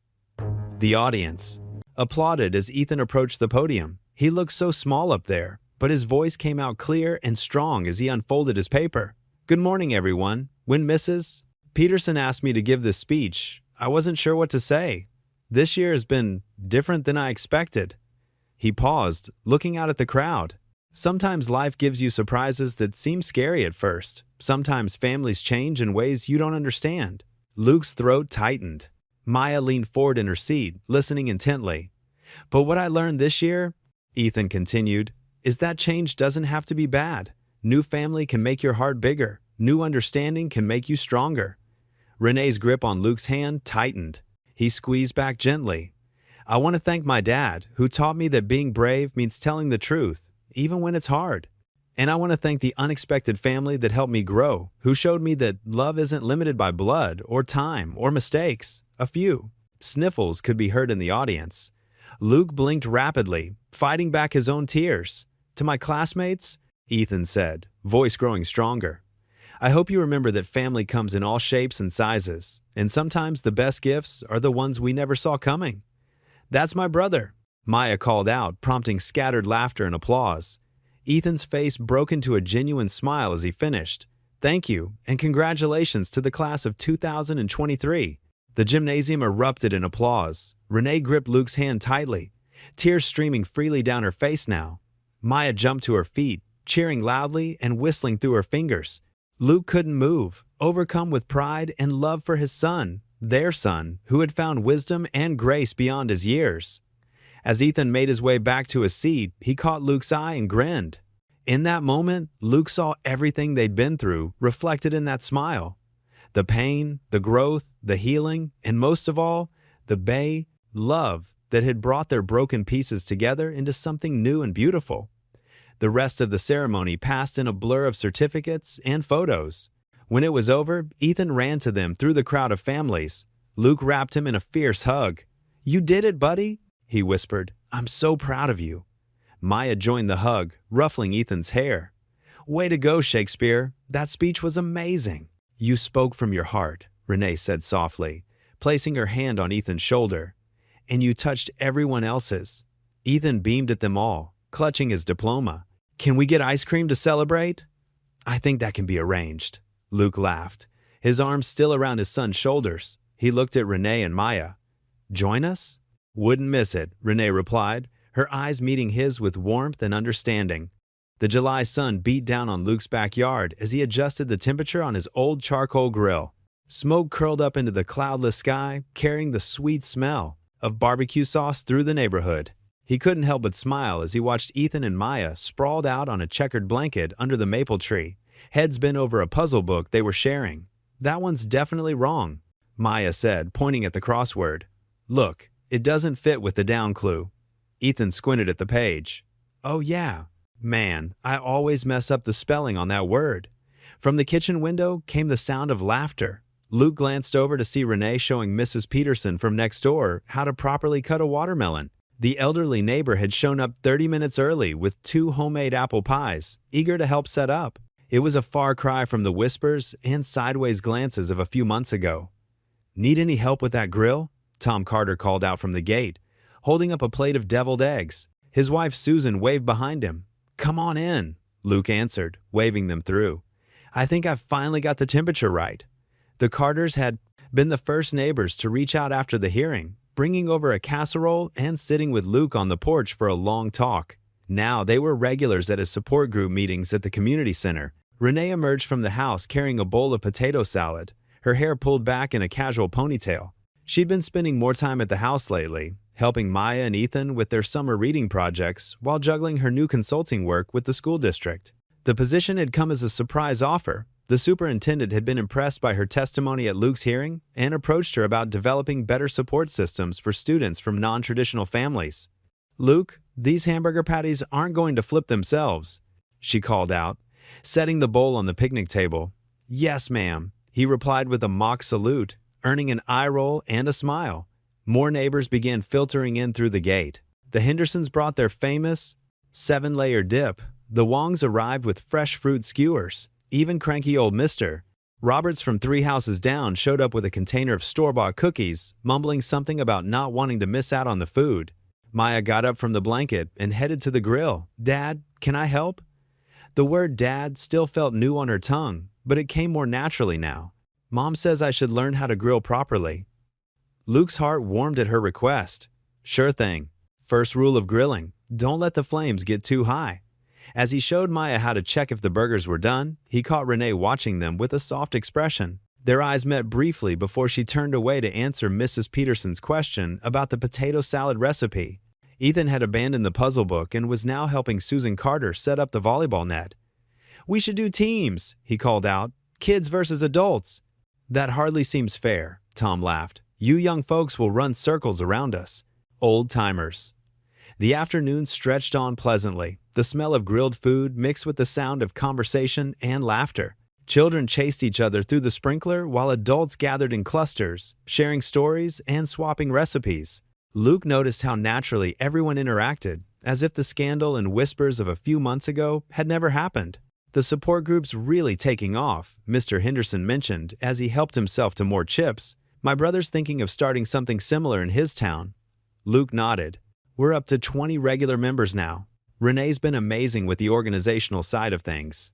The audience applauded as Ethan approached the podium. He looked so small up there, but his voice came out clear and strong as he unfolded his paper. Good morning, everyone. When Mrs. Peterson asked me to give this speech, I wasn't sure what to say. This year has been different than I expected. He paused, looking out at the crowd. Sometimes life gives you surprises that seem scary at first. Sometimes families change in ways you don't understand. Luke's throat tightened. Maya leaned forward in her seat, listening intently. But what I learned this year, Ethan continued, is that change doesn't have to be bad. New family can make your heart bigger. New understanding can make you stronger. Renee's grip on Luke's hand tightened. He squeezed back gently. I want to thank my dad, who taught me that being brave means telling the truth, even when it's hard. And I want to thank the unexpected family that helped me grow, who showed me that love isn't limited by blood or time or mistakes. A few sniffles could be heard in the audience. Luke blinked rapidly, fighting back his own tears. To my classmates, Ethan said, voice growing stronger. I hope you remember that family comes in all shapes and sizes, and sometimes the best gifts are the ones we never saw coming. That's my brother, Maya called out, prompting scattered laughter and applause. Ethan's face broke into a genuine smile as he finished. Thank you, and congratulations to the class of 2023. The gymnasium erupted in applause. Renee gripped Luke's hand tightly, tears streaming freely down her face now. Maya jumped to her feet, cheering loudly and whistling through her fingers. Luke couldn't move, overcome with pride and love for his son, their son, who had found wisdom and grace beyond his years. As Ethan made his way back to his seat, he caught Luke's eye and grinned. In that moment, Luke saw everything they'd been through reflected in that smile. The pain, the growth, the healing, and most of all, the love that had brought their broken pieces together into something new and beautiful. The rest of the ceremony passed in a blur of certificates and photos. When it was over, Ethan ran to them through the crowd of families. Luke wrapped him in a fierce hug. You did it, buddy, he whispered. I'm so proud of you. Maya joined the hug, ruffling Ethan's hair. Way to go, Shakespeare. That speech was amazing. You spoke from your heart, Renee said softly, placing her hand on Ethan's shoulder. And you touched everyone else's. Ethan beamed at them all, clutching his diploma. Can we get ice cream to celebrate? I think that can be arranged. Luke laughed, his arms still around his son's shoulders. He looked at Renee and Maya. Join us? Wouldn't miss it, Renee replied, her eyes meeting his with warmth and understanding. The July sun beat down on Luke's backyard as he adjusted the temperature on his old charcoal grill. Smoke curled up into the cloudless sky, carrying the sweet smell of barbecue sauce through the neighborhood. He couldn't help but smile as he watched Ethan and Maya sprawled out on a checkered blanket under the maple tree, heads bent over a puzzle book they were sharing. That one's definitely wrong, Maya said, pointing at the crossword. Look, it doesn't fit with the down clue. Ethan squinted at the page. Oh yeah, man, I always mess up the spelling on that word. From the kitchen window came the sound of laughter. Luke glanced over to see Renee showing Mrs. Peterson from next door how to properly cut a watermelon. The elderly neighbor had shown up 30 minutes early with 2 homemade apple pies, eager to help set up. It was a far cry from the whispers and sideways glances of a few months ago. Need any help with that grill? Tom Carter called out from the gate, holding up a plate of deviled eggs. His wife Susan waved behind him. Come on in, Luke answered, waving them through. I think I've finally got the temperature right. The Carters had been the first neighbors to reach out after the hearing, bringing over a casserole and sitting with Luke on the porch for a long talk. Now they were regulars at his support group meetings at the community center. Renee emerged from the house carrying a bowl of potato salad, her hair pulled back in a casual ponytail. She'd been spending more time at the house lately, helping Maya and Ethan with their summer reading projects while juggling her new consulting work with the school district. The position had come as a surprise offer. The superintendent had been impressed by her testimony at Luke's hearing and approached her about developing better support systems for students from non-traditional families. "Luke, these hamburger patties aren't going to flip themselves," she called out, setting the bowl on the picnic table. "Yes, ma'am," he replied with a mock salute, earning an eye roll and a smile. More neighbors began filtering in through the gate. The Hendersons brought their famous 7-layer dip. The Wongs arrived with fresh fruit skewers. Even cranky old Mr. Roberts from 3 houses down showed up with a container of store-bought cookies, mumbling something about not wanting to miss out on the food. Maya got up from the blanket and headed to the grill. "Dad, can I help?" The word "dad" still felt new on her tongue, but it came more naturally now. "Mom says I should learn how to grill properly." Luke's heart warmed at her request. "Sure thing. First rule of grilling, don't let the flames get too high." As he showed Maya how to check if the burgers were done, he caught Renee watching them with a soft expression. Their eyes met briefly before she turned away to answer Mrs. Peterson's question about the potato salad recipe. Ethan had abandoned the puzzle book and was now helping Susan Carter set up the volleyball net. "We should do teams," he called out. "Kids versus adults." "That hardly seems fair," Tom laughed. "You young folks will run circles around us. Old-timers." The afternoon stretched on pleasantly, the smell of grilled food mixed with the sound of conversation and laughter. Children chased each other through the sprinkler while adults gathered in clusters, sharing stories and swapping recipes. Luke noticed how naturally everyone interacted, as if the scandal and whispers of a few months ago had never happened. "The support group's really taking off," Mr. Henderson mentioned as he helped himself to more chips. "My brother's thinking of starting something similar in his town." Luke nodded. "We're up to 20 regular members now. Renee's been amazing with the organizational side of things."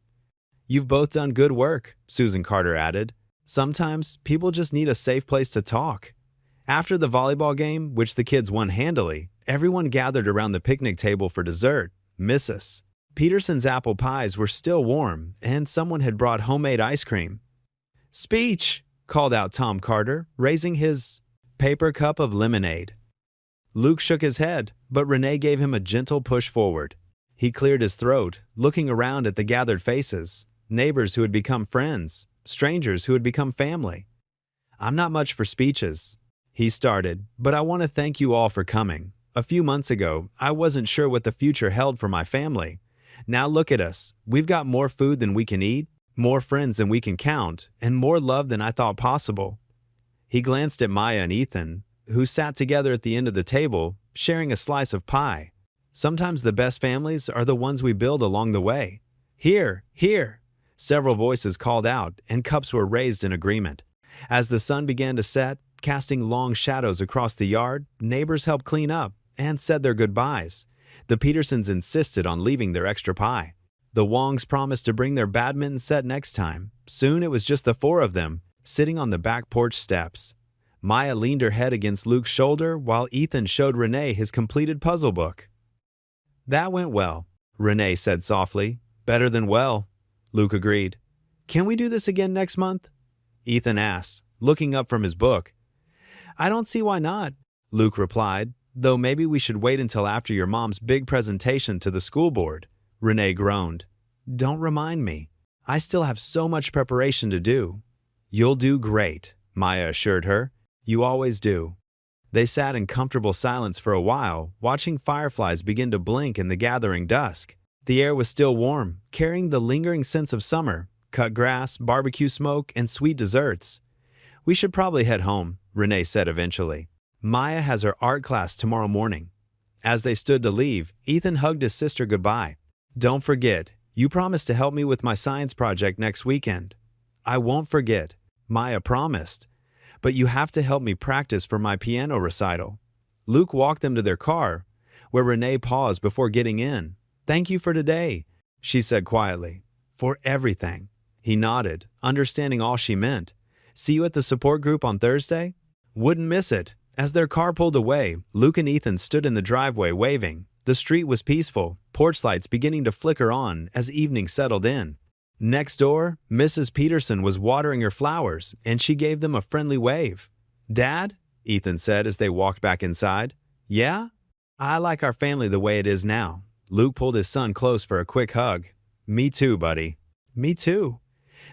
"You've both done good work," Susan Carter added. "Sometimes people just need a safe place to talk." After the volleyball game, which the kids won handily, everyone gathered around the picnic table for dessert. Mrs. Peterson's apple pies were still warm, and someone had brought homemade ice cream. "Speech!" called out Tom Carter, raising his paper cup of lemonade. Luke shook his head, but Renee gave him a gentle push forward. He cleared his throat, looking around at the gathered faces, neighbors who had become friends, strangers who had become family. "I'm not much for speeches," he started, "but I want to thank you all for coming. A few months ago, I wasn't sure what the future held for my family. Now look at us. We've got more food than we can eat, more friends than we can count, and more love than I thought possible." He glanced at Maya and Ethan, who sat together at the end of the table, sharing a slice of pie. "Sometimes the best families are the ones we build along the way." "Here, here!" Several voices called out, and cups were raised in agreement. As the sun began to set, casting long shadows across the yard, neighbors helped clean up and said their goodbyes. The Petersons insisted on leaving their extra pie. The Wongs promised to bring their badminton set next time. Soon it was just the 4 of them, sitting on the back porch steps. Maya leaned her head against Luke's shoulder while Ethan showed Renee his completed puzzle book. "That went well," Renee said softly. "Better than well," Luke agreed. "Can we do this again next month?" Ethan asked, looking up from his book. "I don't see why not," Luke replied, "though maybe we should wait until after your mom's big presentation to the school board." Renee groaned. "Don't remind me. I still have so much preparation to do." "You'll do great," Maya assured her. "You always do." They sat in comfortable silence for a while, watching fireflies begin to blink in the gathering dusk. The air was still warm, carrying the lingering sense of summer, cut grass, barbecue smoke, and sweet desserts. "We should probably head home," Renee said eventually. "Maya has her art class tomorrow morning." As they stood to leave, Ethan hugged his sister goodbye. "Don't forget, you promised to help me with my science project next weekend." "I won't forget," Maya promised. "But you have to help me practice for my piano recital." Luke walked them to their car, where Renee paused before getting in. "Thank you for today," she said quietly. "For everything." He nodded, understanding all she meant. See you at the support group on Thursday? Wouldn't miss it. As their car pulled away, Luke and Ethan stood in the driveway waving. The street was peaceful, porch lights beginning to flicker on as evening settled in. Next door, Mrs. Peterson was watering her flowers, and she gave them a friendly wave. "Dad?" Ethan said as they walked back inside. "Yeah? I like our family the way it is now." Luke pulled his son close for a quick hug. "Me too, buddy." "Me too."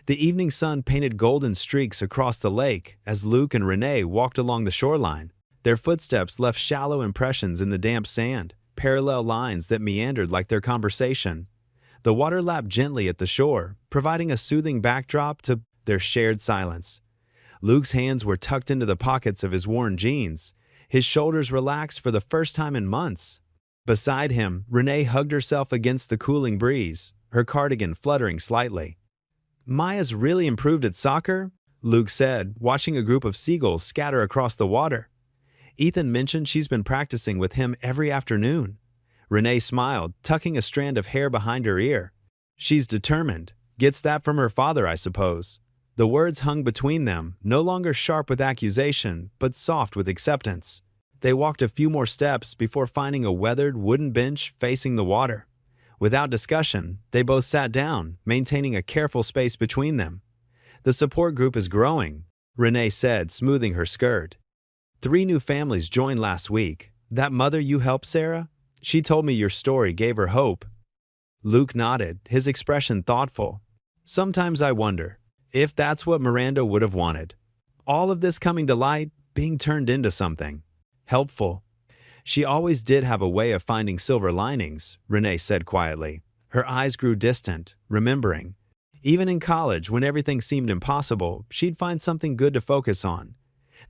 The evening sun painted golden streaks across the lake as Luke and Renee walked along the shoreline. Their footsteps left shallow impressions in the damp sand, parallel lines that meandered like their conversation. The water lapped gently at the shore, providing a soothing backdrop to their shared silence. Luke's hands were tucked into the pockets of his worn jeans, his shoulders relaxed for the first time in months. Beside him, Renee hugged herself against the cooling breeze, her cardigan fluttering slightly. "Maya's really improved at soccer," Luke said, watching a group of seagulls scatter across the water. Ethan mentioned she's been practicing with him every afternoon. Renee smiled, tucking a strand of hair behind her ear. "She's determined. Gets that from her father, I suppose." The words hung between them, no longer sharp with accusation, but soft with acceptance. They walked a few more steps before finding a weathered wooden bench facing the water. Without discussion, they both sat down, maintaining a careful space between them. "The support group is growing," Renee said, smoothing her skirt. 3 new families joined last week. That mother you helped, Sarah? She told me your story gave her hope." Luke nodded, his expression thoughtful. "Sometimes I wonder if that's what Miranda would have wanted. All of this coming to light, being turned into something helpful." "She always did have a way of finding silver linings," Renee said quietly. Her eyes grew distant, remembering. Even in college, when everything seemed impossible, she'd find something good to focus on.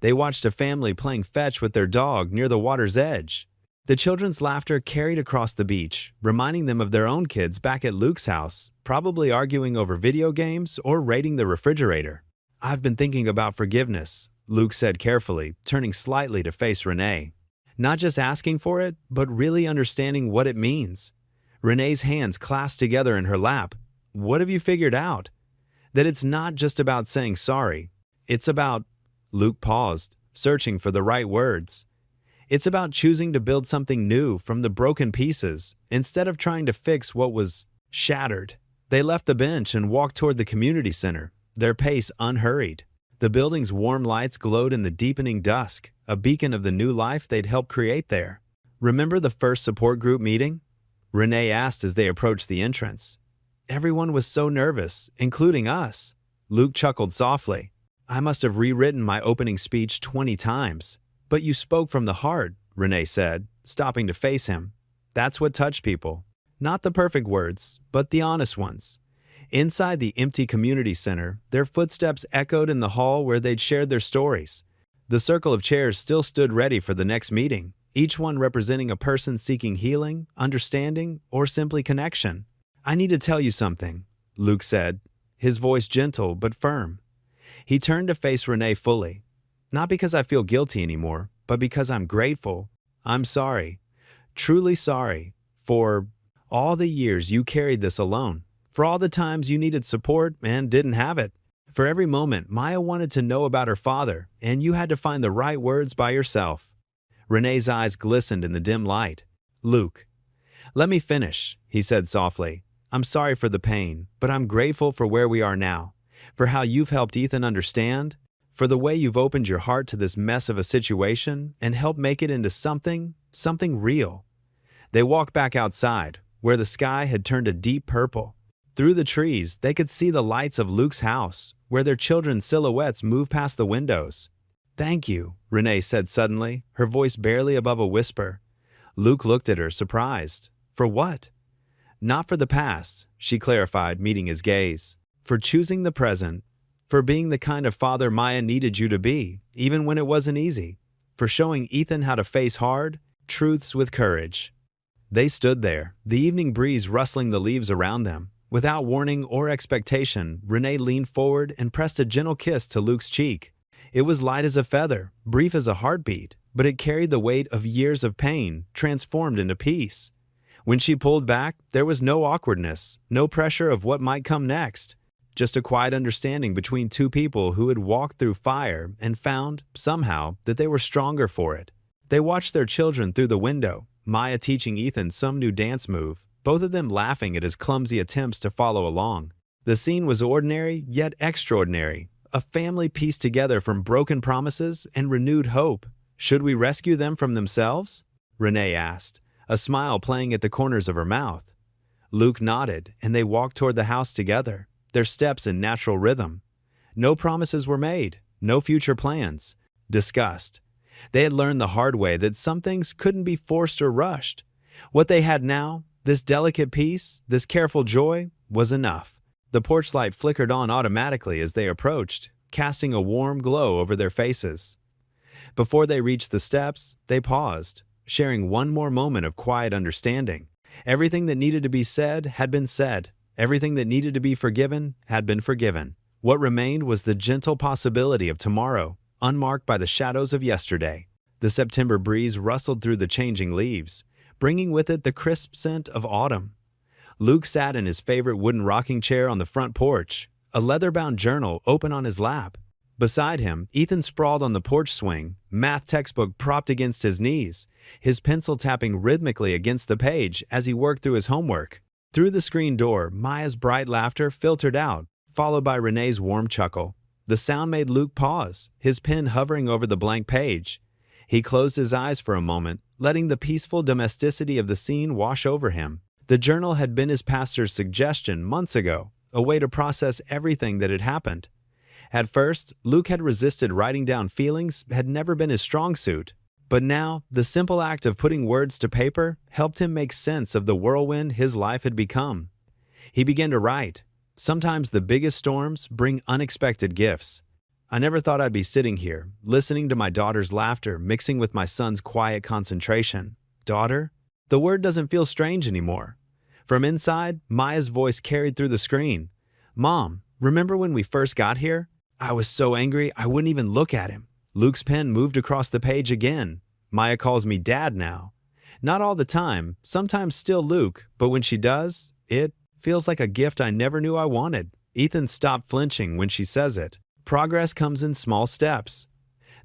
They watched a family playing fetch with their dog near the water's edge. The children's laughter carried across the beach, reminding them of their own kids back at Luke's house, probably arguing over video games or raiding the refrigerator. "I've been thinking about forgiveness," Luke said carefully, turning slightly to face Renee. "Not just asking for it, but really understanding what it means." Renee's hands clasped together in her lap. "What have you figured out?" "That it's not just about saying sorry. It's about—" Luke paused, searching for the right words. "It's about choosing to build something new from the broken pieces, instead of trying to fix what was shattered." They left the bench and walked toward the community center, their pace unhurried. The building's warm lights glowed in the deepening dusk, a beacon of the new life they'd helped create there. "Remember the first support group meeting?" Renee asked as they approached the entrance. "Everyone was so nervous, including us." Luke chuckled softly. "I must have rewritten my opening speech 20 times. But you spoke from the heart," Renee said, stopping to face him. "That's what touched people. Not the perfect words, but the honest ones." Inside the empty community center, their footsteps echoed in the hall where they'd shared their stories. The circle of chairs still stood ready for the next meeting, each one representing a person seeking healing, understanding, or simply connection. "I need to tell you something," Luke said, his voice gentle but firm. He turned to face Renee fully. "Not because I feel guilty anymore, but because I'm grateful. I'm sorry, truly sorry, for all the years you carried this alone. For all the times you needed support and didn't have it. For every moment Maya wanted to know about her father, and you had to find the right words by yourself." Renee's eyes glistened in the dim light. "Luke, let me finish," he said softly. "I'm sorry for the pain, but I'm grateful for where we are now, for how you've helped Ethan understand, for the way you've opened your heart to this mess of a situation and helped make it into something real." They walked back outside, where the sky had turned a deep purple. Through the trees, they could see the lights of Luke's house, where their children's silhouettes moved past the windows. "Thank you," Renee said suddenly, her voice barely above a whisper. Luke looked at her, surprised. "For what?" "Not for the past," she clarified, meeting his gaze. "For choosing the present. For being the kind of father Maya needed you to be, even when it wasn't easy. For showing Ethan how to face hard truths with courage." They stood there, the evening breeze rustling the leaves around them. Without warning or expectation, Renee leaned forward and pressed a gentle kiss to Luke's cheek. It was light as a feather, brief as a heartbeat, but it carried the weight of years of pain, transformed into peace. When she pulled back, there was no awkwardness, no pressure of what might come next. just a quiet understanding between two people who had walked through fire and found, somehow, that they were stronger for it. They watched their children through the window, Maya teaching Ethan some new dance move, both of them laughing at his clumsy attempts to follow along. The scene was ordinary, yet extraordinary. A family pieced together from broken promises and renewed hope. Should we rescue them from themselves? Renee asked, a smile playing at the corners of her mouth. Luke nodded, and they walked toward the house together, their steps in natural rhythm. No promises were made, no future plans discussed. They had learned the hard way that some things couldn't be forced or rushed. What they had now, this delicate peace, this careful joy, was enough. The porch light flickered on automatically as they approached, casting a warm glow over their faces. Before they reached the steps, they paused, sharing one more moment of quiet understanding. Everything that needed to be said had been said. Everything that needed to be forgiven had been forgiven. What remained was the gentle possibility of tomorrow, unmarked by the shadows of yesterday. The September breeze rustled through the changing leaves, bringing with it the crisp scent of autumn. Luke sat in his favorite wooden rocking chair on the front porch, a leather-bound journal open on his lap. Beside him, Ethan sprawled on the porch swing, math textbook propped against his knees, his pencil tapping rhythmically against the page as he worked through his homework. Through the screen door, Maya's bright laughter filtered out, followed by Renee's warm chuckle. The sound made Luke pause, his pen hovering over the blank page. He closed his eyes for a moment, letting the peaceful domesticity of the scene wash over him. The journal had been his pastor's suggestion months ago, a way to process everything that had happened. At first, Luke had resisted writing down feelings, had never been his strong suit. But now, the simple act of putting words to paper helped him make sense of the whirlwind his life had become. He began to write. Sometimes the biggest storms bring unexpected gifts. I never thought I'd be sitting here, listening to my daughter's laughter mixing with my son's quiet concentration. Daughter? The word doesn't feel strange anymore. From inside, Maya's voice carried through the screen. Mom, remember when we first got here? I was so angry I wouldn't even look at him. Luke's pen moved across the page again. Maya calls me Dad now. Not all the time, sometimes still Luke, but when she does, it feels like a gift I never knew I wanted. Ethan stopped flinching when she says it. Progress comes in small steps.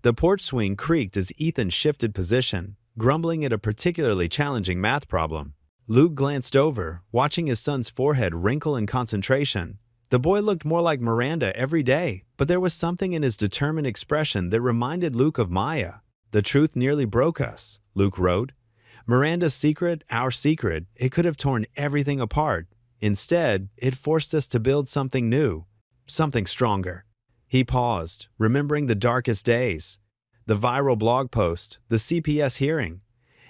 The porch swing creaked as Ethan shifted position, grumbling at a particularly challenging math problem. Luke glanced over, watching his son's forehead wrinkle in concentration. The boy looked more like Miranda every day, but there was something in his determined expression that reminded Luke of Maya. The truth nearly broke us, Luke wrote. Miranda's secret, our secret, it could have torn everything apart. Instead, it forced us to build something new, something stronger. He paused, remembering the darkest days. The viral blog post, the CPS hearing,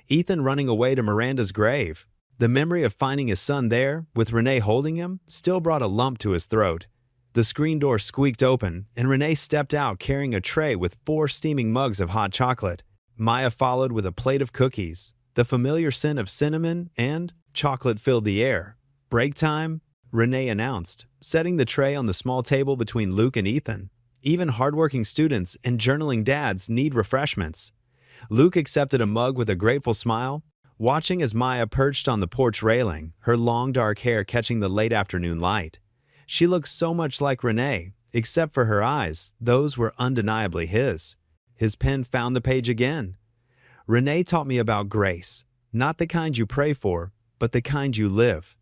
Ethan running away to Miranda's grave. The memory of finding his son there, with Renee holding him, still brought a lump to his throat. The screen door squeaked open, and Renee stepped out carrying a tray with 4 steaming mugs of hot chocolate. Maya followed with a plate of cookies. The familiar scent of cinnamon and chocolate filled the air. Break time, Renee announced, setting the tray on the small table between Luke and Ethan. Even hardworking students and journaling dads need refreshments. Luke accepted a mug with a grateful smile, watching as Maya perched on the porch railing, her long dark hair catching the late afternoon light. She looked so much like Renee, except for her eyes, those were undeniably his. His pen found the page again. Renee taught me about grace, not the kind you pray for, but the kind you live.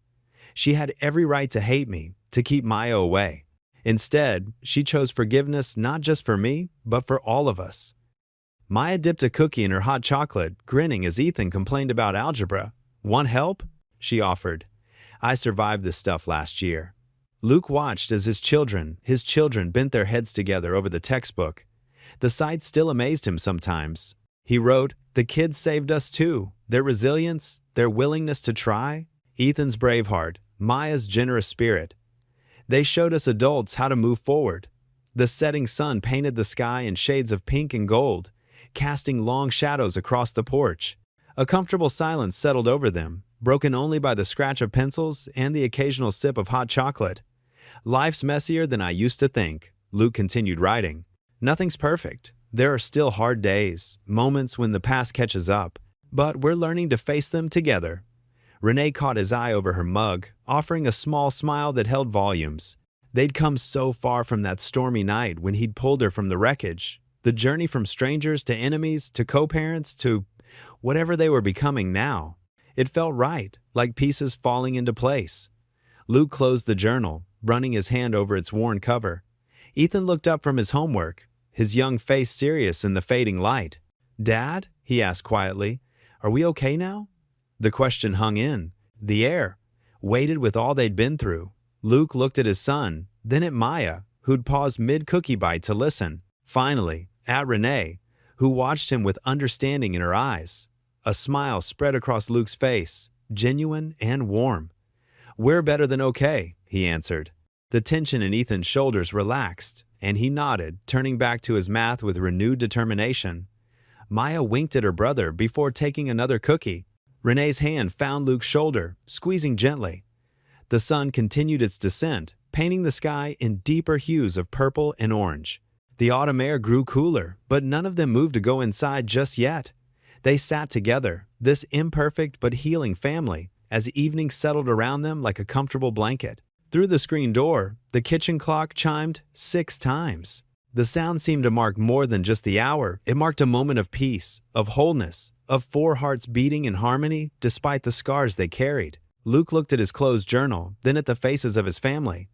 She had every right to hate me, to keep Maya away. Instead, she chose forgiveness not just for me, but for all of us. Maya dipped a cookie in her hot chocolate, grinning as Ethan complained about algebra. Want help? She offered. I survived this stuff last year. Luke watched as his children bent their heads together over the textbook. The sight still amazed him sometimes. He wrote, the kids saved us too. Their resilience, their willingness to try. Ethan's brave heart, Maya's generous spirit. They showed us adults how to move forward. The setting sun painted the sky in shades of pink and gold, casting long shadows across the porch. A comfortable silence settled over them, broken only by the scratch of pencils and the occasional sip of hot chocolate. Life's messier than I used to think, Luke continued writing. Nothing's perfect. There are still hard days, moments when the past catches up, but we're learning to face them together. Renee caught his eye over her mug, offering a small smile that held volumes. They'd come so far from that stormy night when he'd pulled her from the wreckage. The journey from strangers to enemies to co-parents to whatever they were becoming now. It felt right, like pieces falling into place. Luke closed the journal, running his hand over its worn cover. Ethan looked up from his homework, his young face serious in the fading light. "Dad?" he asked quietly. "Are we okay now?" The question hung in the air, weighted with all they'd been through. Luke looked at his son, then at Maya, who'd paused mid-cookie bite to listen. Finally, at Renee, who watched him with understanding in her eyes. A smile spread across Luke's face, genuine and warm. "We're better than okay," he answered. The tension in Ethan's shoulders relaxed, and he nodded, turning back to his math with renewed determination. Maya winked at her brother before taking another cookie. Renee's hand found Luke's shoulder, squeezing gently. The sun continued its descent, painting the sky in deeper hues of purple and orange. The autumn air grew cooler, but none of them moved to go inside just yet. They sat together, this imperfect but healing family, as evening settled around them like a comfortable blanket. Through the screen door, the kitchen clock chimed 6 times. The sound seemed to mark more than just the hour. It marked a moment of peace, of wholeness, of 4 hearts beating in harmony despite the scars they carried. Luke looked at his closed journal, then at the faces of his family.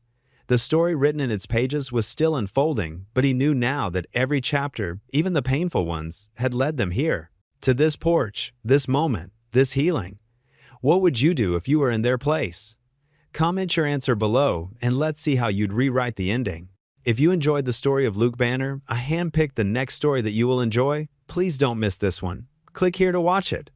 The story written in its pages was still unfolding, but he knew now that every chapter, even the painful ones, had led them here. To this porch, this moment, this healing. What would you do if you were in their place? Comment your answer below, and let's see how you'd rewrite the ending. If you enjoyed the story of Luke Banner, I handpicked the next story that you will enjoy. Please don't miss this one. Click here to watch it.